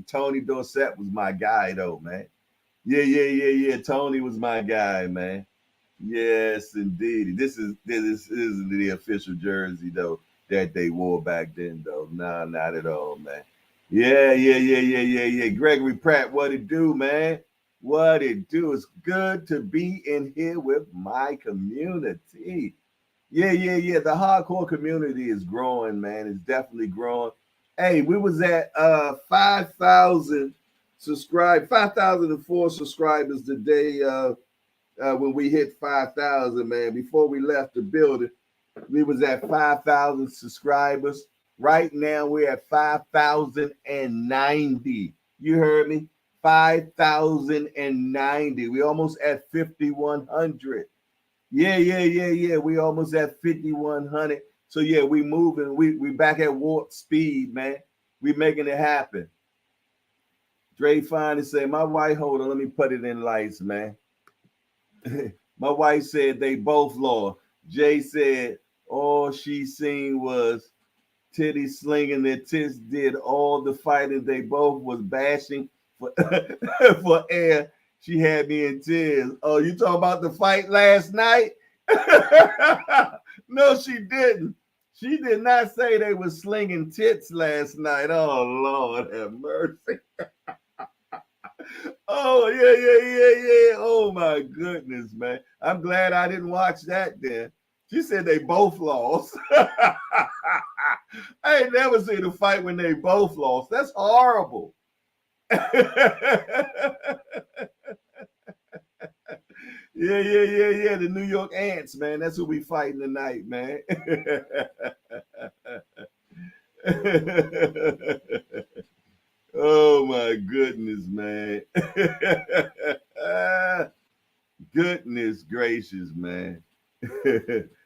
Tony Dorsett was my guy, though, man. Yeah. Tony was my guy, man. Yes, indeed. This is the official jersey though that they wore back then though. Nah, not at all, man. Yeah. Gregory Pratt, what it do, man? What it do? It's good to be in here with my community. Yeah. The hardcore community is growing, man. It's definitely growing. Hey, we was at 5,000 subscribe, 5,004 subscribers today. When we hit 5,000, man. Before we left the building, we was at 5,000 subscribers. Right now, we're at 5,090. You heard me? 5,090. We almost at 5,100. Yeah. We almost at 5,100. So yeah, we moving. We back at warp speed, man. We making it happen. Dre finally said, "My wife, hold on, let me put it in lights, man." My wife said they both lost. Jay said all she seen was titty slinging. Their tits did all the fighting. They both was bashing for, for air. She had me in tears. Oh, you talking about the fight last night? No, she didn't. She did not say they was slinging tits last night. Oh, Lord have mercy. Oh, yeah. Oh, my goodness, man. I'm glad I didn't watch that then. She said they both lost. I ain't never seen a fight when they both lost. That's horrible. Yeah. The New York Ants, man. That's who we fighting tonight, man. Oh my goodness, man. Goodness gracious, man.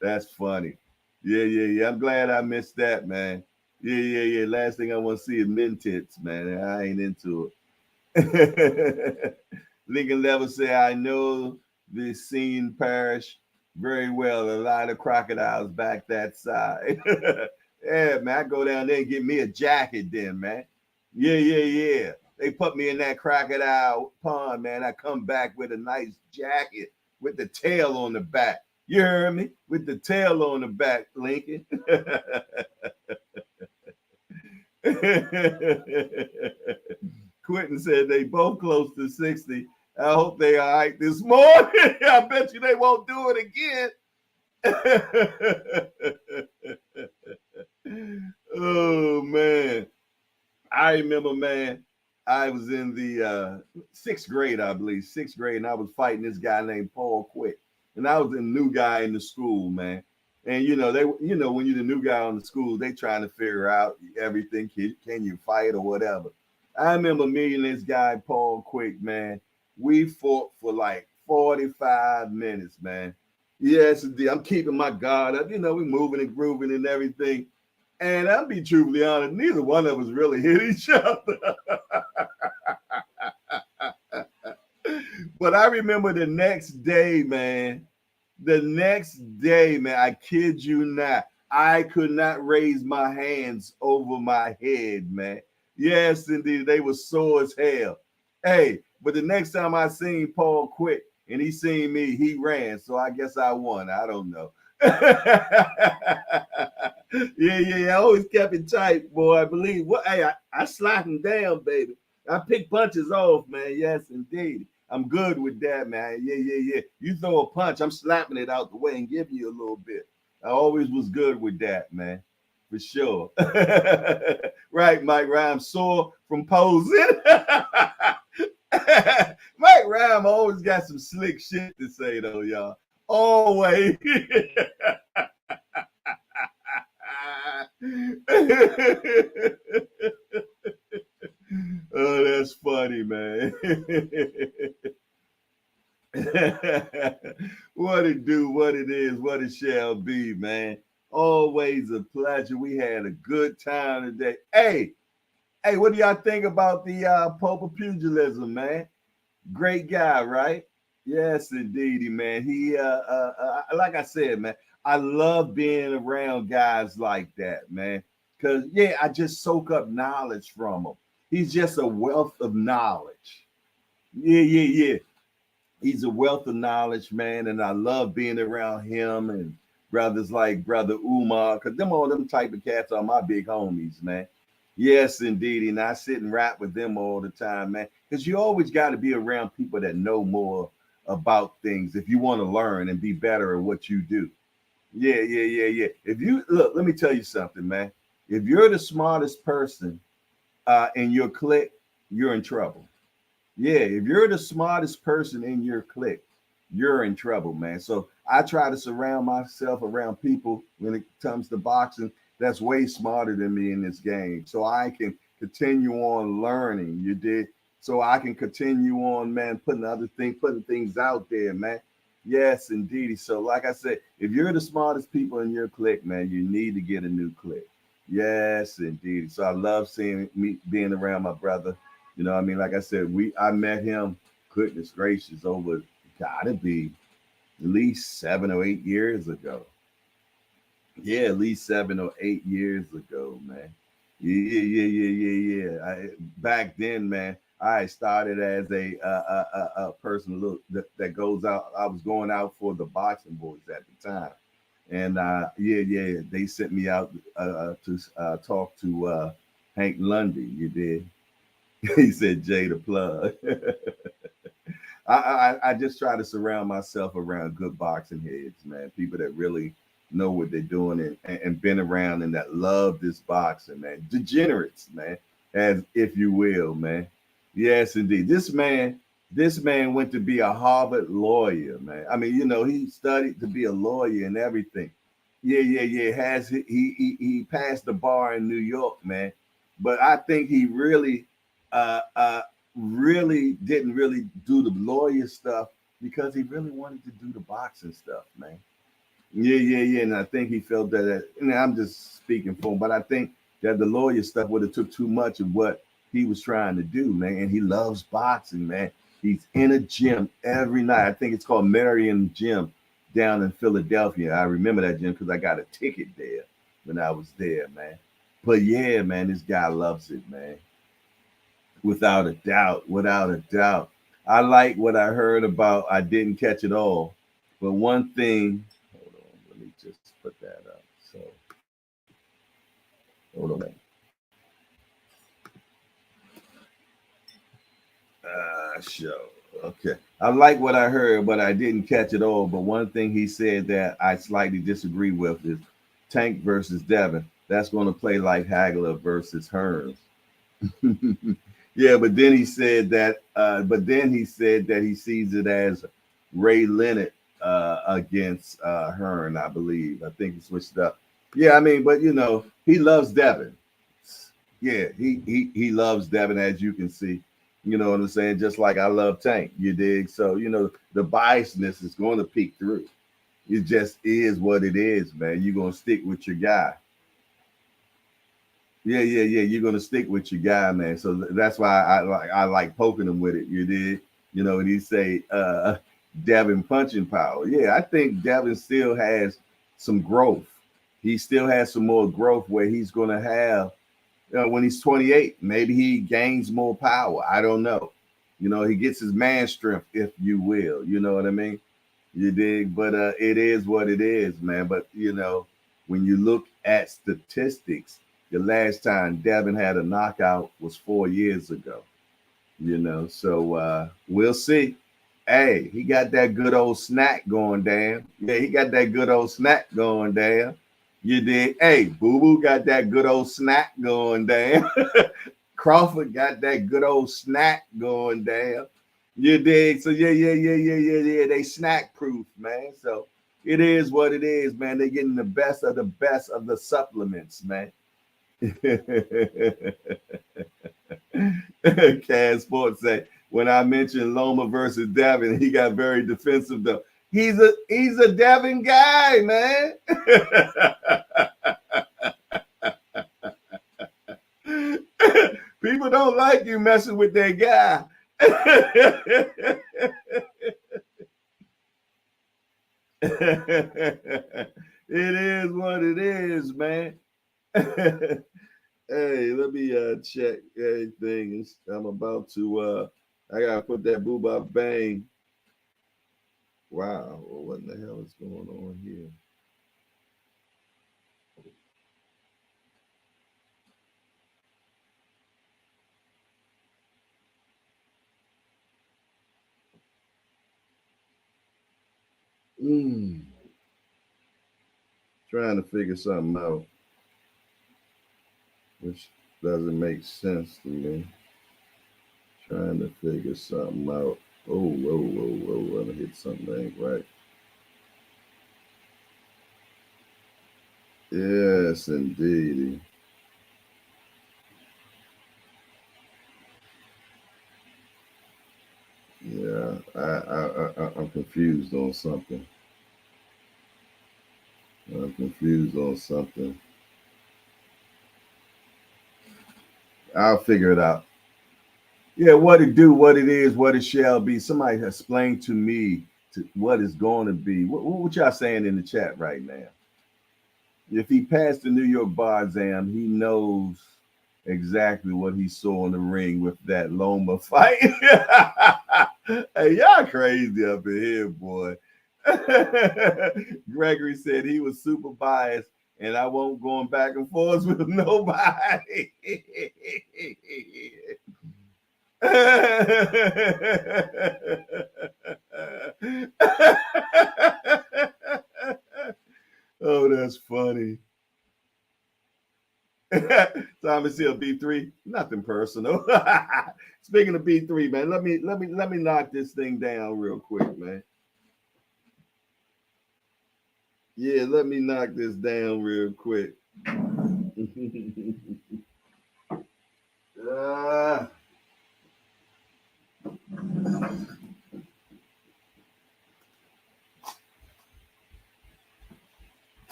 That's funny. Yeah. I'm glad I missed that, man. Yeah. Last thing I want to see is men tits, man. I ain't into it. Lincoln Level say, I know the scene parish very well. A lot of crocodiles back that side. Yeah, man. I go down there and get me a jacket then, man. Yeah. They put me in that crocodile pond, man. I come back with a nice jacket with the tail on the back. You heard me? With the tail on the back, Lincoln. Quentin said they both close to 60. I hope they all right this morning. I bet you they won't do it again. Oh, man. I remember, man, I was in the sixth grade, I believe, sixth grade, and I was fighting this guy named Paul Quick. And I was the new guy in the school, man. And when you're the new guy on the school, they trying to figure out everything. Can you fight or whatever? I remember me and this guy, Paul Quick, man. We fought for like 45 minutes, man. Yes, I'm keeping my guard up. We moving and grooving and everything. And I'll be truthfully honest, neither one of us really hit each other. But I remember the next day, man. I kid you not, I could not raise my hands over my head, man. Yes, indeed, they were sore as hell. Hey, but the next time I seen Paul Quick and he seen me, he ran. So I guess I won. I don't know. Yeah. I always kept it tight, boy. I believe. Well, hey, I slap him down, baby. I pick punches off, man. Yes, indeed. I'm good with that, man. Yeah. You throw a punch, I'm slapping it out the way and giving you a little bit. I always was good with that, man. For sure. Right, Mike Rhyme, sore from posing. Mike Rhyme always got some slick shit to say, though, y'all. Always. Oh, that's funny, man. What it do, what it is, what it shall be, man. Always a pleasure. We had a good time today. Hey, Hey, what do y'all think about the Pope of Pugilism, man? Great guy, right? Yes, indeedy, man. He like I said, man, I love being around guys like that, man. Cause yeah, I just soak up knowledge from him. He's just a wealth of knowledge. Yeah, yeah, yeah. He's a wealth of knowledge, man, and I love being around him and brothers like Brother Umar, because them all them type of cats are my big homies, man. Yes, indeed. And I sit and rap with them all the time, man. Because you always got to be around people that know more about things if you want to learn and be better at what you do. Yeah, yeah, yeah, yeah. If you look, let me tell you something, man. If you're the smartest person in your clique, you're in trouble. Yeah, if you're the smartest person in your clique, you're in trouble, man. So I try to surround myself around people when it comes to boxing that's way smarter than me in this game. So I can continue on learning. You did. So I can continue on, man, putting things out there, man. Yes, indeed. So, like I said, if you're the smartest people in your clique, man, you need to get a new clique. Yes, indeed. So I love seeing me being around my brother. You know, what I mean, like I said, I met him, goodness gracious, over gotta be at least 7 or 8 years ago. Yeah, at least 7 or 8 years ago, man. Yeah, yeah, yeah, yeah, yeah. Back then, man, I started as a person that goes out. I was going out for the boxing boys at the time, and yeah, yeah, they sent me out to talk to Hank Lundy. You did. He said Jay the plug. I just try to surround myself around good boxing heads, man. People that really know what they're doing and been around and that love this boxing, man. Degenerates, man, as if you will, man. Yes, indeed. This man went to be a Harvard lawyer, man. I mean, he studied to be a lawyer and everything. Yeah, yeah, yeah. He passed the bar in New York, man. But I think he uh, uh, really didn't really do the lawyer stuff because he really wanted to do the boxing stuff, man. Yeah, yeah, yeah. And I think he felt and I'm just speaking for him, but I think that the lawyer stuff would have took too much of what he was trying to do, man. And he loves boxing, man. He's in a gym every night. I think it's called Marion Gym down in Philadelphia. I remember that gym because I got a ticket there when I was there, man. But yeah, man, this guy loves it, man. Without a doubt, without a doubt. I like what I heard about. I didn't catch it all, but one thing. Hold on, let me just put that up. So hold on. Show. Okay. I like what I heard, but I didn't catch it all. But one thing he said that I slightly disagree with is Tank versus Devin. That's going to play like Hagler versus Hearns. Yeah, but then he said that. He sees it as Ray Leonard against Hearn. I believe. I think he switched up. Yeah, I mean, but he loves Devin. Yeah, he loves Devin, as you can see. You know what I'm saying? Just like I love Tank. You dig? So the biasness is going to peek through. It just is what it is, man. You're gonna stick with your guy. Yeah, yeah, yeah. You're gonna stick with your guy, man. So that's why I like poking him with it. You did, and he say Devin punching power. Yeah, I think Devin still has some growth. He still has some more growth where he's gonna have when he's 28. Maybe he gains more power. I don't know. He gets his man strength, if you will. You know what I mean? You dig? But it is what it is, man. But when you look at statistics, the last time Devin had a knockout was 4 years ago. So we'll see. Hey, he got that good old snack going down. Yeah, he got that good old snack going down. You did. Hey, Boo Boo got that good old snack going down. Crawford got that good old snack going down. You dig? So yeah, yeah, yeah, yeah, yeah, yeah. They snack proof, man. So it is what it is, man. They're getting the best of the supplements, man. Cass Sports say when I mentioned Loma versus Devin, he got very defensive though. He's a Devin guy, man. don't like you messing with that guy. It is what it is, man. Hey, let me check everything. I'm about to I gotta put that booba bang. Wow, what in the hell is going on here? Trying to figure something out, which doesn't make sense to me. Trying to figure something out. Oh, whoa. I'm gonna hit something ain't right. Yes, indeed. Yeah, I'm confused on something. I'm confused on something. I'll figure it out. Yeah, what it do, what it is, what it shall be. Somebody explain to me what it's going to be. What y'all saying in the chat right now? If he passed the New York bar exam, he knows exactly what he saw in the ring with that Loma fight. Hey, y'all crazy up in here, boy. Gregory said he was super biased, and I won't going back and forth with nobody. Oh, that's funny. Thomas Hill B3, nothing personal. Speaking of B3, man, let me knock this thing down real quick, man. Yeah, let me knock this down real quick. Yeah.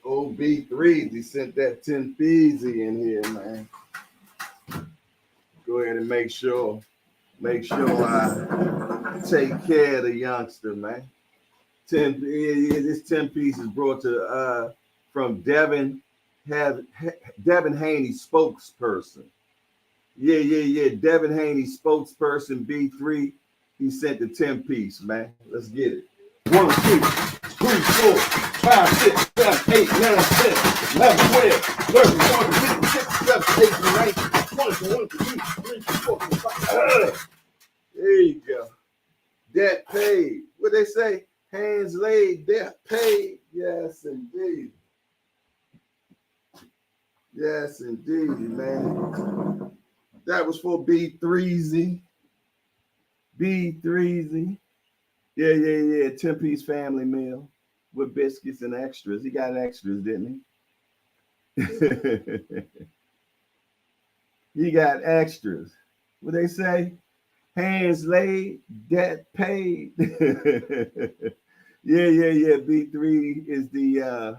Old B3, he sent that 10 Feezy in here, man. Go ahead and make sure I take care of the youngster, man. 10, this 10 piece is brought to from Devin Haney, spokesperson. Yeah. Devin Haney, spokesperson B3. He sent the 10 piece, man. Let's get it. 1, 2, 3, 4, 5, 6, 7, 8, 9, 10, 11, 12, 13, 14, 15, 16, 17, 18, 19, 20, 21, 22, 23, 24, 25. There you go. Debt paid. What they say? Hands laid, debt paid. Yes, indeed. Yes, indeed, man. That was for B3Z. B3Z. Yeah. 10-piece family meal with biscuits and extras. He got extras, didn't he? He got extras. What they say? Hands laid, debt paid. Yeah. B3 is the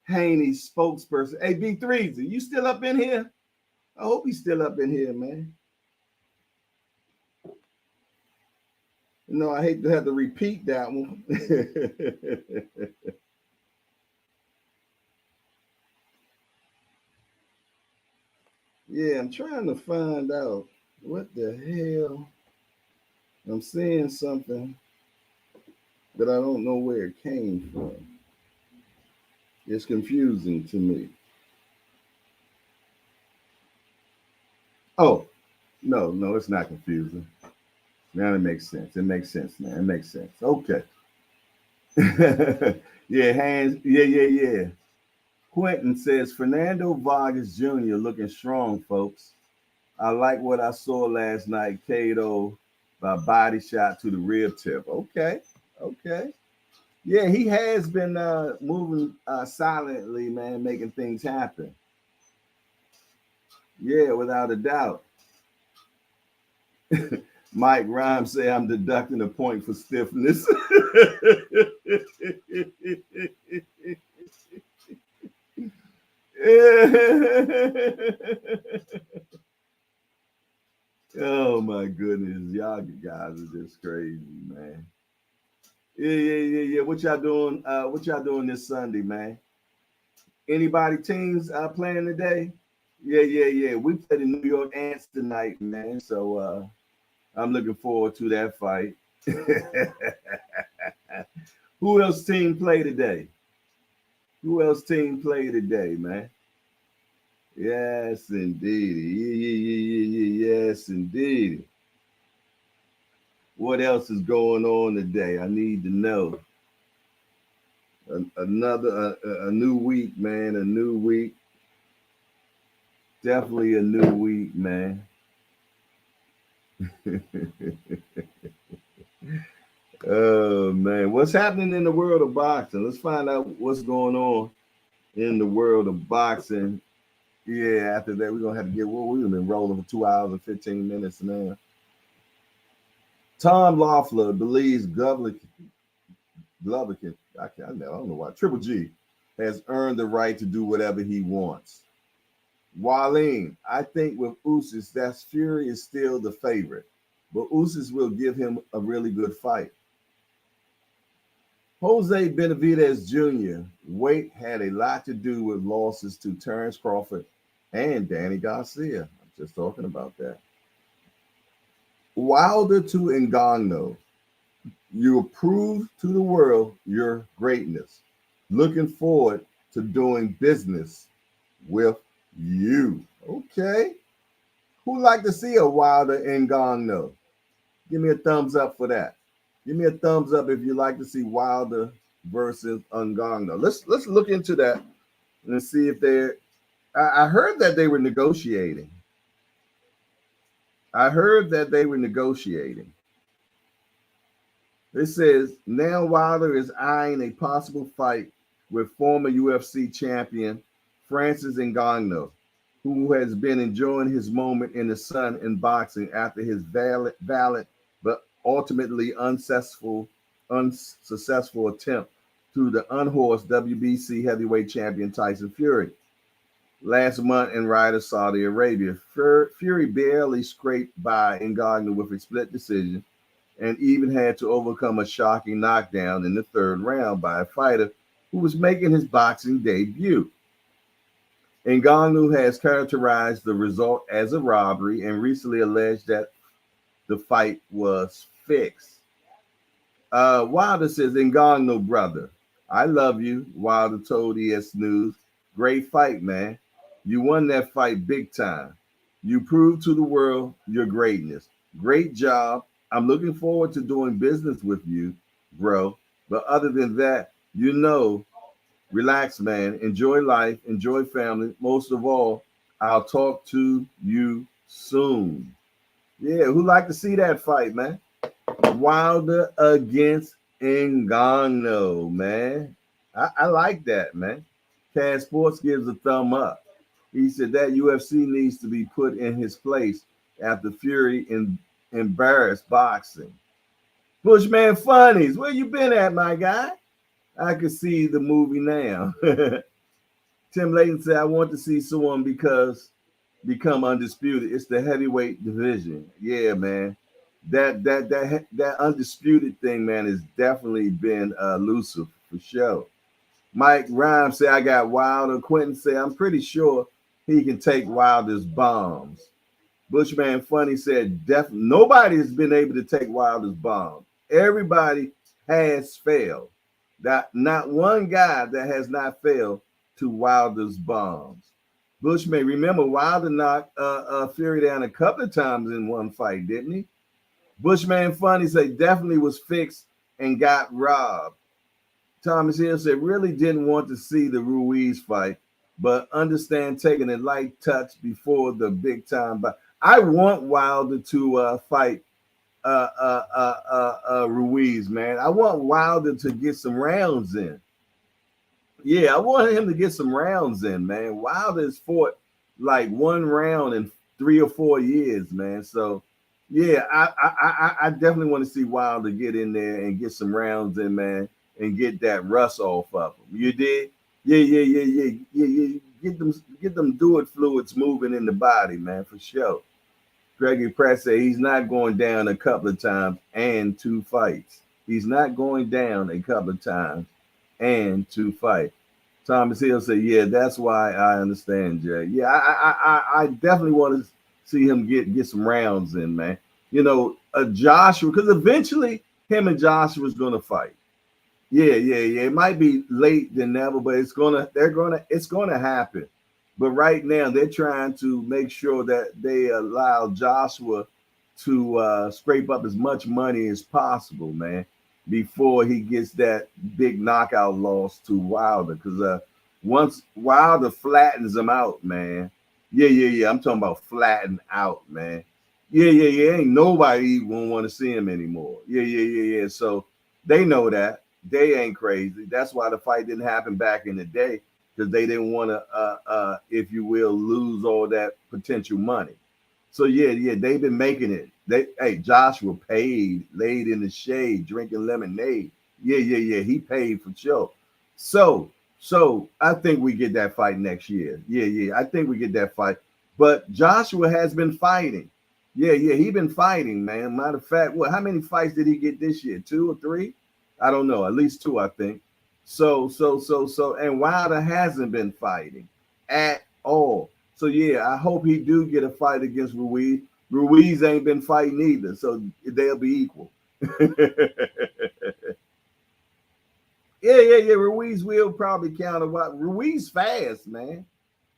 Haney spokesperson. Hey, B3, are you still up in here? I hope he's still up in here, man. No, I hate to have to repeat that one. Yeah, I'm trying to find out what the hell. I'm seeing something, but I don't know where it came from. It's confusing to me. Oh, no, it's not confusing. Now it makes sense. It makes sense, man. It makes sense. Okay. Yeah, hands. Yeah. Quentin says Fernando Vargas Jr. looking strong, folks. I like what I saw last night. KO by body shot to the rib tip. Okay. Yeah, he has been moving silently, man, making things happen. Yeah, without a doubt. Mike Rhymes say I'm deducting a point for stiffness. Oh my goodness, y'all guys are just crazy, man. Yeah. What y'all doing? What y'all doing this Sunday, man? Anybody teams playing today? Yeah. We play the New York Ants tonight, man. So I'm looking forward to that fight. Who else team play today? Who else team play today, man? Yes, indeed. Yes, indeed. What else is going on today? I need to know. Another a new week, man. A new week. Definitely a new week, man. Oh man, what's happening in the world of boxing? Let's find out what's going on in the world of boxing. Yeah, after that, we're gonna have to get we've been rolling for 2 hours and 15 minutes now. Tom Loeffler believes Glover I don't know why. Triple G has earned the right to do whatever he wants. Waleem, I think with Usyk, that's Fury is still the favorite, but Usyk will give him a really good fight. Jose Benavidez Jr. weight had a lot to do with losses to Terrence Crawford and Danny Garcia. I'm just talking about that. Wilder to Ngannou. You prove to the world your greatness. Looking forward to doing business with you. Okay. Who like to see a Wilder Ngannou? Give me a thumbs up for that. Give me a thumbs up if you like to see Wilder versus Ngannou. Let's look into that and see if they're. I heard that they were negotiating. I heard that they were negotiating. It says now Wilder is eyeing a possible fight with former UFC champion Francis Ngannou, who has been enjoying his moment in the sun in boxing after his valid but ultimately unsuccessful attempt to the unhorsed WBC heavyweight champion Tyson Fury last month in Riyadh, Saudi Arabia. Fury barely scraped by Ngannou with a split decision and even had to overcome a shocking knockdown in the third round by a fighter who was making his boxing debut. Ngannou has characterized the result as a robbery and recently alleged that the fight was fixed. Wilder says, Ngannou, brother, I love you. Wilder told ES News, great fight, man. You won that fight big time. You proved to the world your greatness. Great job. I'm looking forward to doing business with you, bro. But other than that, relax, man. Enjoy life. Enjoy family. Most of all, I'll talk to you soon. Yeah, who like to see that fight, man? Wilder against Ngannou, man. I like that, man. Cash Sports gives a thumb up. He said that UFC needs to be put in his place after Fury embarrassed boxing. Bushman Funnies, where you been at, my guy? I can see the movie now. Tim Layton said, I want to see someone become undisputed. It's the heavyweight division. Yeah, man. That undisputed thing, man, has definitely been elusive for sure. Mike Rhymes said, I got Wilder. Quentin said, I'm pretty sure he can take Wilder's bombs. Bushman Funny said, definitely nobody has been able to take Wilder's bombs. Everybody has failed. Not one guy that has not failed to Wilder's bombs. Bushman, remember Wilder knocked Fury down a couple of times in one fight, didn't he? Bushman Funny said definitely was fixed and got robbed. Thomas Hill said really didn't want to see the Ruiz fight, but understand taking a light touch before the big time. But I want Wilder to fight Ruiz, man. I want Wilder to get some rounds in. Yeah, I want him to get some rounds in, man. Wilder has fought like one round in 3 or 4 years, man. So yeah, I definitely want to see Wilder get in there and get some rounds in, man, and get that rust off of him. You did? Yeah. get them fluid fluids moving in the body, man, for sure. Greggy Press said he's not going down a couple of times and 2 fights. He's not going down a couple of times and 2 fights. Thomas Hill said, "Yeah, that's why I understand, Jay. Yeah, I definitely want to see him get some rounds in, man. You know, Joshua, because eventually him and Joshua's gonna fight. Yeah. It might be late than never, but it's gonna happen. But right now they're trying to make sure that they allow Joshua to scrape up as much money as possible, man, before he gets that big knockout loss to Wilder. Because once Wilder flattens him out, man, yeah. I'm talking about flatten out, man. Yeah. Ain't nobody even want to see him anymore. Yeah. So they know that. They ain't crazy. That's why the fight didn't happen back in the day, because they didn't want to, if you will, lose all that potential money. So yeah, they've been making it. Joshua paid, laid in the shade, drinking lemonade. Yeah. He paid for sure. So I think we get that fight next year. Yeah. I think we get that fight. But Joshua has been fighting. Yeah. He been fighting, man. Matter of fact, how many fights did he get this year? 2 or 3? I don't know. At least 2, I think. So, and Wilder hasn't been fighting at all. So yeah, I hope he do get a fight against Ruiz. Ruiz ain't been fighting either, so they'll be equal. Yeah. Ruiz will probably counter. Ruiz fast, man.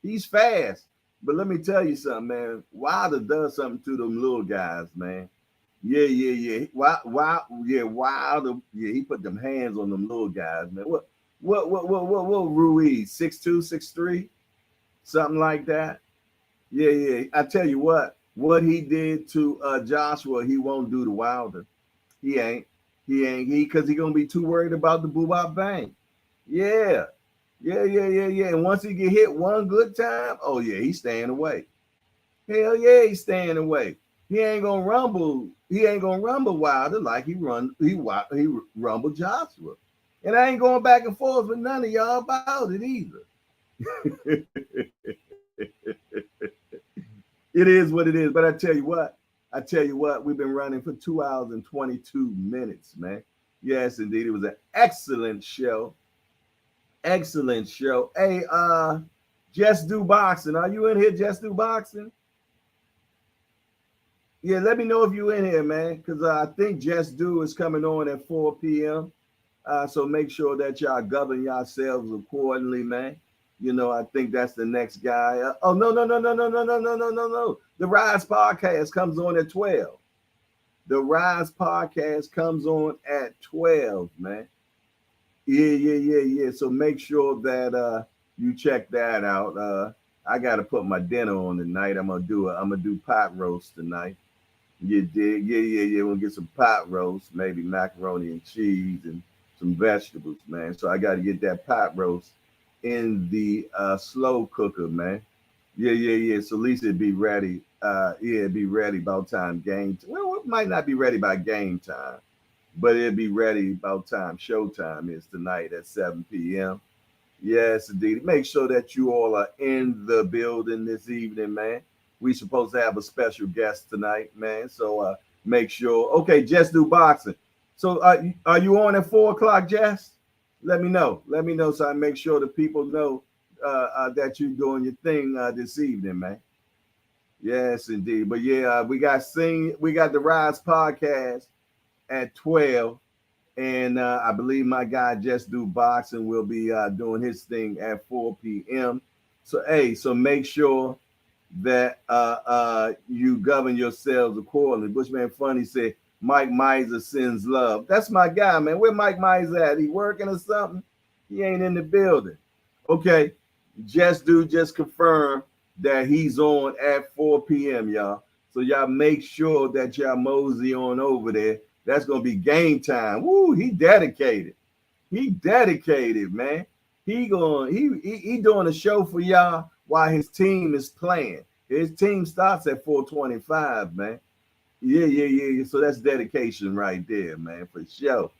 He's fast. But let me tell you something, man. Wilder does something to them little guys, man. Yeah. Wilder. Yeah, he put them hands on them little guys, man. What Ruiz? 6'2", 6'3", something like that. Yeah. I tell you what he did to Joshua, he won't do to Wilder. He ain't. Because he gonna be too worried about the boo-bop bang. Yeah. And once he get hit one good time, oh yeah, he's staying away. Hell yeah, he's staying away. He ain't gonna rumble Wilder like he rumbled Joshua. And I ain't going back and forth with none of y'all about it either. It is what it is. But I tell you what, we've been running for 2 hours and 22 minutes, man. Yes, indeed. It was an excellent show. Excellent show. Hey, Just Do Boxing. Are you in here, Just Do Boxing? Yeah, let me know if you're in here, man, because I think Just Do is coming on at 4 p.m. So make sure that y'all govern yourselves accordingly, man. You know, I think that's the next guy. No. The Rise Podcast comes on at 12. The Rise Podcast comes on at 12, man. Yeah. So make sure that you check that out. I got to put my dinner on tonight. I'm gonna do pot roast tonight. You dig? Yeah. We'll get some pot roast, maybe macaroni and cheese and some vegetables, man. So I got to get that pot roast in the slow cooker, man. Yeah. So at least it'd be ready. It'd be ready about time game. Well, it might not be ready by game time, but it'd be ready about time showtime is tonight at 7 p.m. Yes, indeed. Make sure that you all are in the building this evening, man. We supposed to have a special guest tonight, man. So make sure. Okay, Just Do Boxing. So are you on at 4 o'clock, Jess? Let me know. So I make sure the people know that you're doing your thing this evening, man. Yes, indeed. But yeah, we got the Rise Podcast at 12. And I believe my guy Just Do Boxing will be doing his thing at 4 p.m. So make sure that you govern yourselves accordingly. Bushman Funny said Mike Miser sends love. That's my guy, man. Where Mike Miser at? He working or something? He ain't in the building. Okay, just confirm that he's on at 4 p.m., y'all. So y'all make sure that y'all mosey on over there. That's gonna be game time. Woo, he dedicated. He dedicated, man. He doing a show for y'all while his team is playing. His team starts at 4:25, man. Yeah. So that's dedication right there, man, for sure.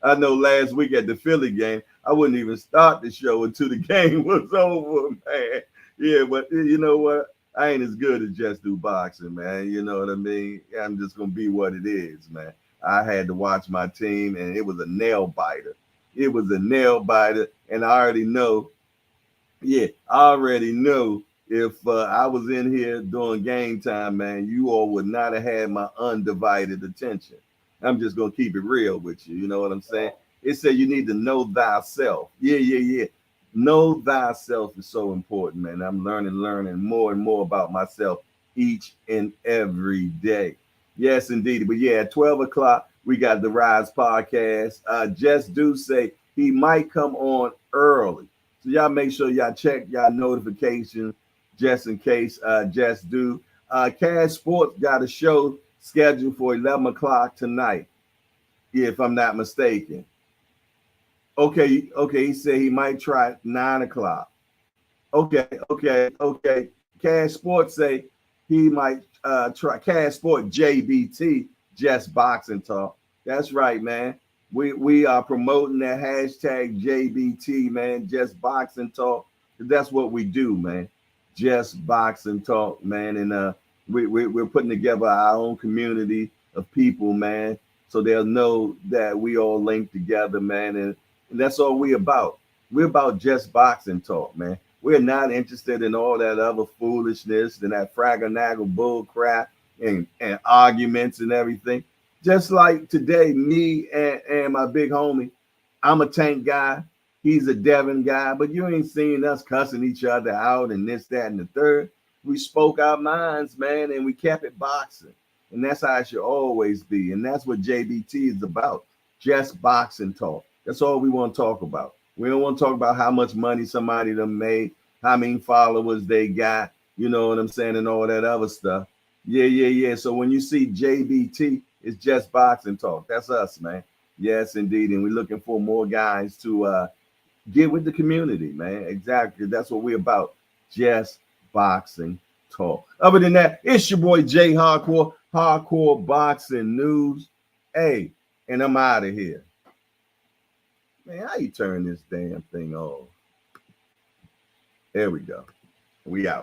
I know last week at the Philly game, I wouldn't even start the show until the game was over, man. Yeah, but you know what? I ain't as good as just do boxing, man. You know what I mean? I'm just gonna be what it is, man. I had to watch my team, and it was a nail biter. It was a nail biter, and I already know. Yeah, I already know if I was in here during game time, man, you all would not have had my undivided attention. I'm just gonna keep it real with you. You know what I'm saying? It said you need to know thyself. Yeah, yeah, yeah. Know thyself is so important, man. I'm learning more and more about myself each and every day. Yes, indeed. But yeah, at 12 o'clock, we got the Rise podcast. Just do say he might come on early. So y'all make sure y'all check y'all notifications just in case. Just do. Cash Sports got a show scheduled for 11 o'clock tonight, if I'm not mistaken. Okay, okay. He said he might try 9 o'clock. Okay, okay, okay. Cash Sports say he might try Cash Sport JBT, Just Boxing Talk. That's right, man. We are promoting that hashtag JBT, man, Just Boxing Talk. That's what we do, man. Just Boxing Talk, man. And we're putting together our own community of people, man. So they'll know that we all linked together, man. And that's all we about. We're about just boxing talk, man. We're not interested in all that other foolishness and that fraggle bull crap and arguments and everything. Just like today, me and my big homie, I'm a Tank guy. He's a Devin guy, but you ain't seen us cussing each other out and this, that, and the third. We spoke our minds, man, and we kept it boxing. And that's how it should always be. And that's what JBT is about. Just boxing talk. That's all we want to talk about. We don't want to talk about how much money somebody done made, how many followers they got, you know what I'm saying, and all that other stuff. Yeah, yeah, yeah. So when you see JBT, it's just boxing talk. That's us, man. Yes, indeed. And we're looking for more guys to get with the community, man. Exactly. That's what we're about. Just boxing talk. Other than that, it's your boy Jay Hardcore, Hardcore Boxing News. Hey, and I'm out of here. Man, how you turn this damn thing off? There we go. We out.